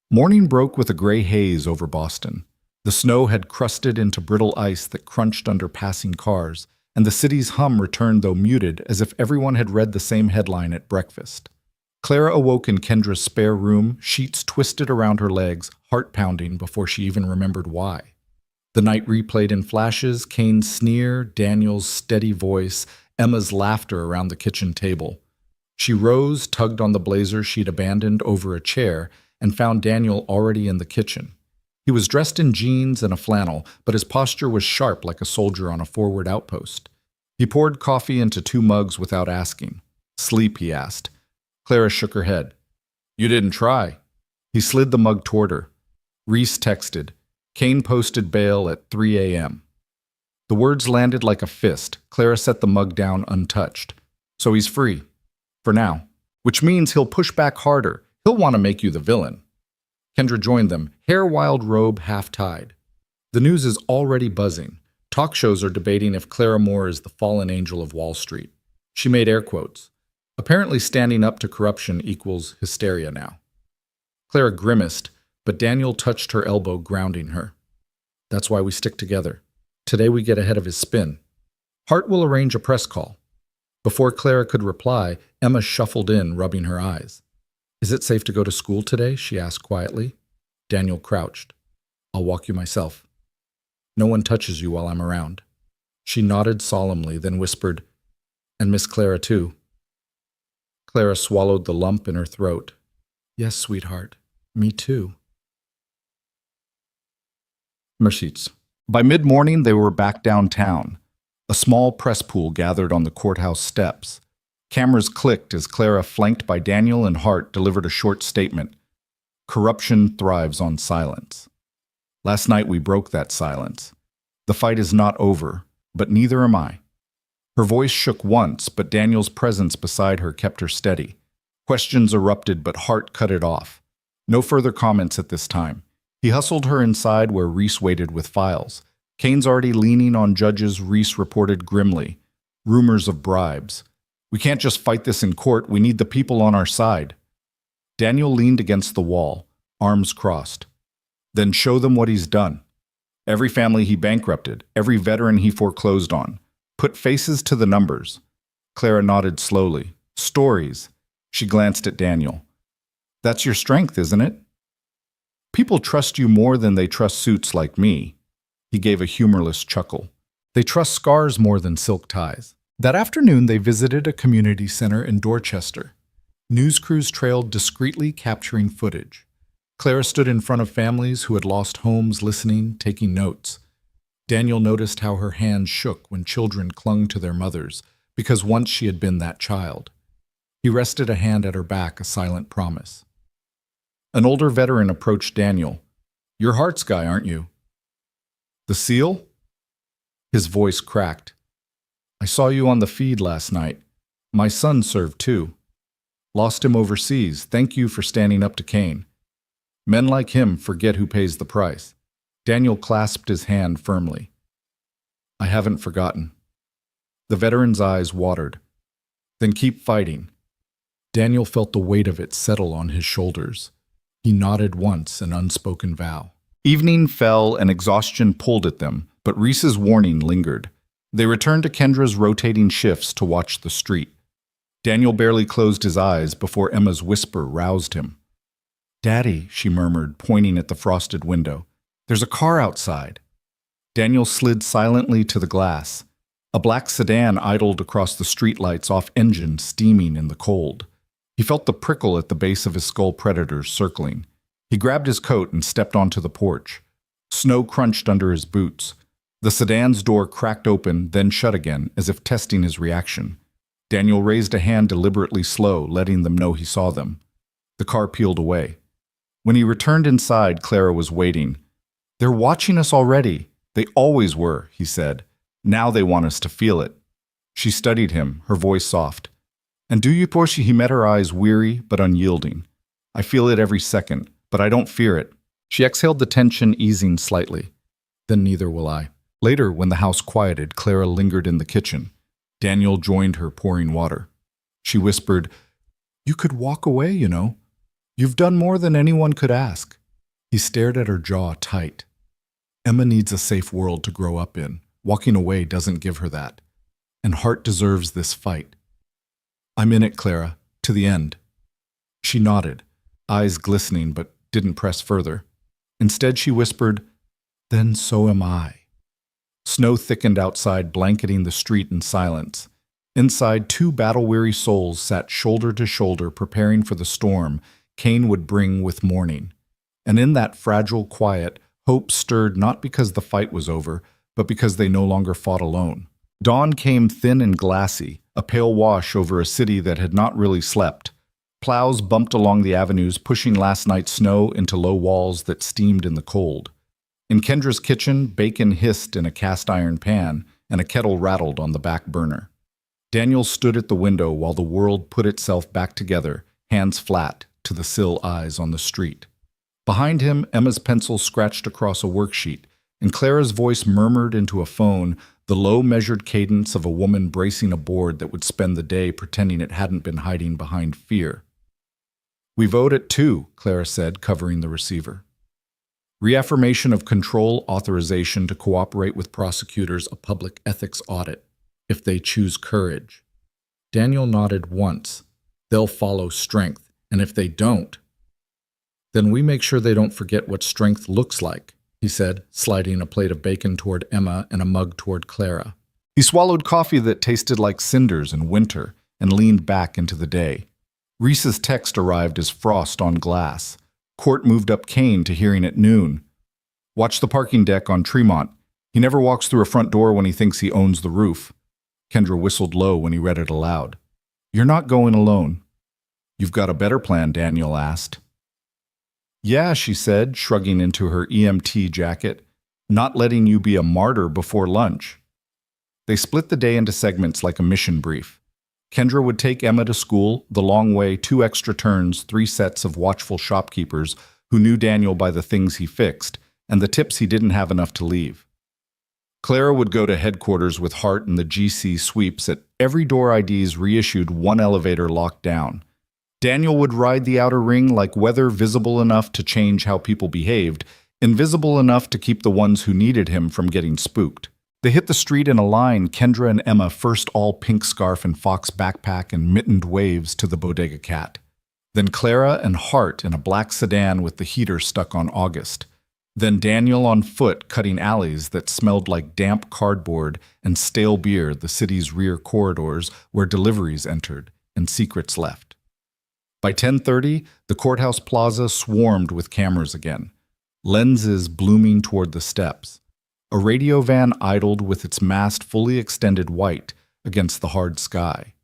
Morning broke with a gray haze over Boston. The snow had crusted into brittle ice that crunched under passing cars, and the city's hum returned, though muted, as if everyone had read the same headline at breakfast. Clara awoke in Kendra's spare room, sheets twisted around her legs, heart pounding before she even remembered why. The night replayed in flashes: Kane's sneer, Daniel's steady voice, Emma's laughter around the kitchen table. She rose, tugged on the blazer she'd abandoned over a chair, and found Daniel already in the kitchen. He was dressed in jeans and a flannel, but his posture was sharp like a soldier on a forward outpost. He poured coffee into 2 mugs without asking. "Sleep?" he asked. Clara shook her head. "You didn't try." He slid the mug toward her. Reese texted. Kane posted bail at 3 a.m. The words landed like a fist. Clara set the mug down untouched. "So he's free. For now. Which means he'll push back harder. He'll want to make you the villain." Kendra joined them, hair wild robe half-tied. The news is already buzzing. Talk shows are debating if Clara Moore is the fallen angel of Wall Street. She made air quotes. Apparently standing up to corruption equals hysteria now. Clara grimaced, but Daniel touched her elbow, grounding her. "That's why we stick together. Today we get ahead of his spin. Hart will arrange a press call." Before Clara could reply, Emma shuffled in, rubbing her eyes. "Is it safe to go to school today?" she asked quietly. Daniel crouched. "I'll walk you myself. No one touches you while I'm around." She nodded solemnly, then whispered, "And Miss Clara too." Clara swallowed the lump in her throat. "Yes, sweetheart. Me too." Mercedes. By mid-morning, they were back downtown. A small press pool gathered on the courthouse steps. Cameras clicked as Clara, flanked by Daniel and Hart, delivered a short statement. "Corruption thrives on silence. Last night we broke that silence. The fight is not over, but neither am I." Her voice shook once, but Daniel's presence beside her kept her steady. Questions erupted, but Hart cut it off. No further comments at this time. He hustled her inside where Reese waited with files. Kane's already leaning on judges, Reese reported grimly. Rumors of bribes. "We can't just fight this in court, we need the people on our side." Daniel leaned against the wall, arms crossed. "Then show them what he's done. Every family he bankrupted, every veteran he foreclosed on. Put faces to the numbers." Clara nodded slowly. "Stories." She glanced at Daniel. "That's your strength, isn't it? People trust you more than they trust suits like me." He gave a humorless chuckle. "They trust scars more than silk ties." That afternoon, they visited a community center in Dorchester. News crews trailed discreetly, capturing footage. Clara stood in front of families who had lost homes, listening, taking notes. Daniel noticed how her hands shook when children clung to their mothers, because once she had been that child. He rested a hand at her back, a silent promise. An older veteran approached Daniel. "You're Hart's guy, aren't you?" "The SEAL?" His voice cracked. "I saw you on the feed last night. My son served too. Lost him overseas. Thank you for standing up to Kane. Men like him forget who pays the price." Daniel clasped his hand firmly. "I haven't forgotten." The veteran's eyes watered. "Then keep fighting." Daniel felt the weight of it settle on his shoulders. He nodded once, an unspoken vow. Evening fell and exhaustion pulled at them, but Reese's warning lingered. They returned to Kendra's rotating shifts to watch the street. Daniel barely closed his eyes before Emma's whisper roused him. "Daddy," she murmured, pointing at the frosted window. "There's a car outside." Daniel slid silently to the glass. A black sedan idled across the streetlights, off engine, steaming in the cold. He felt the prickle at the base of his skull, predators circling. He grabbed his coat and stepped onto the porch. Snow crunched under his boots. The sedan's door cracked open, then shut again, as if testing his reaction. Daniel raised a hand deliberately slow, letting them know he saw them. The car peeled away. When he returned inside, Clara was waiting. "They're watching us already. They always were," he said. "Now they want us to feel it." She studied him, her voice soft. "And do you, Portia?" He met her eyes, weary but unyielding. "I feel it every second, but I don't fear it." She exhaled, the tension easing slightly. "Then neither will I." Later, when the house quieted, Clara lingered in the kitchen. Daniel joined her, pouring water. She whispered, "You could walk away, you know. You've done more than anyone could ask." He stared at her, jaw tight. "Emma needs a safe world to grow up in. Walking away doesn't give her that. And Hart deserves this fight." "I'm in it, Clara, to the end." She nodded, eyes glistening, but didn't press further. Instead, she whispered, "Then so am I." Snow thickened outside, blanketing the street in silence. Inside, 2 battle-weary souls sat shoulder to shoulder, preparing for the storm Kane would bring with morning. And in that fragile quiet, Hope stirred not because the fight was over, but because they no longer fought alone. Dawn came thin and glassy, a pale wash over a city that had not really slept. Plows bumped along the avenues, pushing last night's snow into low walls that steamed in the cold. In Kendra's kitchen, bacon hissed in a cast-iron pan, and a kettle rattled on the back burner. Daniel stood at the window while the world put itself back together, hands flat, to the sill eyes on the street. Behind him, Emma's pencil scratched across a worksheet, and Clara's voice murmured into a phone, the low, measured cadence of a woman bracing a board that would spend the day pretending it hadn't been hiding behind fear. "We vote at 2, Clara said, covering the receiver. Reaffirmation of control authorization to cooperate with prosecutors, a public ethics audit, if they choose courage. Daniel nodded once. They'll follow strength, and if they don't, then we make sure they don't forget what strength looks like, he said, sliding a plate of bacon toward Emma and a mug toward Clara. He swallowed coffee that tasted like cinders in winter and leaned back into the day. Reese's text arrived as frost on glass. Court moved up Kane to hearing at noon. Watch the parking deck on Tremont. He never walks through a front door when he thinks he owns the roof. Kendra whistled low when he read it aloud. You're not going alone. You've got a better plan, Daniel asked. Yeah, she said, shrugging into her EMT jacket. Not letting you be a martyr before lunch. They split the day into segments like a mission brief. Kendra would take Emma to school, the long way, 2 extra turns, 3 sets of watchful shopkeepers who knew Daniel by the things he fixed and the tips he didn't have enough to leave. Clara would go to headquarters with Hart and the GC sweeps at every door IDs reissued, 1 elevator locked down. Daniel would ride the outer ring like weather visible enough to change how people behaved, invisible enough to keep the ones who needed him from getting spooked. They hit the street in a line, Kendra and Emma first all pink scarf and fox backpack and mittened waves to the Bodega Cat. Then Clara and Hart in a black sedan with the heater stuck on August. Then Daniel on foot cutting alleys that smelled like damp cardboard and stale beer, the city's rear corridors where deliveries entered and secrets left. By 10:30, the courthouse plaza swarmed with cameras again, lenses blooming toward the steps. A radio van idled with its mast fully extended white against the hard sky.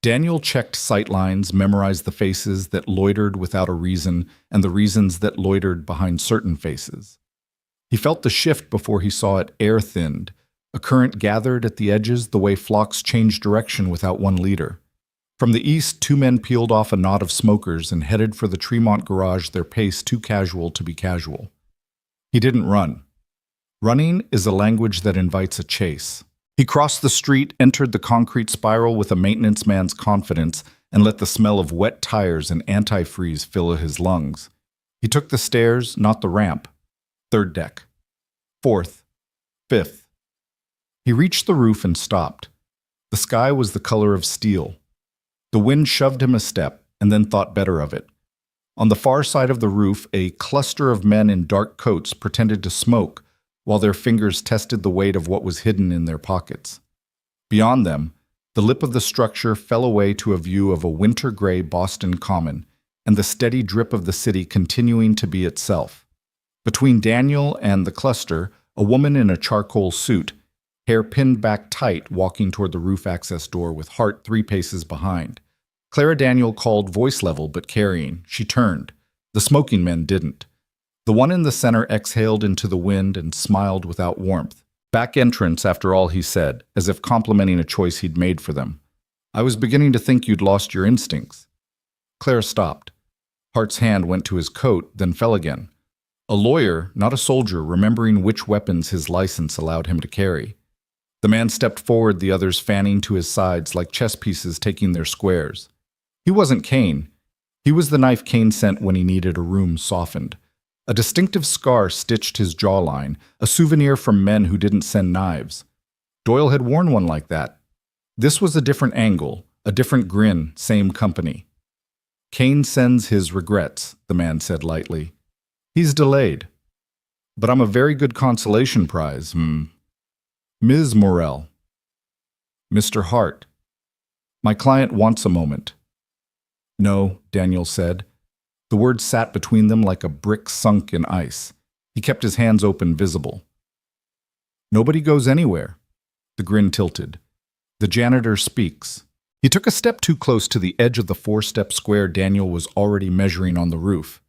Daniel checked sightlines, memorized the faces that loitered without a reason and the reasons that loitered behind certain faces. He felt the shift before he saw it air-thinned, a current gathered at the edges the way flocks change direction without one leader. From the east, 2 men peeled off a knot of smokers and headed for the Tremont garage, their pace too casual to be casual. He didn't run. Running is a language that invites a chase. He crossed the street, entered the concrete spiral with a maintenance man's confidence, and let the smell of wet tires and antifreeze fill his lungs. He took the stairs, not the ramp. 3rd deck. 4th. 5th. He reached the roof and stopped. The sky was the color of steel. The wind shoved him a step, and then thought better of it. On the far side of the roof, a cluster of men in dark coats pretended to smoke, while their fingers tested the weight of what was hidden in their pockets. Beyond them, the lip of the structure fell away to a view of a winter-gray Boston common, and the steady drip of the city continuing to be itself. Between Daniel and the cluster, a woman in a charcoal suit, hair pinned back tight, walking toward the roof access door with Hart 3 paces behind. Clara Daniel called voice level but carrying. She turned. The smoking men didn't. The one in the center exhaled into the wind and smiled without warmth. Back entrance, after all, he said, as if complimenting a choice he'd made for them. I was beginning to think you'd lost your instincts. Clara stopped. Hart's hand went to his coat, then fell again. A lawyer, not a soldier, remembering which weapons his license allowed him to carry. The man stepped forward, the others fanning to his sides like chess pieces taking their squares. He wasn't Kane. He was the knife Kane sent when he needed a room softened. A distinctive scar stitched his jawline, a souvenir from men who didn't send knives. Doyle had worn one like that. This was a different angle, a different grin, same company. Kane sends his regrets, the man said lightly. He's delayed. But I'm a very good consolation prize, Ms. Morell. Mr. Hart. My client wants a moment. No, Daniel said. The word sat between them like a brick sunk in ice. He kept his hands open, visible. Nobody goes anywhere. The grin tilted. The janitor speaks. He took a step too close to the edge of the four-step square Daniel was already measuring on the roof.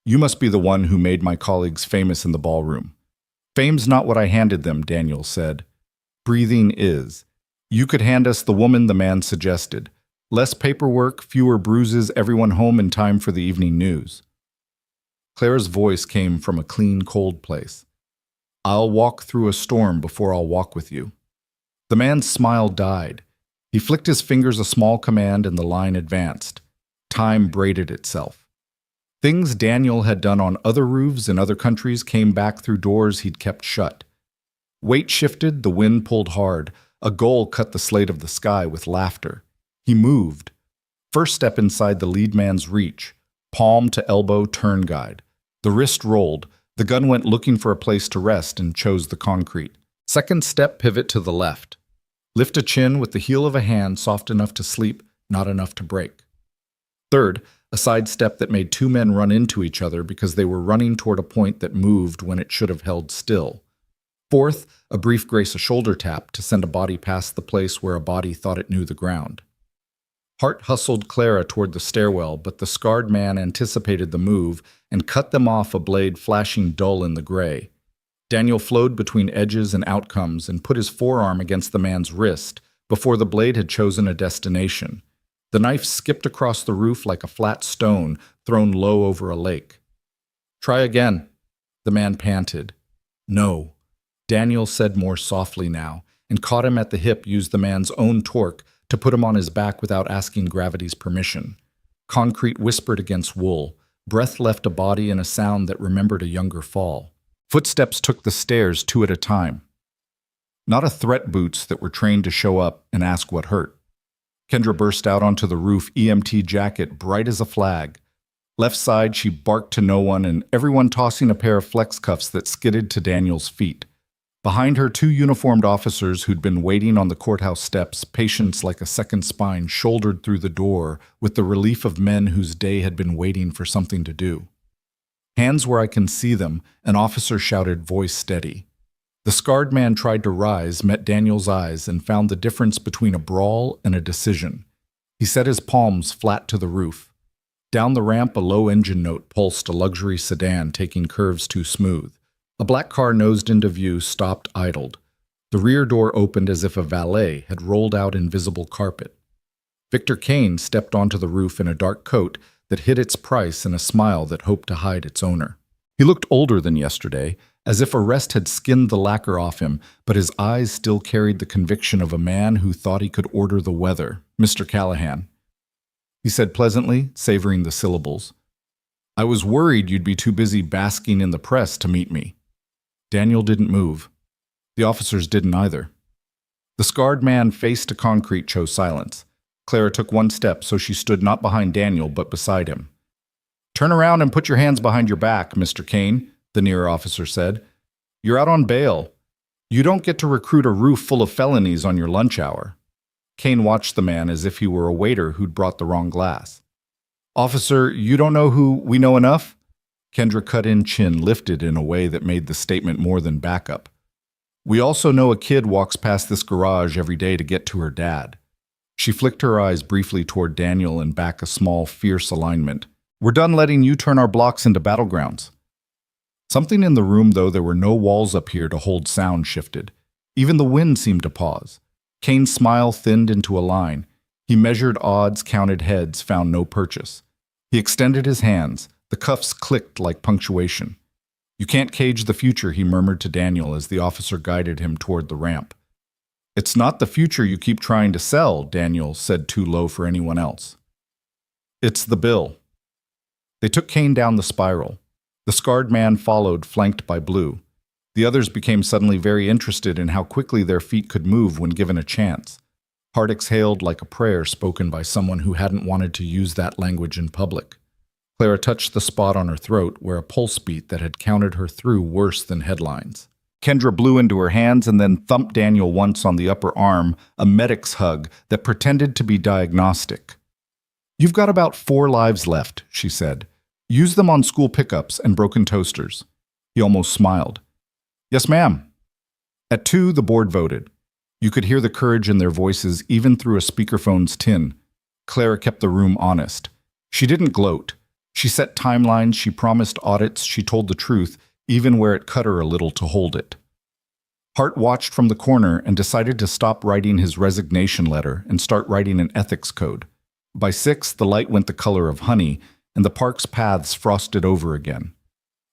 You must be the one who made my colleagues famous in the ballroom. Fame's not what I handed them, Daniel said. Breathing is. You could hand us the woman, the man suggested. Less paperwork, fewer bruises, everyone home in time for the evening news. Clara's voice came from a clean, cold place. I'll walk through a storm before I'll walk with you. The man's smile died. He flicked his fingers a small command and the line advanced. Time braided itself. Things Daniel had done on other roofs in other countries came back through doors he'd kept shut. Weight shifted, the wind pulled hard. A gull cut the slate of the sky with laughter. He moved. First step inside the lead man's reach. Palm to elbow turn guide. The wrist rolled. The gun went looking for a place to rest and chose the concrete. Second step, pivot to the left. Lift a chin with the heel of a hand soft enough to sleep, not enough to break. Third, a side step that made two men run into each other because they were running toward a point that moved when it should have held still. Fourth, a brief grace a shoulder tap to send a body past the place where a body thought it knew the ground. Hart hustled Clara toward the stairwell, but the scarred man anticipated the move and cut them off, a blade flashing dull in the gray. Daniel flowed between edges and outcomes and put his forearm against the man's wrist before the blade had chosen a destination. The knife skipped across the roof like a flat stone thrown low over a lake. Try again, the man panted. No. Daniel said more softly now, and caught him at the hip, used the man's own torque to put him on his back without asking gravity's permission. Concrete whispered against wool. Breath left a body in a sound that remembered a younger fall. Footsteps took the stairs two at a time. Not a threat boots that were trained to show up and ask what hurt. Kendra burst out onto the roof, EMT jacket bright as a flag. Left side, she barked to no one and everyone tossing a pair of flex cuffs that skidded to Daniel's feet. Behind her, two uniformed officers who'd been waiting on the courthouse steps, patience like a second spine, shouldered through the door with the relief of men whose day had been waiting for something to do. Hands where I can see them, an officer shouted, voice steady. The scarred man tried to rise, met Daniel's eyes, and found the difference between a brawl and a decision. He set his palms flat to the roof. Down the ramp, a low engine note pulsed, a luxury sedan taking curves too smooth. A black car nosed into view, stopped, idled. The rear door opened as if a valet had rolled out invisible carpet. Victor Kane stepped onto the roof in a dark coat that hid its price and a smile that hoped to hide its owner. He looked older than yesterday, as if arrest had skinned the lacquer off him, but his eyes still carried the conviction of a man who thought he could order the weather. Mr. Callahan, he said pleasantly, savoring the syllables. I was worried you'd be too busy basking in the press to meet me. Daniel didn't move. The officers didn't either. The scarred man faced to concrete, chose silence. Clara took one step, so she stood not behind Daniel, but beside him. Turn around and put your hands behind your back, Mr. Kane, the nearer officer said. You're out on bail. You don't get to recruit a roof full of felonies on your lunch hour. Kane watched the man as if he were a waiter who'd brought the wrong glass. Officer, you don't know who we know enough? Kendra cut in, chin lifted in a way that made the statement more than backup. We also know a kid walks past this garage every day to get to her dad. She flicked her eyes briefly toward Daniel and back a small, fierce alignment. We're done letting you turn our blocks into battlegrounds. Something in the room, though there were no walls up here to hold sound, shifted. Even the wind seemed to pause. Kane's smile thinned into a line. He measured odds, counted heads, found no purchase. He extended his hands. The cuffs clicked like punctuation. You can't cage the future, he murmured to Daniel as the officer guided him toward the ramp. It's not the future you keep trying to sell, Daniel said, too low for anyone else. It's the bill. They took Kane down the spiral. The scarred man followed, flanked by Blue. The others became suddenly very interested in how quickly their feet could move when given a chance. Hart exhaled like a prayer spoken by someone who hadn't wanted to use that language in public. Clara touched the spot on her throat where a pulse beat that had counted her through worse than headlines. Kendra blew into her hands and then thumped Daniel once on the upper arm, a medic's hug that pretended to be diagnostic. You've got about 4 lives left, she said. Use them on school pickups and broken toasters. He almost smiled. Yes, ma'am. At 2, the board voted. You could hear the courage in their voices even through a speakerphone's tin. Clara kept the room honest. She didn't gloat. She set timelines, she promised audits, she told the truth, even where it cut her a little to hold it. Hart watched from the corner and decided to stop writing his resignation letter and start writing an ethics code. By 6, the light went the color of honey, and the park's paths frosted over again.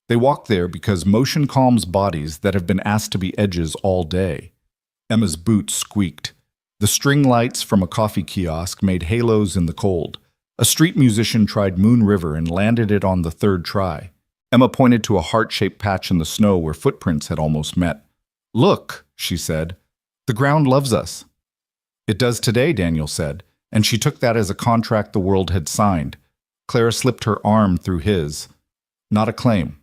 They walked there because motion calms bodies that have been asked to be edges all day. Emma's boots squeaked. The string lights from a coffee kiosk made halos in the cold. A street musician tried Moon River and landed it on the 3rd try. Emma pointed to a heart-shaped patch in the snow where footprints had almost met. Look, she said. The ground loves us. It does today, Daniel said, and she took that as a contract the world had signed. Clara slipped her arm through his. Not a claim.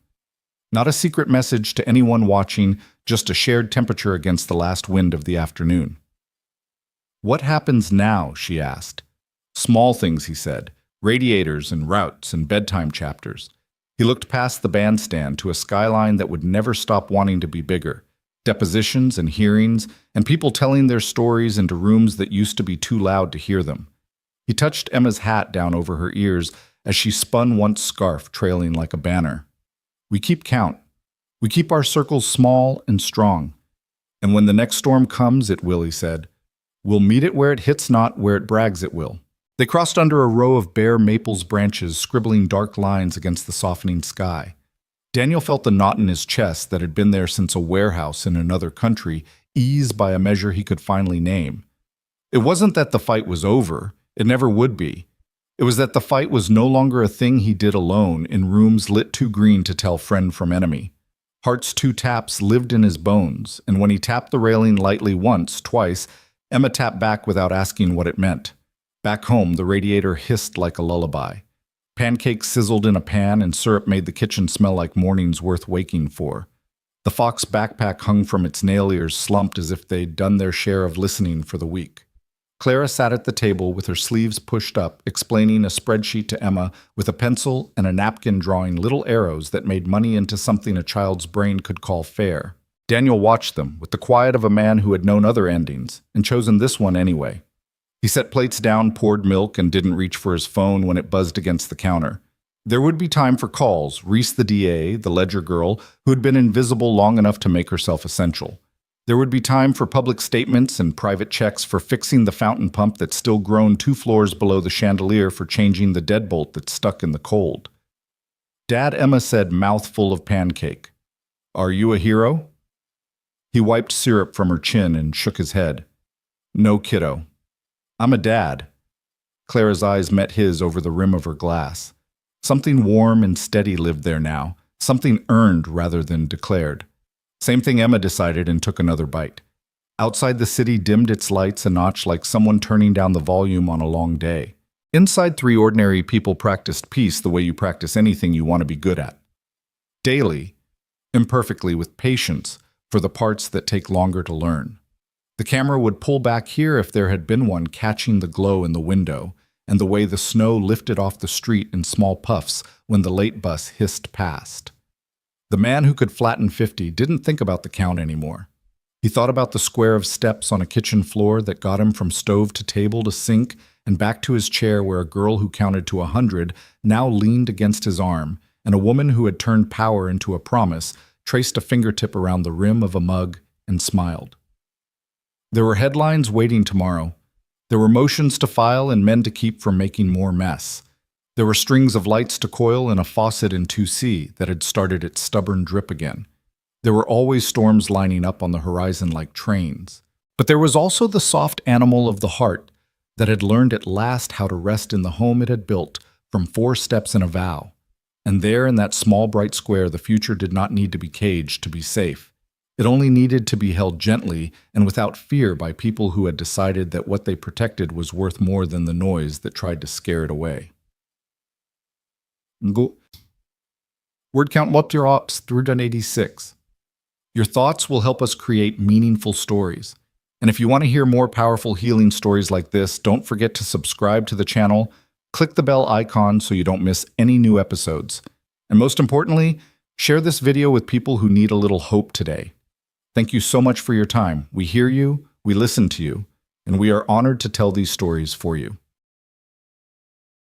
Not a secret message to anyone watching, just a shared temperature against the last wind of the afternoon. What happens now? She asked. Small things, he said. Radiators and routes and bedtime chapters. He looked past the bandstand to a skyline that would never stop wanting to be bigger. Depositions and hearings, and people telling their stories into rooms that used to be too loud to hear them. He touched Emma's hat down over her ears as she spun once scarf trailing like a banner. We keep count. We keep our circles small and strong. And when the next storm comes, it will, he said. We'll meet it where it hits, not where it brags it will. They crossed under a row of bare maples branches, scribbling dark lines against the softening sky. Daniel felt the knot in his chest that had been there since a warehouse in another country ease by a measure he could finally name. It wasn't that the fight was over. It never would be. It was that the fight was no longer a thing he did alone in rooms lit too green to tell friend from enemy. Hart's 2 taps lived in his bones, and when he tapped the railing lightly once, twice, Emma tapped back without asking what it meant. Back home, the radiator hissed like a lullaby. Pancakes sizzled in a pan, and syrup made the kitchen smell like mornings worth waking for. The Fox backpack hung from its nail ears slumped as if they'd done their share of listening for the week. Clara sat at the table with her sleeves pushed up, explaining a spreadsheet to Emma with a pencil and a napkin drawing little arrows that made money into something a child's brain could call fair. Daniel watched them with the quiet of a man who had known other endings and chosen this one anyway. He set plates down, poured milk, and didn't reach for his phone when it buzzed against the counter. There would be time for calls, Reese the DA, the ledger girl, who had been invisible long enough to make herself essential. There would be time for public statements and private checks for fixing the fountain pump that still groaned 2 floors below the chandelier for changing the deadbolt that stuck in the cold. Dad, Emma said, mouth full of pancake. Are you a hero? He wiped syrup from her chin and shook his head. No, kiddo. I'm a dad. Clara's eyes met his over the rim of her glass. Something warm and steady lived there now, something earned rather than declared. Same thing Emma decided and took another bite. Outside the city dimmed its lights a notch like someone turning down the volume on a long day. Inside 3 ordinary people practiced peace the way you practice anything you want to be good at. Daily, imperfectly with patience for the parts that take longer to learn. The camera would pull back here if there had been one catching the glow in the window and the way the snow lifted off the street in small puffs when the late bus hissed past. The man who could flatten 50 didn't think about the count anymore. He thought about the square of steps on a kitchen floor that got him from stove to table to sink and back to his chair where a girl who counted to 100 now leaned against his arm, and a woman who had turned power into a promise traced a fingertip around the rim of a mug and smiled. There were headlines waiting tomorrow. There were motions to file and men to keep from making more mess. There were strings of lights to coil and a faucet in 2C that had started its stubborn drip again. There were always storms lining up on the horizon like trains. But there was also the soft animal of the heart that had learned at last how to rest in the home it had built from 4 steps in a vow. And there in that small bright square the future did not need to be caged to be safe. It only needed to be held gently and without fear by people who had decided that what they protected was worth more than the noise that tried to scare it away. Word count Lopterops 386. Your thoughts will help us create meaningful stories. And if you want to hear more powerful healing stories like this, don't forget to subscribe to the channel, click the bell icon so you don't miss any new episodes. And most importantly, Share this video with people who need a little hope today. Thank you so much for your time. We hear you, we listen to you, and we are honored to tell these stories for you.